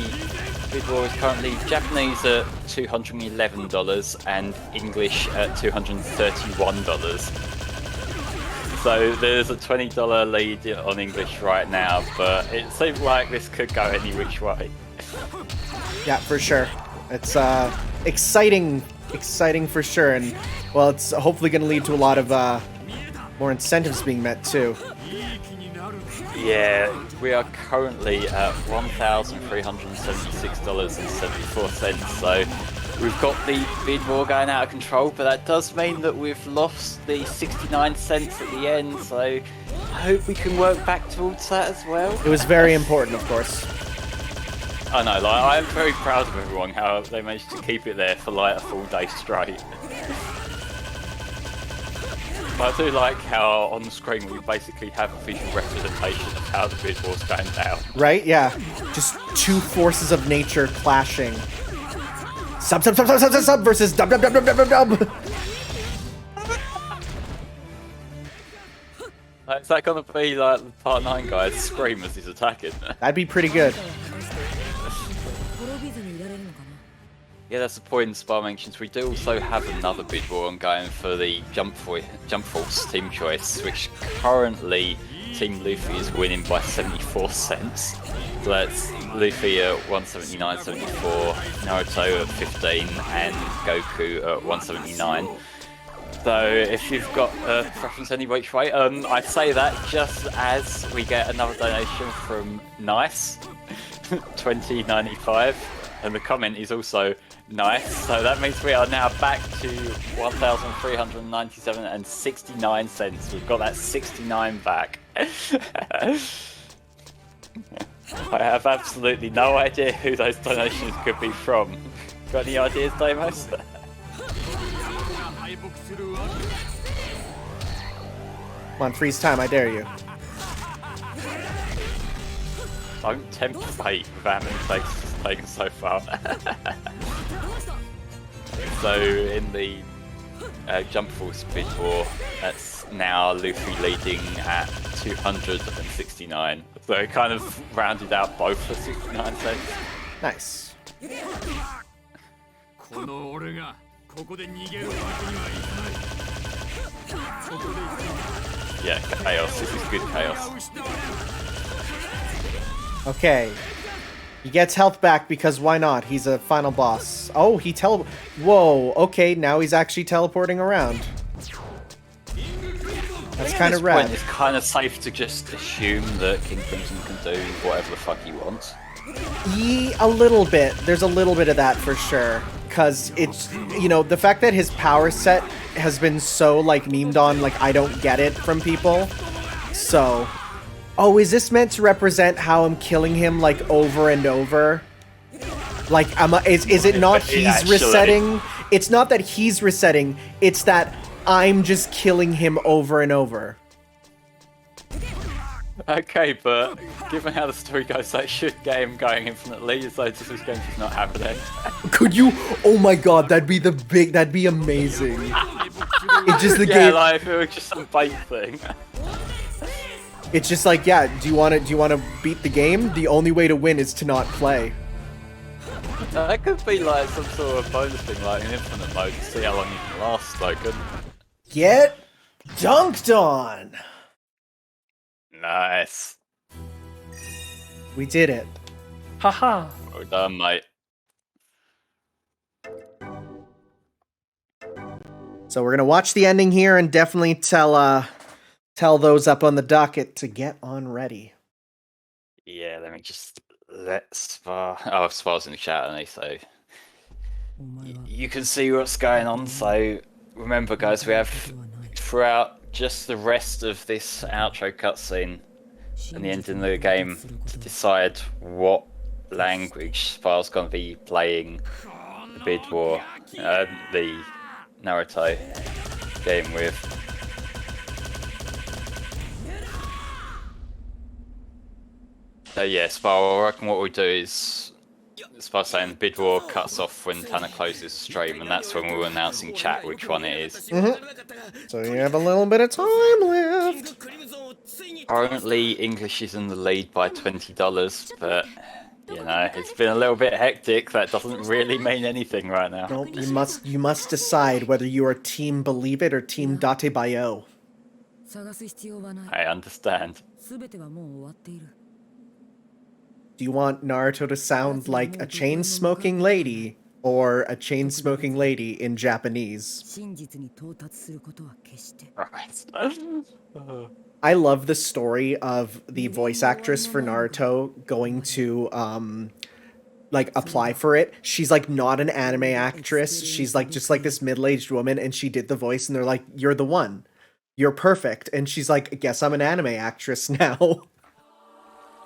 bid war is currently Japanese at $211 and English at $231. So there's a $20 lead on English right now, but it seems like this could go any which way. Yeah, for sure. It's exciting for sure, and well, it's hopefully going to lead to a lot of more incentives being met too. Yeah, we are currently at $1,376.74, so we've got the bid war going out of control, but that does mean that we've lost the 69 cents at the end, so I hope we can work back towards that as well. It was very important, of course. I know, like, I'm very proud of everyone, how they managed to keep it there for like a full day straight. But I do like how on the screen we basically have a visual representation of how the bid war's going down. Right? Yeah. Just 2 forces of nature clashing. Sub versus dub. Is that gonna be like the part 9 guys scream as he's attacking? That'd be pretty good. Yeah, that's the point Spar mentions. We do also have another bid war ongoing for the Jump Force team choice, which currently Team Luffy is winning by 74 cents. So that's Luffy at 179.74, Naruto at 15, and Goku at 179. So if you've got a preference any which way, I'd say that just as we get another donation from Nice, 20.95, and the comment is also nice. So that means we are now back to 1,397.69 cents. We've got that 69 back. I have absolutely no idea who those donations could be from. Got any ideas, Deimos? Come on, freeze time, I dare you. Don't tempt fate with how many takes it's taken so far. So in the Jump Force bid war, that's now Luffy leading at 269. So it kind of rounded out both for 69 cents. Nice. Yeah, chaos. This is good chaos. Okay. He gets health back because why not? He's a final boss. Oh, he Whoa, okay, now he's actually teleporting around. That's kind of rad. It's kind of safe to just assume that King Crimson can do whatever the fuck he wants. A little bit. There's a little bit of that for sure. Because it's, you know, the fact that his power set has been so, like, memed on, like, I don't get it from people. So... Oh, is this meant to represent how I'm killing him, like, over and over? Like, is it not he's resetting? It's not that he's resetting, it's that I'm just killing him over and over. Okay, but given how the story goes, that should get him going infinitely, so this game should not have an end. Could you? Oh my god, that'd be amazing. It's just the Yeah, game. like if it was just some bait thing. It's just like, yeah, do you want to beat the game? The only way to win is to not play. That could be like some sort of bonus thing, like an infinite mode, to see how long you can last, though, couldn't it? Get dunked on. Nice. We did it. Haha. Well done, mate. So we're gonna watch the ending here and definitely tell those up on the docket to get on ready. Yeah, let me just let Spar. Oh, Spar's in the chat, and so you can see what's going on. So remember, guys, we have throughout just the rest of this outro cutscene and the ending of the game to decide what language Spar's going to be playing the Bid War, the Naruto game with. So yeah, Spar, I reckon what we do is Spar saying the Bid War cuts off when Tanner closes the stream, and that's when we'll announce in chat which one it is. So you have a little bit of time left. Currently, English is in the lead by $20, but you know it's been a little bit hectic. That doesn't really mean anything right now. Nope, you must decide whether you are Team Believe It or Team Datebayo. I understand. Do you want Naruto to sound like a chain-smoking lady or a chain-smoking lady in Japanese? Right. I love the story of the voice actress for Naruto going to like apply for it. She's like not an anime actress. She's like just like this middle-aged woman, and she did the voice, and they're like, "You're the one. You're perfect." And she's like, "I guess I'm an anime actress now."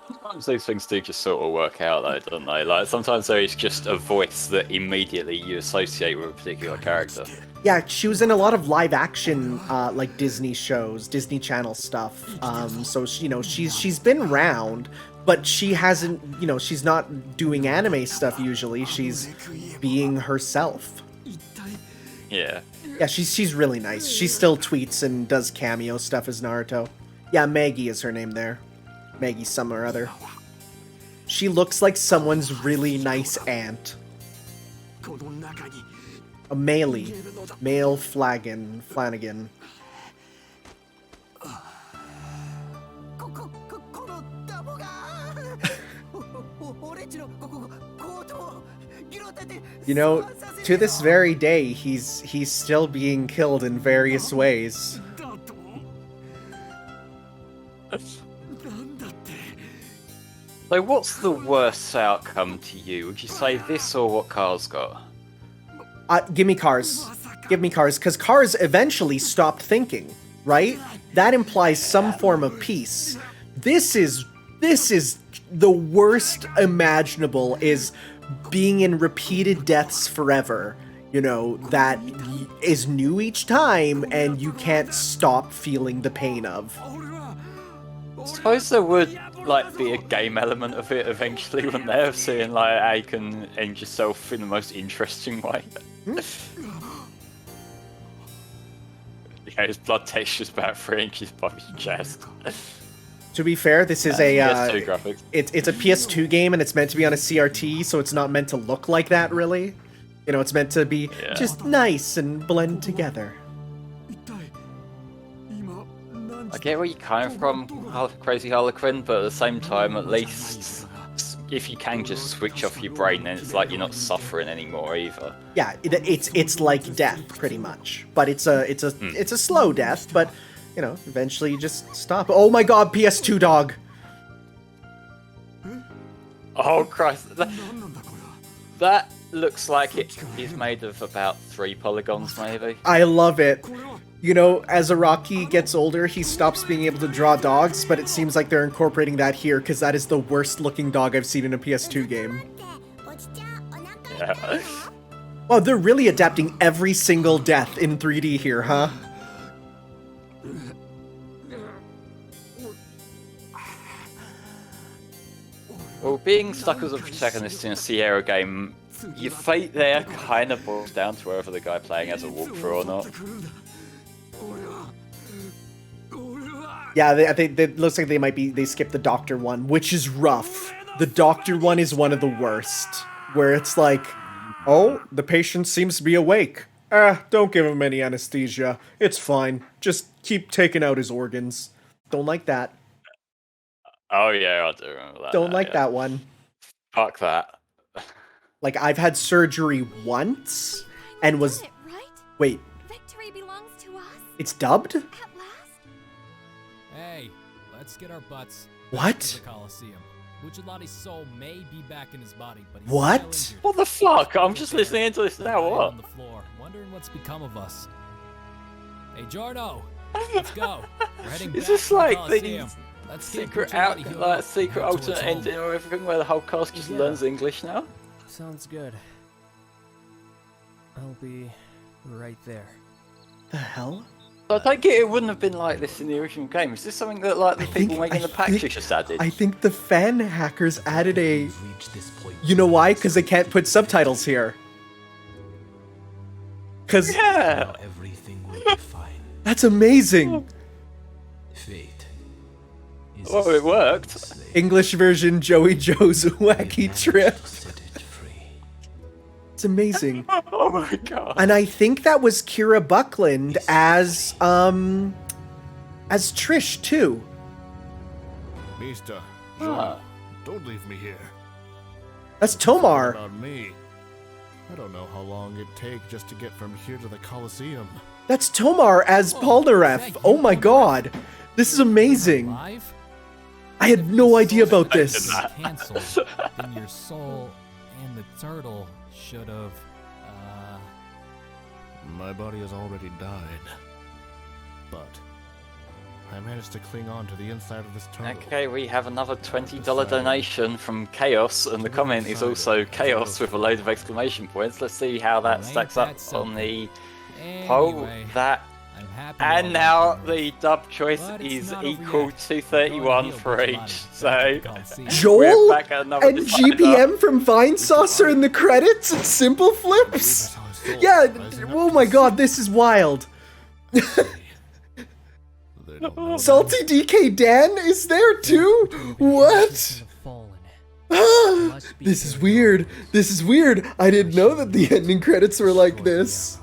Sometimes these things do just sort of work out, though, don't they? Like sometimes there is just a voice that immediately you associate with a particular character. Yeah, she was in a lot of live action like Disney shows, Disney Channel stuff. So she's been around, but she hasn't, she's not doing anime stuff usually. She's being herself. Yeah. Yeah, she's really nice. She still tweets and does cameo stuff as Naruto. Yeah, Maggie is her name there. Maggie some or other. She looks like someone's really nice aunt. A Male Flanagan. To this very day, he's still being killed in various ways. So what's the worst outcome to you? Would you say this or what Car's got? Give me Cars. Give me Cars, because Cars eventually stopped thinking, right? That implies some form of peace. This is the worst imaginable, is being in repeated deaths forever. That is new each time, and you can't stop feeling the pain of. I suppose there would be a game element of it eventually, wouldn't there? Of seeing how you can end yourself in the most interesting way. His blood texture's about 3 inches above his chest. To be fair, this is a PS2 graphics. It's a PS2 game, and it's meant to be on a CRT, so it's not meant to look like that really. It's meant to be just nice and blend together. I get where you're coming from, Crazy Harlequin, but at the same time, at least if you can just switch off your brain, then it's like you're not suffering anymore either. Yeah, it's like death pretty much, but it's a slow death. But eventually you just stop. Oh my God, PS2 dog! Oh Christ, that looks like it is made of about 3 polygons, maybe. I love it. As Araki gets older, he stops being able to draw dogs, but it seems like they're incorporating that here, because that is the worst looking dog I've seen in a PS2 game. Yeah. Wow, they're really adapting every single death in 3D here, huh? Well, being stuck as a protagonist in a Sierra game, your fate there kind of boils down to whether the guy playing has a walkthrough or not. Yeah, I think it looks like they skipped the doctor one, which is rough. The doctor one is one of the worst, where it's like, oh, the patient seems to be awake. Don't give him any anesthesia. It's fine. Just keep taking out his organs. Don't like that. Oh yeah, I do remember that. Don't like that one. Fuck that. Like, I've had surgery once, and was... Wait. Victory belongs to us. It's dubbed? At last. Hey, let's get our butts What? to the Coliseum. Bucciolati's soul may be back in his body, but he's What? still injured. What the fuck? I'm just listening into this now. Lying What? on the floor, wondering what's become of us. Hey, Giorno, let's go. We're heading Is back this to the like Coliseum. the Let's get secret Bucciolati healed up secret back towards alternate home. ending or everything where the whole cast just learns English now? Sounds good. I'll be right there. The hell? I take it wouldn't have been like this in the original game. Is this something that like the people making the patch just added? I think the fan hackers added a... You know why? Because they can't put subtitles here. Because... Yeah! Everything will be fine. That's amazing! Fate. Well, it worked. English version Joey Joe's wacky trip. It's amazing. Oh my god. And I think that was Kira Buckland as Trish too. Mister, Ah. don't leave me here. That's Tomar. About me. I don't know how long it'd take just to get from here to the Coliseum. That's Tomar as Polnareff. Oh my god. This is amazing. Live? I had no idea about this. Cancelled. Then your soul and the turtle should have. My body has already died. But I managed to cling on to the inside of this turtle. Okay, we have another $20 donation from Chaos, and the comment is also Chaos with a load of exclamation points. Let's see how that stacks up on the poll. That. I'm happy And all now that the dub choice But it's is not equal over yet. to 31 for each. So Joel we're back at another and decider. GPM from Vine Sauce are in the credits and Simple Flips. Yeah, oh my god, this is wild. Salty DK Dan is there too? What? This is weird. This is weird. I didn't know that the ending credits were like this.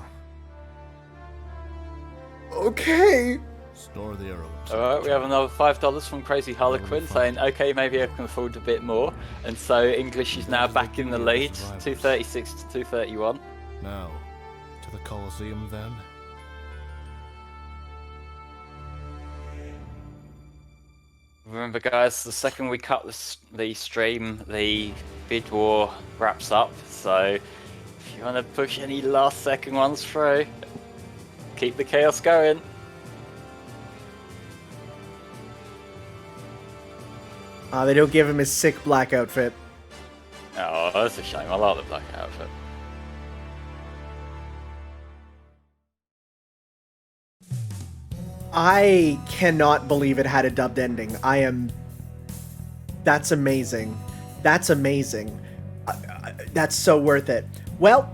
Okay. Store the arrows. Alright, we have another $5 from Crazy Harlequin saying, okay, maybe I can afford a bit more. And so English is now back in the lead, 236 to 231. Now, to the Coliseum then. Remember guys, the second we cut the stream, the bid war wraps up. So if you want to push any last second ones through, keep the chaos going. They don't give him his sick black outfit. Oh, that's a shame. I like the black outfit. I cannot believe it had a dubbed ending. That's amazing. That's amazing. That's so worth it. Well,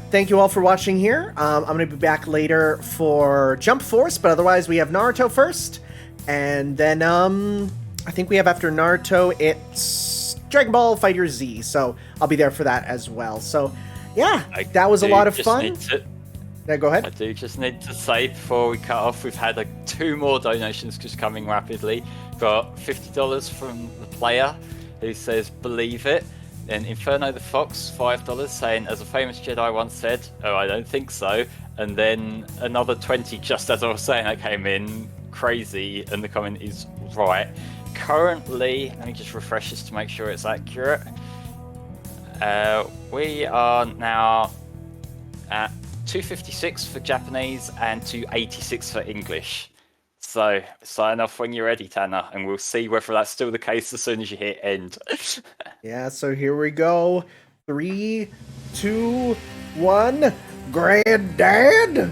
thank you all for watching here. I'm going to be back later for Jump Force, but otherwise we have Naruto first. And then, I think we have after Naruto, it's Dragon Ball Fighter Z. So I'll be there for that as well. So, yeah, that was a lot of fun. Yeah, go ahead. I do just need to say before we cut off, we've had 2 more donations just coming rapidly. Got $50 from the player who says, believe it. Then Inferno the Fox, $5, saying, as a famous Jedi once said, oh, I don't think so. And then another 20, just as I was saying, I came in crazy, and the comment is right. Currently, let me just refresh this to make sure it's accurate. We are now at 256 for Japanese and 286 for English. So sign off when you're ready, Tanner, and we'll see whether that's still the case as soon as you hit end. Yeah, so here we go. 3, 2, 1. Granddad!